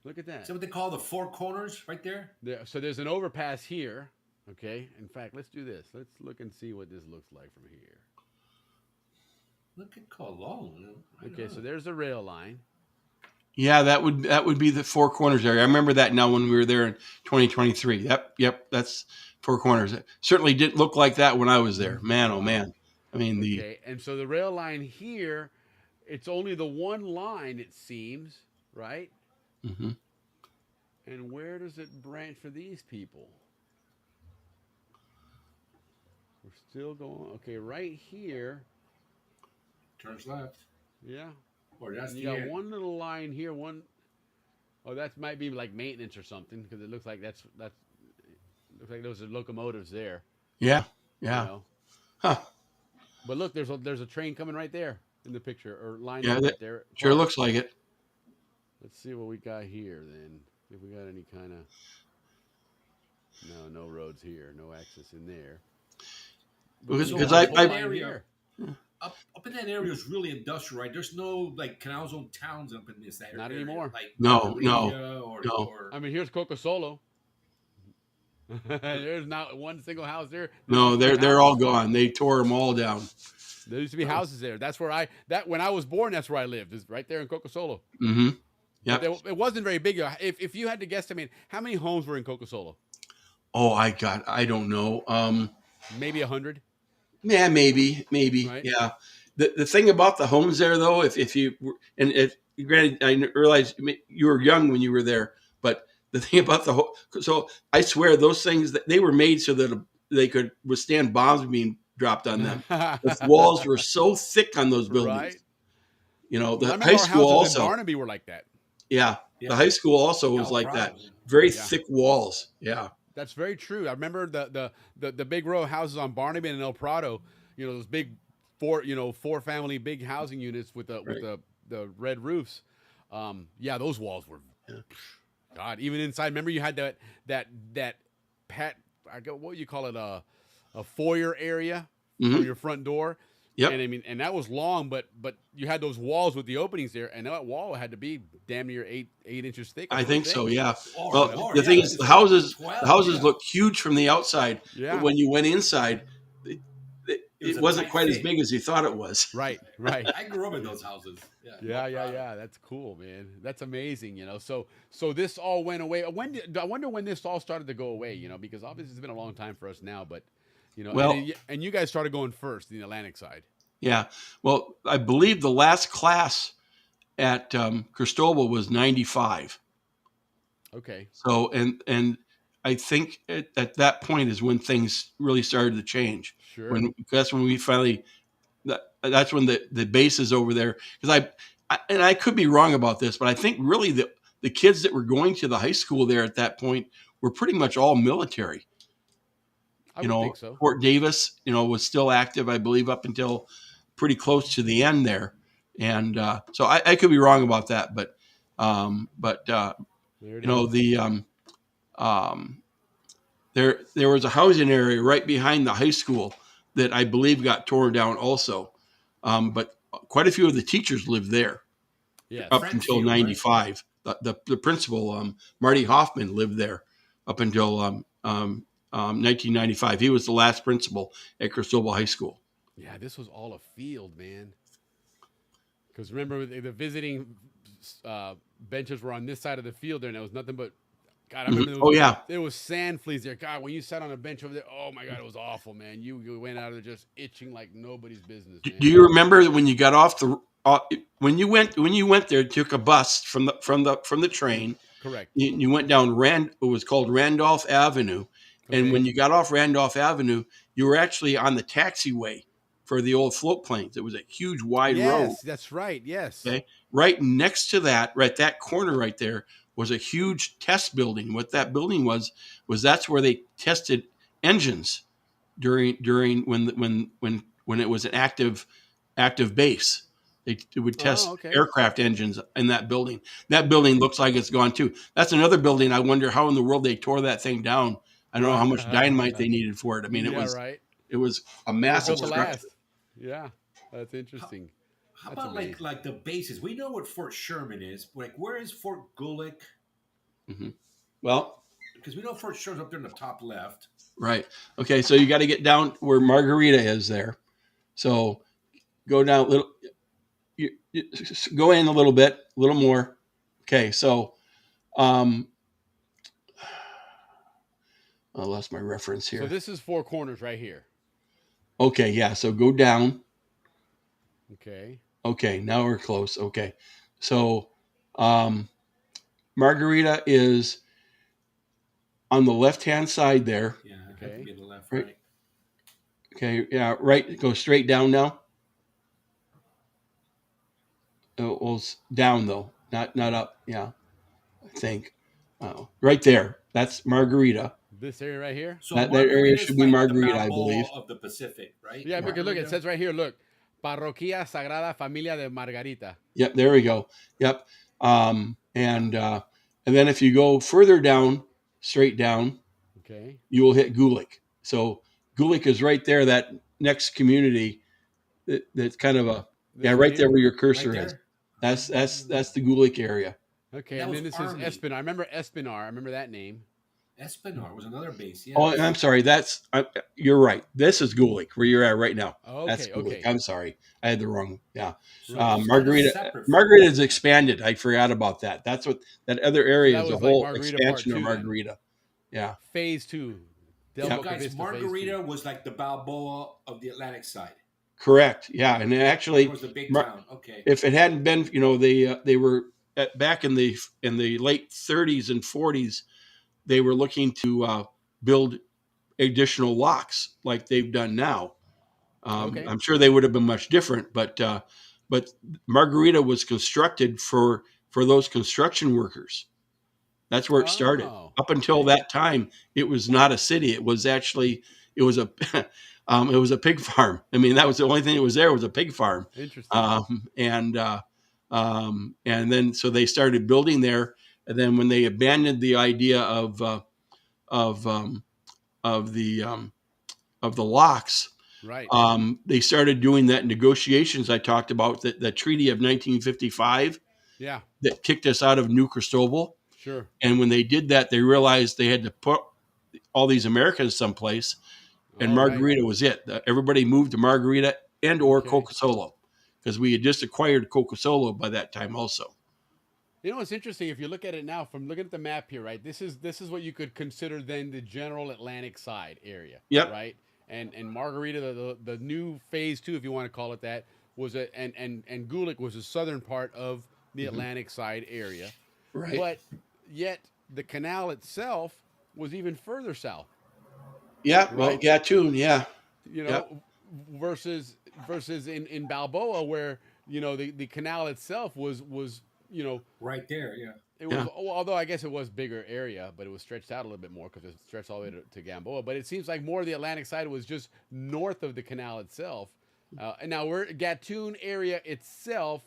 Speaker 6: look at that.
Speaker 7: Is that what they call the four corners right there?
Speaker 6: So there's an overpass here. Okay. In fact, let's do this. Let's look and see what this looks like from here.
Speaker 7: Look at Cologne.
Speaker 6: Okay, so there's the rail line.
Speaker 11: Yeah, that would be the Four Corners area. I remember that now when we were there in 2023. Yep, that's Four Corners. It certainly didn't look like that when I was there. Man, oh man. I mean
Speaker 6: and so the rail line here, it's only the one line, it seems, right?
Speaker 11: Mm-hmm.
Speaker 6: And where does it branch for these people? We're still going. Okay, right here.
Speaker 7: Turns left.
Speaker 6: Yeah.
Speaker 7: Or that's
Speaker 6: you got one little line here. Oh, that might be like maintenance or something because it looks like that's looks like those are locomotives there.
Speaker 11: Yeah.
Speaker 6: You know?
Speaker 11: Huh.
Speaker 6: But look, there's a train coming right there in the picture or line
Speaker 11: right
Speaker 6: there.
Speaker 11: Sure looks like it.
Speaker 6: Let's see what we got here then. If we got any kind of no roads here, no access in there.
Speaker 11: Because
Speaker 7: up in that area is really industrial, right? There's no like canal zone towns up in this area.
Speaker 6: Not anymore.
Speaker 7: Like
Speaker 11: no.
Speaker 6: I mean, here's Coco Solo. There's not one single house there.
Speaker 11: No, they're all gone. They tore them all down.
Speaker 6: There used to be houses there. That's where when I was born, that's where I lived. Is right there in Coco Solo.
Speaker 11: Mm-hmm. Yeah.
Speaker 6: It wasn't very big. If you had to guesstimate, how many homes were in Coco Solo?
Speaker 11: Oh, I don't know.
Speaker 6: Maybe 100.
Speaker 11: Yeah, maybe. Right? Yeah. The thing about the homes there, though, granted, I realize you were young when you were there, but the thing about so I swear those things that they were made so that they could withstand bombs being dropped on them. The walls were so thick on those buildings.
Speaker 6: Right.
Speaker 11: You know, the
Speaker 6: I
Speaker 11: high school also.
Speaker 6: In Barnaby were like that.
Speaker 11: Yeah, the high school also was like that. Very thick walls. Yeah.
Speaker 6: That's very true. I remember the big row of houses on Barnaby and El Prado. You know, those big four family big housing units with the red roofs. Those walls were. God, even inside. Remember, you had that what you call it, a foyer area for your front door.
Speaker 11: Yep.
Speaker 6: And I mean, and that was long, but you had those walls with the openings there, and that wall had to be damn near eight inches thick.
Speaker 11: I think so. Yeah.
Speaker 7: Or
Speaker 11: Well,
Speaker 7: more,
Speaker 11: the
Speaker 7: yeah,
Speaker 11: thing
Speaker 7: this
Speaker 11: is,
Speaker 7: is
Speaker 11: the
Speaker 7: like
Speaker 11: houses
Speaker 7: 12,
Speaker 11: look huge from the outside,
Speaker 6: Yeah.
Speaker 11: but when you went inside,
Speaker 7: was
Speaker 11: it
Speaker 7: a
Speaker 11: wasn't
Speaker 7: tight
Speaker 11: quite as
Speaker 7: fit.
Speaker 11: big as you thought it was.
Speaker 6: Right.
Speaker 7: I grew up in those houses.
Speaker 6: Yeah. That's cool, man. That's amazing. So this all went away. I wonder when this all started to go away. Because obviously it's been a long time for us now, but
Speaker 11: Well-
Speaker 6: and you guys started going first in the Atlantic side.
Speaker 11: Yeah. Well, I believe the last class at Cristobal was 95.
Speaker 6: Okay.
Speaker 11: So, and I think at that point is when things really started to change.
Speaker 6: Sure.
Speaker 11: That's when we finally, that's when the base is over there. Because and I could be wrong about this, but I think really the kids that were going to the high school there at that point were pretty much all military.
Speaker 6: I would think so.
Speaker 11: Fort Davis, was still active, I believe, up until pretty close to the end there. And so I could be wrong about that, but there was a housing area right behind the high school that I believe got torn down also. But quite a few of the teachers lived there up until 95. Right? The principal, Marty Hoffman, lived there up until 1995. He was the last principal at Cristobal High School.
Speaker 6: Yeah, this was all a field, man. Because remember, the visiting benches were on this side of the field there, and there was nothing but, God, I remember there was sand fleas there. God, when you sat on a bench over there, oh my God, it was awful, man. You went out of there just itching like nobody's business. Man.
Speaker 11: Do you remember when you got off when you went there, took a bus from the train?
Speaker 6: Correct.
Speaker 11: You went down it was called Randolph Avenue, and when you got off Randolph Avenue, you were actually on the taxiway for the old float planes. It was a huge wide road.
Speaker 6: Yes, that's right. Yes.
Speaker 11: Okay. Right next to that, right that corner right there, was a huge test building. What that building was that's where they tested engines during when it was an active base. They would test aircraft engines in that building. That building looks like it's gone too. That's another building. I wonder how in the world they tore that thing down. I don't know how much dynamite they needed for it. I mean, it was a massive structure.
Speaker 6: Yeah, that's interesting.
Speaker 7: How about like the bases? We know what Fort Sherman is. Like, where is Fort Gulick?
Speaker 11: Mm-hmm. Well,
Speaker 7: because we know Fort Sherman's up there in the top left.
Speaker 11: Right. Okay. So you got to get down where Margarita is there. So go down a little. You go in a little bit, a little more. Okay. So, I lost my reference here.
Speaker 6: So this is Four Corners right here.
Speaker 11: Okay. Yeah. So go down.
Speaker 6: Okay.
Speaker 11: Okay. Now we're close. Okay. So, Margarita is on the left-hand side there.
Speaker 7: Yeah. Okay. The left, right.
Speaker 11: Okay. Yeah. Right. Go straight down now. Well, down though, not up. Yeah. I think. Right there. That's Margarita.
Speaker 6: This area right here.
Speaker 7: So
Speaker 11: that area should be Margarita, I
Speaker 7: Balboa
Speaker 11: believe.
Speaker 7: Of the Pacific, right?
Speaker 6: Yeah, because look, it says right here. Look, Parroquia Sagrada Familia de Margarita.
Speaker 11: Yep, there we go. Yep, and then if you go further down, straight down,
Speaker 6: okay,
Speaker 11: you will hit Gulick. So Gulick is right there. That next community, that's kind of right there where your cursor is. That's the Gulick area.
Speaker 6: Okay, and then this is Espinar. I remember Espinar. I remember that name.
Speaker 7: Espinar was another base. Yeah.
Speaker 11: Oh, I'm sorry. You're right. This is Gulick, where you're at right now.
Speaker 6: Okay,
Speaker 11: that's Gulick.
Speaker 6: Okay.
Speaker 11: I'm sorry. I had the wrong. Yeah.
Speaker 7: So
Speaker 11: Margarita is expanded. I forgot about that. That's what that other area is a whole expansion of Margarita. Yeah.
Speaker 6: Phase 2.
Speaker 7: Guys, Margarita was like the Balboa of the Atlantic side.
Speaker 11: Correct. Yeah, and actually,
Speaker 7: it was the big town. Okay.
Speaker 11: If it hadn't been, they were back in the late 30s and 40s. They were looking to build additional locks like they've done now. I'm sure they would have been much different, but Margarita was constructed for those construction workers. That's where it started. Up until that time, it was not a city. It was actually it was a pig farm. I mean, that was the only thing that was there was a pig farm.
Speaker 6: Interesting.
Speaker 11: And then so they started building there. And then when they abandoned the idea of the locks,
Speaker 6: Right.
Speaker 11: They started doing that negotiations I talked about, the Treaty of 1955
Speaker 6: Yeah.
Speaker 11: that kicked us out of New Cristobal.
Speaker 6: Sure.
Speaker 11: And when they did that, they realized they had to put all these Americans someplace, and
Speaker 6: All right.
Speaker 11: Margarita was it. Everybody moved to Margarita and or
Speaker 6: Okay.
Speaker 11: Coca Solo, because we had just acquired Coca Solo by that time also.
Speaker 6: You know, it's interesting if you look at it now from looking at the map here, right? This is what you could consider then the general Atlantic side area.
Speaker 11: Yep.
Speaker 6: Right. And Margarita, the new phase 2, if you want to call it that, was and Gulick was the southern part of the Atlantic side area.
Speaker 11: Right.
Speaker 6: But yet the canal itself was even further south.
Speaker 11: Yeah. Well,
Speaker 6: Right.
Speaker 11: Gatun. Yeah.
Speaker 6: You know, versus in Balboa, where the canal itself was
Speaker 7: Right there, yeah.
Speaker 6: it was, although I guess it was bigger area, but it was stretched out a little bit more because it stretched all the way to Gamboa. But it seems like more of the Atlantic side was just north of the canal itself. And now Gatun area itself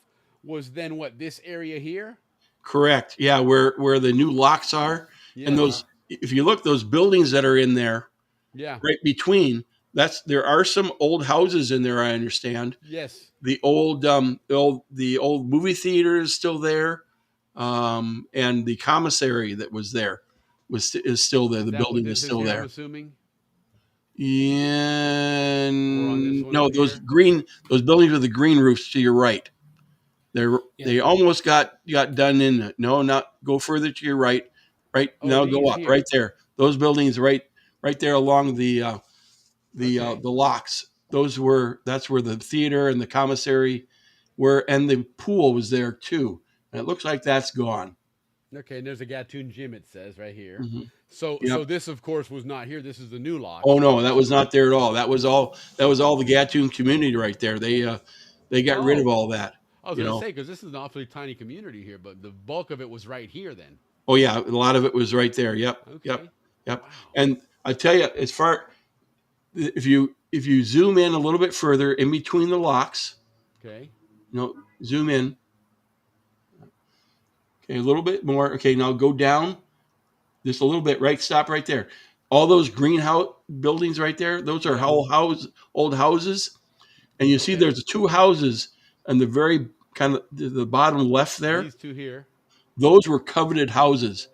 Speaker 6: was then what, this area here?
Speaker 11: Correct. Yeah. Where the new locks are,
Speaker 6: Yeah.
Speaker 11: and those, if you look, those buildings that are in there,
Speaker 6: Yeah.
Speaker 11: right between, there are some old houses in there, I understand.
Speaker 6: Yes.
Speaker 11: The old movie theater is still there, and the commissary that was there is still there. The building is still
Speaker 6: here,
Speaker 11: there.
Speaker 6: I'm assuming.
Speaker 11: Yeah,
Speaker 6: this one
Speaker 11: no,
Speaker 6: over
Speaker 11: those
Speaker 6: here?
Speaker 11: those buildings with the green roofs to your right. They almost got done in it. No, not go further to your right. Right now, go
Speaker 6: these
Speaker 11: up
Speaker 6: here.
Speaker 11: right there. Those buildings right there along the locks. That's where the theater and the commissary were, and the pool was there too. And it looks like that's gone.
Speaker 6: Okay, and there's a Gatun gym, it says right here.
Speaker 11: Mhm.
Speaker 6: So
Speaker 11: Yep.
Speaker 6: so this of course was not here. This is the new lock.
Speaker 11: Oh no, that was not there at all. That was all the Gatun community right there. They got rid of all that.
Speaker 6: I was going to say, because this is an awfully tiny community here, but the bulk of it was right here then.
Speaker 11: Oh yeah, a lot of it was right there. Yep.
Speaker 6: Okay.
Speaker 11: Yep. Wow. And I tell you, if you zoom in a little bit further in between the locks,
Speaker 6: okay,
Speaker 11: zoom in. Okay, a little bit more. Okay, now go down just a little bit. Right, stop right there. All those greenhouse buildings right there, those are old houses, and you see there's 2 houses on the very kind of the bottom left there.
Speaker 6: These 2 here.
Speaker 11: Those were coveted houses.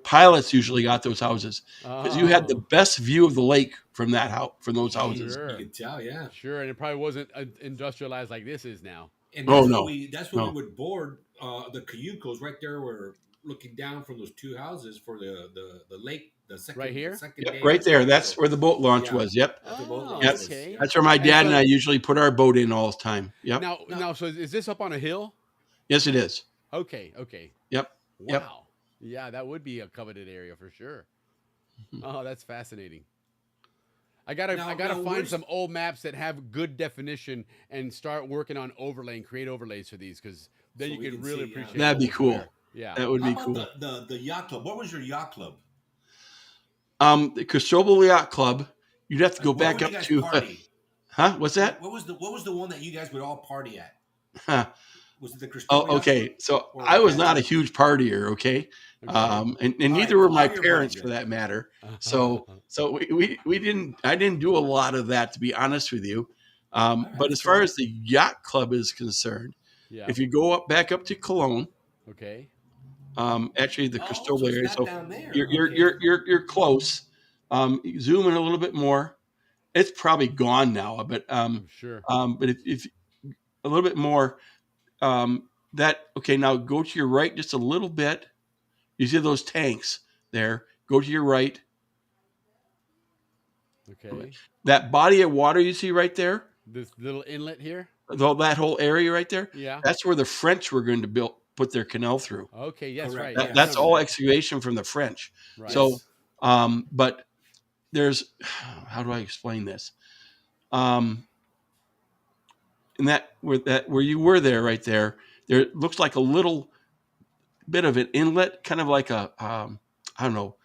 Speaker 11: Pilots usually got those houses because you had the best view of the lake from those houses.
Speaker 6: Sure.
Speaker 7: You can tell, yeah.
Speaker 6: Sure, and it probably wasn't industrialized like this is now.
Speaker 7: And that's where we would board the cayucos right there. We're looking down from those 2 houses for the lake. The second,
Speaker 6: right here,
Speaker 7: second day
Speaker 11: right there. That's where the boat launch was. Yep.
Speaker 6: Okay.
Speaker 11: That's where my dad and I usually put our boat in all the time. Yep.
Speaker 6: Now, so is this up on a hill?
Speaker 11: Yes, it is.
Speaker 6: Okay.
Speaker 11: Yep.
Speaker 6: Wow.
Speaker 11: Yep.
Speaker 6: Yeah, that would be a coveted area for sure. Oh, that's fascinating. I gotta find some old maps that have good definition and start working on create overlays for these, because then you can really appreciate.
Speaker 11: That'd be cool.
Speaker 6: Yeah,
Speaker 11: that would be
Speaker 7: How
Speaker 11: cool.
Speaker 7: about the yacht club? What was your yacht club?
Speaker 11: The Cristobal Yacht Club. You'd have to go back up to. Huh? What's that?
Speaker 7: What was the one that you guys would all party at? Was it the
Speaker 11: Cristobal? Oh, okay. So I was not a huge partier. Okay. And neither were my parents, for that matter. So we didn't. I didn't do a lot of that, to be honest with you. But as far as the yacht club is concerned, if you go back up to Cologne,
Speaker 6: okay.
Speaker 11: Actually, the Cristobal area. So you're close. Zoom in a little bit more. It's probably gone now, but
Speaker 6: sure.
Speaker 11: But if a little bit more, now go to your right just a little bit. You see those tanks there? Go to your right.
Speaker 6: Okay.
Speaker 11: That body of water you see right there.
Speaker 6: This little inlet here.
Speaker 11: That whole area right there.
Speaker 6: Yeah.
Speaker 11: That's where the French were going to put their canal through.
Speaker 6: Okay. Yes. Right.
Speaker 11: That's all excavation from the French.
Speaker 6: Right.
Speaker 11: So, but there's, how do I explain this? In where you were there, right there looks like a little bit of an inlet, kind of like a, I don't know,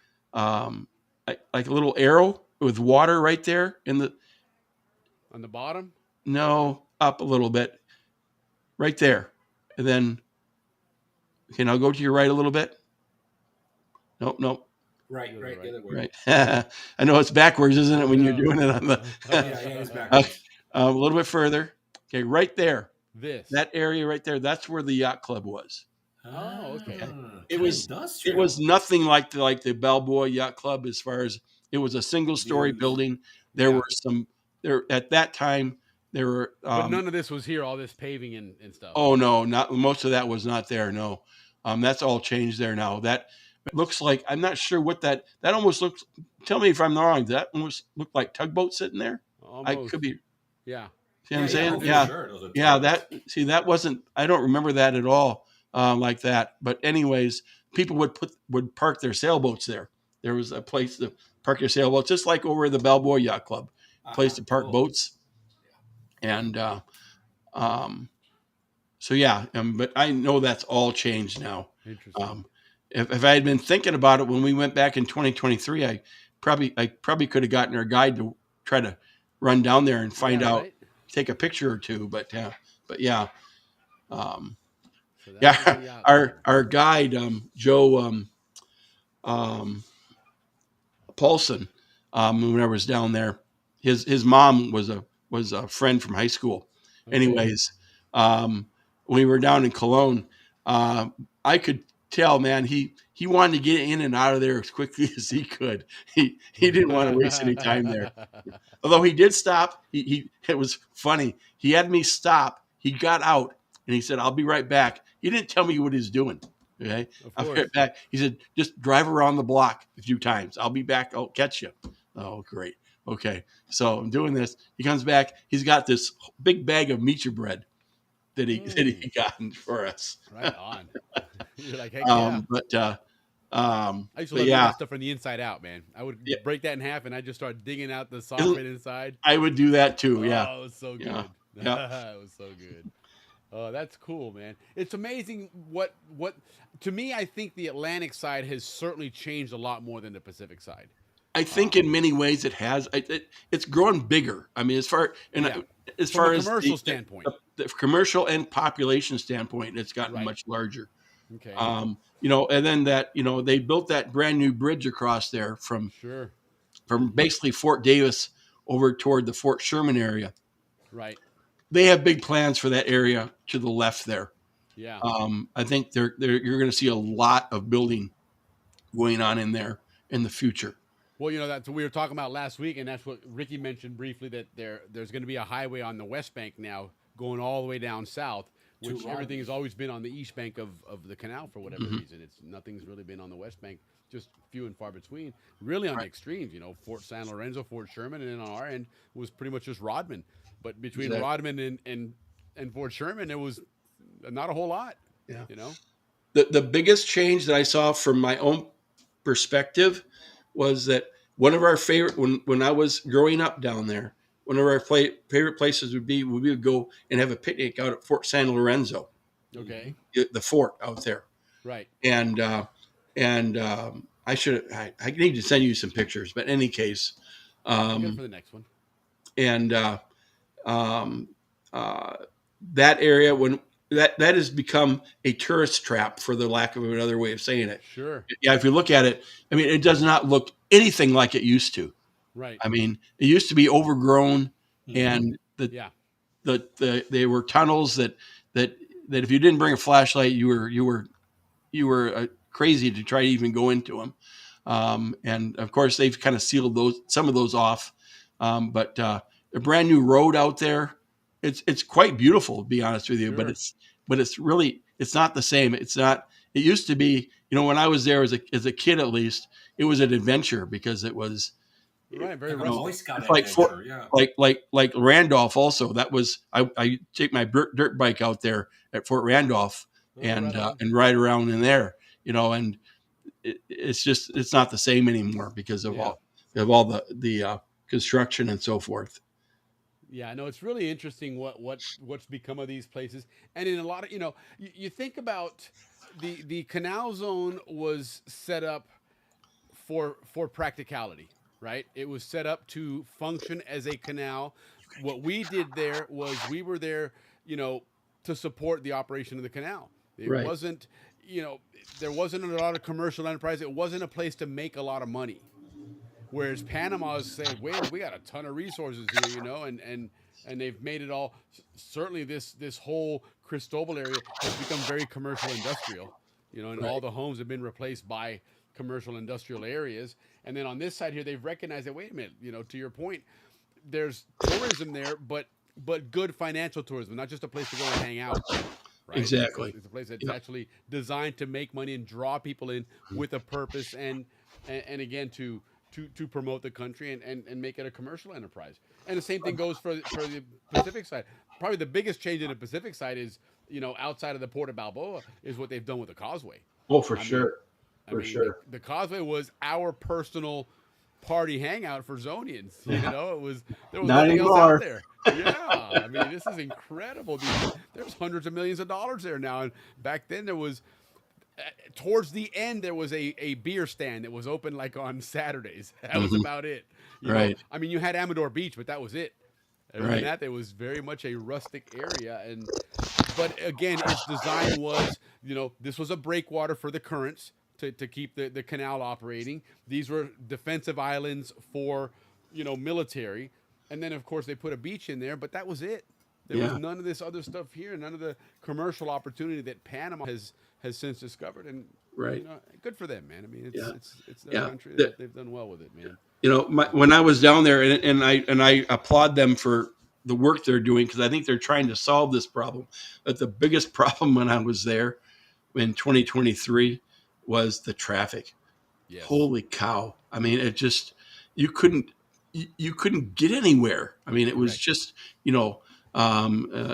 Speaker 11: like a little arrow with water right there on
Speaker 6: the bottom.
Speaker 11: No, up a little bit, right there, and then. Okay, now go to your right a little bit. Nope.
Speaker 7: Right, right, the other way.
Speaker 11: Right. I know it's backwards, isn't it, when you're doing it on the
Speaker 7: Yeah, it's backwards.
Speaker 11: a little bit further. Okay, right there.
Speaker 6: This.
Speaker 11: That area right there, that's where the yacht club was.
Speaker 6: Oh, okay.
Speaker 11: It
Speaker 7: Kind of
Speaker 11: was
Speaker 7: industrial.
Speaker 11: nothing like the Balboa Yacht Club as far as it was a single story
Speaker 7: Views.
Speaker 11: building. There
Speaker 6: Yeah.
Speaker 11: were some there at that time there were
Speaker 6: But none of this was here, all this paving and stuff.
Speaker 11: oh no, not most of that was not there, no. That's all changed there now. That looks like I'm not sure what that almost looks, tell me if I'm wrong. That almost looked like tugboat sitting there. I
Speaker 6: Almost.
Speaker 11: could be.
Speaker 6: Yeah.
Speaker 11: See what I'm saying?
Speaker 7: for
Speaker 11: Yeah.
Speaker 7: sure. Those are
Speaker 11: Yeah,
Speaker 7: tugboats.
Speaker 11: that wasn't. I don't remember that at all, like that. But anyways, people would park their sailboats there. There was a place to park your sailboats, just like over at the Balboa Yacht Club, place to park
Speaker 7: Cool.
Speaker 11: boats. And so yeah, but I know that's all changed now.
Speaker 6: Interesting.
Speaker 11: If I had been thinking about it when we went back in 2023, I probably could have gotten our guide to try to run down there and find out.
Speaker 6: Right?
Speaker 11: Take a picture or two, but yeah,
Speaker 6: So that's the yacht club.
Speaker 11: our guide, Joe Paulson, when I was down there, his mom was a friend from high school.
Speaker 6: Okay.
Speaker 11: Anyways, when we were down in Cologne, I could tell, man, he wanted to get in and out of there as quickly as he could. He didn't want to waste any time there. Although he did stop, it was funny. He had me stop. He got out and he said, "I'll be right back." He didn't tell me what he was doing. Okay, I'll be right back. He said, "Just drive around the block a few times. I'll be back. I'll catch you." Oh, great. Okay, so I'm doing this. He comes back. He's got this big bag of meat bread that he got for us.
Speaker 6: Right on. You're like, heck yeah.
Speaker 11: I
Speaker 6: I used to love that stuff from the inside out, man. I would break that in half and I just start digging out the soft bit inside.
Speaker 11: I would do that too. Yeah.
Speaker 6: Oh, it was so good.
Speaker 11: Yeah.
Speaker 6: It was so good. Oh, that's cool, man. It's amazing what to me, I think the Atlantic side has certainly changed a lot more than the Pacific side.
Speaker 11: I think in many ways it has. It's grown bigger. I mean, as far
Speaker 6: From a commercial standpoint,
Speaker 11: the commercial and population standpoint, it's gotten much larger.
Speaker 6: Okay.
Speaker 11: And then they built that brand new bridge across there from basically Fort Davis over toward the Fort Sherman area.
Speaker 6: Right.
Speaker 11: They have big plans for that area to the left there.
Speaker 6: Yeah.
Speaker 11: I think you're going to see a lot of building going on in there in the future.
Speaker 6: Well, that's what we were talking about last week, and that's what Ricky mentioned briefly, that there's going to be a highway on the West Bank now going all the way down south, which everything has always been on the East Bank of the canal for whatever reason. Nothing's really been on the West Bank, just few and far between. Really on the extremes, Fort San Lorenzo, Fort Sherman, and then on our end was pretty much just Rodman. But between Rodman and Fort Sherman, there was not a whole lot.
Speaker 11: Yeah.
Speaker 6: The
Speaker 11: biggest change that I saw from my own perspective was that one of our favorite, when I was growing up down there, one of our favorite places we would go and have a picnic out at Fort San Lorenzo.
Speaker 6: Okay.
Speaker 11: The fort out there.
Speaker 6: Right.
Speaker 11: And I need to send you some pictures, but in any case,
Speaker 6: good for the next one.
Speaker 11: And that area, when that has become a tourist trap, for the lack of another way of saying it.
Speaker 6: Sure.
Speaker 11: Yeah, if you look at it, I mean, it does not look anything like it used to.
Speaker 6: Right.
Speaker 11: I mean, it used to be overgrown, and they were tunnels that if you didn't bring a flashlight, you were crazy to try to even go into them. And of course, they've kind of sealed some of those off. But a brand new road out there. It's quite beautiful, to be honest with you, but it's really not the same. It used to be, when I was there as a kid, at least, it was an adventure because it was
Speaker 6: very
Speaker 11: like Randolph also. That was, I take my dirt bike out there at Fort Randolph and ride around in there, and it's not the same anymore because of all the construction and so forth.
Speaker 6: Yeah, no, it's really interesting what's become of these places. And in a lot of, you think about the canal zone was set up for practicality, right? It was set up to function as a canal. What we did there was we were there, to support the operation of the canal. It wasn't, you know, there wasn't a lot of commercial enterprise. It wasn't a place to make a lot of money. Whereas Panama has said, wait, we got a ton of resources here, you know, and they've made it all. Certainly, this whole Cristobal area has become very commercial industrial, you know, and all the homes have been replaced by commercial industrial areas. And then on this side here, they've recognized that, wait a minute, you know, to your point, there's tourism there, but good financial tourism, not just a place to go and hang out. Right?
Speaker 11: Exactly.
Speaker 6: It's a place that's actually designed to make money and draw people in with a purpose, and again to promote the country and make it a commercial enterprise. And the same thing goes for the Pacific side. Probably the biggest change in the Pacific side is, you know, outside of the port of Balboa, is what they've done with the causeway.
Speaker 11: Oh, for sure.
Speaker 6: The causeway was our personal party hangout for Zonians. You know, there was nothing else out there. Yeah, I mean, this is incredible. There's hundreds of millions of dollars there now, and back then there was. Towards the end, there was a beer stand that was open like on Saturdays. That was about it. You know? I mean, you had Amador Beach, but that was it. Other than that, there was very much a rustic area. But again, its design was, you know, this was a breakwater for the currents to keep the canal operating. These were defensive islands for, you know, military. And then, of course, they put a beach in there, but that was it. There was none of this other stuff here, none of the commercial opportunity that Panama has since discovered. And you know, good for them, man. I mean, it's their country. They've done well with it, man.
Speaker 11: You know, when I was down there, and I applaud them for the work they're doing, because I think they're trying to solve this problem. But the biggest problem when I was there in 2023 was the traffic. Yes. Holy cow! I mean, it just you couldn't get anywhere. I mean, it was just, you know.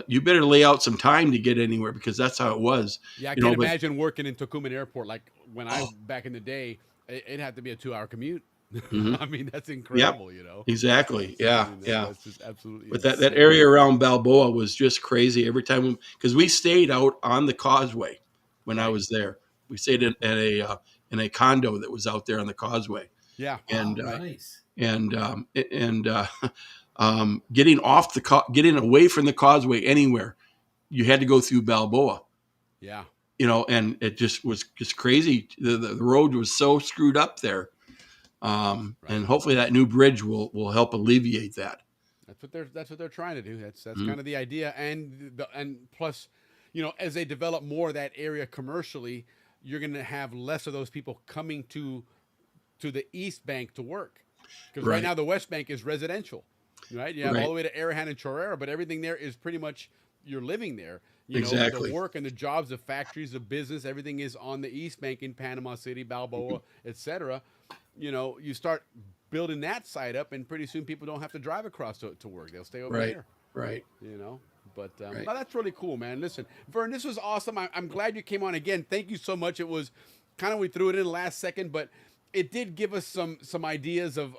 Speaker 11: You better lay out some time to get anywhere, because that's how it was.
Speaker 6: Yeah, I can't imagine working in Tocumen Airport. Like when I back in the day, it had to be a 2-hour commute. I mean, that's incredible, you know.
Speaker 11: Exactly. Yeah,
Speaker 6: that's just absolutely.
Speaker 11: But that area around Balboa was just crazy every time, because we stayed out on the causeway when I was there. We stayed in a condo that was out there on the causeway.
Speaker 6: Yeah,
Speaker 7: and nice.
Speaker 11: Getting away from the causeway anywhere, you had to go through Balboa.
Speaker 6: Yeah.
Speaker 11: You know, and it just was just crazy. The road was so screwed up there. And hopefully that new bridge will help alleviate that.
Speaker 6: That's what they're trying to do. That's kind of the idea. And plus, you know, as they develop more of that area commercially, you're going to have less of those people coming to the East Bank to work. Because right now the West Bank is residential. Right, you have all the way to Arahan and Chorrera, but everything there is pretty much you're living there. You know, the work and the jobs, the factories, the business, everything is on the East Bank in Panama City, Balboa, etc. You know, you start building that side up, and pretty soon people don't have to drive across to work; they'll stay over there.
Speaker 11: Right.
Speaker 6: You know, but well, that's really cool, man. Listen, Vern, this was awesome. I'm glad you came on again. Thank you so much. It was kind of, we threw it in the last second, but it did give us some ideas of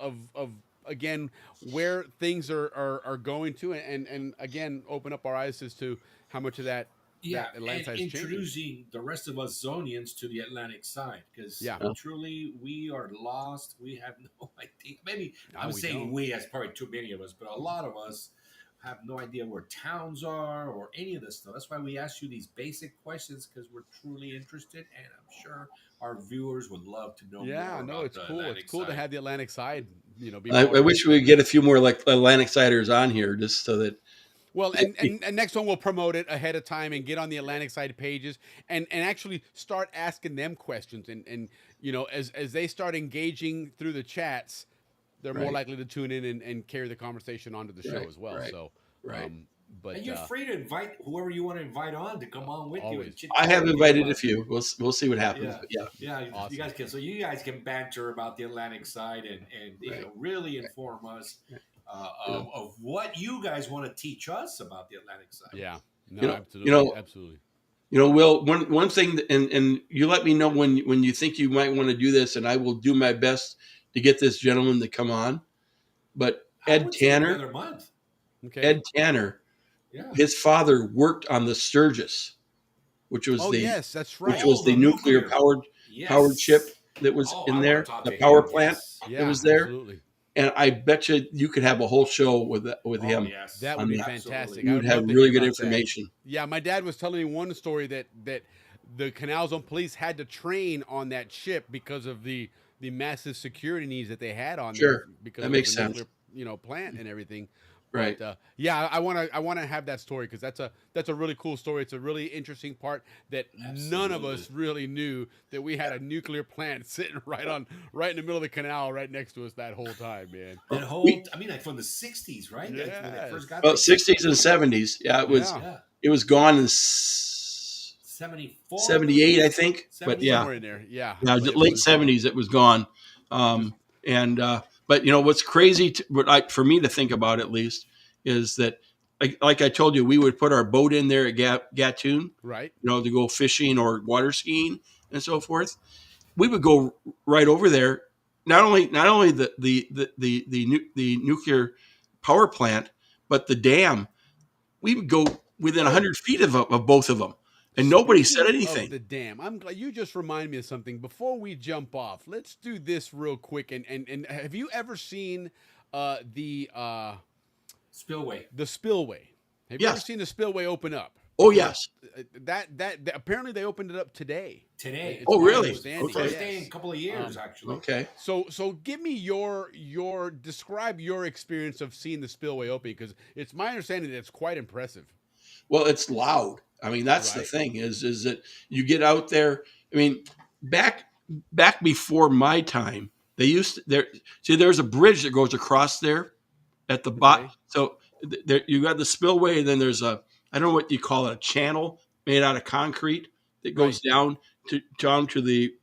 Speaker 6: again, where things are going to, and again, open up our eyes as to how much of that Atlantic side is changing.
Speaker 7: Introducing the rest of us Zonians to the Atlantic side, because truly we are lost. We have no idea. Maybe I'm saying we, as probably too many of us, but a lot of us have no idea where towns are or any of this stuff. That's why we ask you these basic questions, because we're truly interested, and I'm sure our viewers would love to know more about
Speaker 6: it's cool.
Speaker 7: Atlantic
Speaker 6: it's cool
Speaker 7: side.
Speaker 6: to have the Atlantic side, you know.
Speaker 11: I wish we would get a few more like Atlantic siders on here, just so that.
Speaker 6: Well, and next one we'll promote it ahead of time and get on the Atlantic side pages and actually start asking them questions, and you know, as they start engaging through the chats, they're more likely to tune in and carry the conversation onto the show as well. So, but
Speaker 7: and you're free to invite whoever you want to invite on to come on with you. And
Speaker 11: I have invited a few. We'll see what happens.
Speaker 7: Awesome. You guys can. So you guys can banter about the Atlantic side and you know, really inform us of what you guys want to teach us about the Atlantic side.
Speaker 6: Yeah. No, absolutely.
Speaker 11: You know, Will, one thing, and you let me know when you think you might want to do this, and I will do my best to get this gentleman to come on. But Ed Tanner, his father worked on the Sturgis, which was which was the nuclear powered ship that was in there, the power plant that was there. Absolutely. And I bet you could have a whole show with him.
Speaker 6: Yes. That would be fantastic.
Speaker 11: You would have really good information.
Speaker 6: That. Yeah, my dad was telling me one story that the Canal Zone police had to train on that ship because of the massive security needs that they had on
Speaker 11: Sure.
Speaker 6: there because
Speaker 11: That
Speaker 6: of
Speaker 11: makes
Speaker 6: the
Speaker 11: sense.
Speaker 6: nuclear, plant and everything.
Speaker 11: Right.
Speaker 6: But yeah, I want to have that story because that's a really cool story. It's a really interesting part that none of us really knew that we had a nuclear plant sitting right in the middle of the canal, right next to us that whole time, man.
Speaker 7: That whole, I mean, like from the 60s, right? Like when they first got
Speaker 11: Well,
Speaker 7: there.
Speaker 11: 60s and 70s. Yeah, it was gone in
Speaker 7: 74,
Speaker 11: 78, I think. But yeah,
Speaker 6: somewhere in there. Yeah.
Speaker 11: yeah,
Speaker 6: But it
Speaker 11: late
Speaker 6: was,
Speaker 11: 70s, it was gone. But what's crazy, for me to think about at least, is that, like I told you, we would put our boat in there at Gatun,
Speaker 6: right.
Speaker 11: to go fishing or water skiing and so forth. We would go right over there. Not only the nuclear power plant, but the dam. We would go within 100 feet of both of them, and nobody said anything.
Speaker 6: The dam. I'm glad you just remind me of something. Before we jump off, let's do this real quick. And have you ever seen the
Speaker 7: spillway?
Speaker 6: The spillway. Have you ever seen the spillway open up?
Speaker 11: Oh yes.
Speaker 6: That apparently they opened it up today.
Speaker 7: Today.
Speaker 11: Oh really?
Speaker 7: Okay. First day in a couple of years, actually.
Speaker 11: Okay.
Speaker 6: So give me describe your experience of seeing the spillway open, because it's my understanding that it's quite impressive.
Speaker 11: Well, it's loud. I mean, that's the thing is that you get out there. I mean, back before my time, they used to, there's a bridge that goes across there at the bottom. So there you got the spillway, and then there's I don't know what you call it, a channel made out of concrete that goes down to the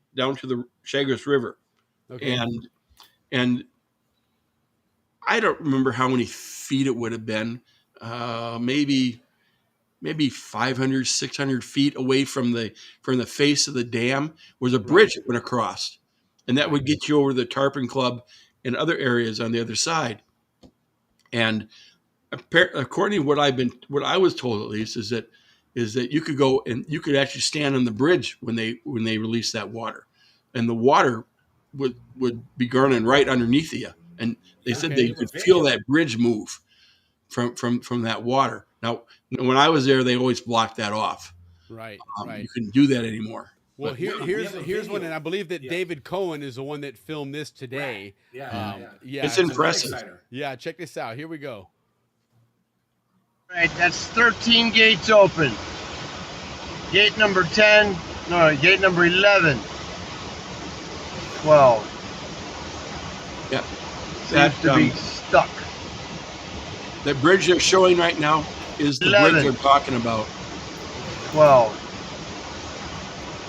Speaker 11: Chagres River.
Speaker 6: Okay.
Speaker 11: And I don't remember how many feet it would have been. Maybe 500, 600 feet away from the face of the dam was a bridge that went across, and that would get you over the Tarpon Club and other areas on the other side. And according to what I was told, at least, is that you could go and you could actually stand on the bridge when they released that water, and the water would be gurning right underneath you. And they said that you could feel that bridge move from that water. Now, when I was there, they always blocked that off.
Speaker 6: Right.
Speaker 11: You couldn't do that anymore.
Speaker 6: Well, here's one, and I believe that David Cohen is the one that filmed this today.
Speaker 7: Yeah.
Speaker 11: It's impressive.
Speaker 6: Yeah, check this out. Here we go.
Speaker 12: Right, that's 13 gates open. Gate number 10, no, gate number 11, 12.
Speaker 11: Yeah.
Speaker 12: Seems to be stuck.
Speaker 11: That bridge they're showing right now is the
Speaker 12: 11.
Speaker 11: bridge they're talking about.
Speaker 12: 12.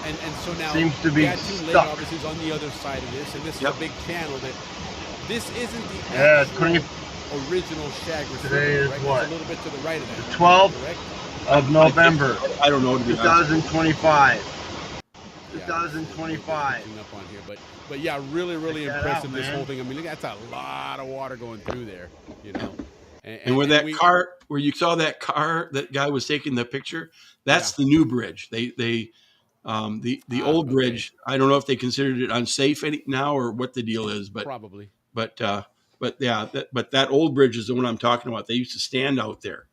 Speaker 6: And so now
Speaker 12: seems to be
Speaker 6: Gatun Lake
Speaker 12: stuck.
Speaker 6: obviously is on the other side of this, and this is a big channel. That this isn't the original Chagres
Speaker 12: Today
Speaker 6: River,
Speaker 12: is
Speaker 6: right?
Speaker 12: what?
Speaker 6: It's a little bit to the right of that.
Speaker 12: The 12th of November.
Speaker 11: I don't know, to be honest.
Speaker 12: 2025.
Speaker 6: Yeah,
Speaker 12: 2025.
Speaker 6: Up on here, but yeah, really
Speaker 12: Check that
Speaker 6: impressive.
Speaker 12: out,
Speaker 6: This
Speaker 12: man.
Speaker 6: whole thing. I mean, look, that's a lot of water going through there.
Speaker 11: And where that car, where you saw that car, that guy was taking the picture, that's the new bridge. The old bridge, I don't know if they considered it unsafe now or what the deal is, but
Speaker 6: probably.
Speaker 11: But that old bridge is the one I'm talking about. They used to stand out there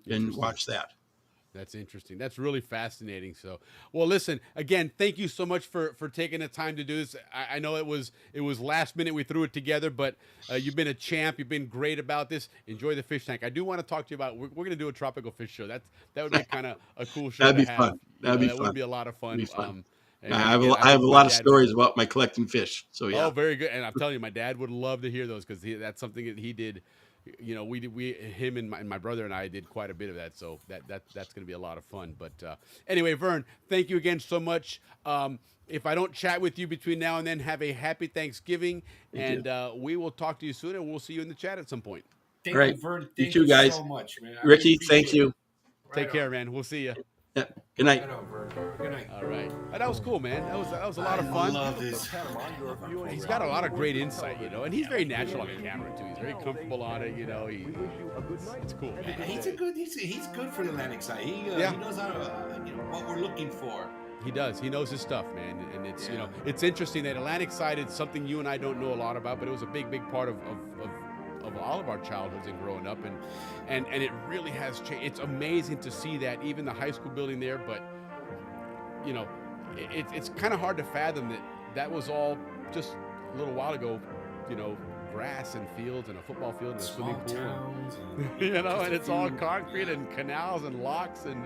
Speaker 11: and watch that.
Speaker 6: That's interesting. That's really fascinating. So, well, listen, again, thank you so much for taking the time to do this. I know it was last minute we threw it together, but you've been a champ. You've been great about this. Enjoy the fish tank. I do want to talk to you about, we're going to do a tropical fish show. That would be kind of a cool show.
Speaker 11: That'd be
Speaker 6: to have.
Speaker 11: fun. That'd be fun.
Speaker 6: That would be a lot of fun.
Speaker 11: I have a lot of stories about my collecting fish. So yeah.
Speaker 6: Oh, very good. And I'm telling you, my dad would love to hear those because that's something that he did. Him and my brother and I did quite a bit of that. So that's going to be a lot of fun. But anyway, Vern, thank you again so much. If I don't chat with you between now and then, have a happy Thanksgiving.
Speaker 11: Thank
Speaker 6: and we will talk to you soon, and we'll see you in the chat at some point.
Speaker 7: Thank you, Vern.
Speaker 11: You too, guys.
Speaker 7: So much, man.
Speaker 11: Ricky, thank you.
Speaker 6: Take care, man. We'll see you.
Speaker 11: Yeah. Good night.
Speaker 7: Good night.
Speaker 6: All right. That was cool, man. That was a lot of fun.
Speaker 7: I love this.
Speaker 6: He's got a lot of great insight, and he's very natural on the camera too. He's very comfortable on it, It's cool.
Speaker 7: And he's good for the Atlantic side. He knows how to, what we're looking for.
Speaker 6: He does. He knows his stuff, man. And it's it's interesting that Atlantic side is something you and I don't know a lot about, but it was a big part of all of our childhoods and growing up, and it really has changed. It's amazing to see that, even the high school building there, but you know, it's kind of hard to fathom that was all just a little while ago, you know, grass and fields and a football field and a
Speaker 7: Small
Speaker 6: swimming pool.
Speaker 7: towns,
Speaker 6: And, you know, and it's all concrete and canals and locks and,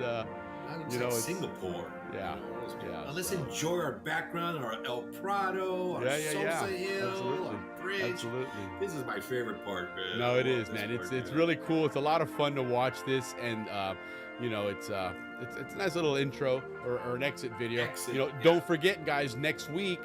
Speaker 6: you know, it's
Speaker 7: Singapore.
Speaker 6: Yeah, yeah.
Speaker 7: Now let's
Speaker 6: so-
Speaker 7: enjoy our background, our El Prado, our Sosa Hill,
Speaker 6: Absolutely.
Speaker 7: our bridge.
Speaker 6: Absolutely.
Speaker 7: This is my favorite part, man.
Speaker 6: No,
Speaker 7: I
Speaker 6: it
Speaker 7: love
Speaker 6: is,
Speaker 7: this
Speaker 6: man.
Speaker 7: part,
Speaker 6: It's really cool. It's a lot of fun to watch this, and you know, it's a nice little intro or an exit video.
Speaker 7: Exit,
Speaker 6: you know,
Speaker 7: yeah.
Speaker 6: don't forget, guys. Next week,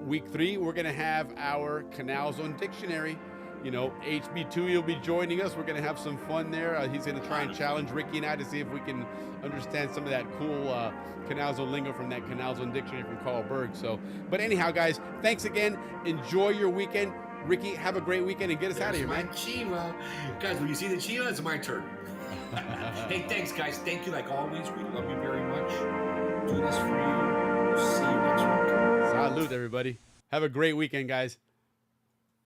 Speaker 6: week 3, we're gonna have our Canal Zone dictionary. You know, HB2 will be joining us. We're gonna have some fun there. He's gonna try and challenge Ricky and I to see if we can understand some of that cool Canal Zone lingo from that Canal Zone dictionary from Carl Berg. So, but anyhow, guys, thanks again. Enjoy your weekend. Ricky, have a great weekend and get us out of here,
Speaker 7: my
Speaker 6: man.
Speaker 7: Chiva. Guys, when you see the Chiva, it's my turn. Hey, thanks, guys. Thank you like always. We love you very much. Do this for you. We'll see you next week.
Speaker 6: Salud, everybody. Have a great weekend, guys.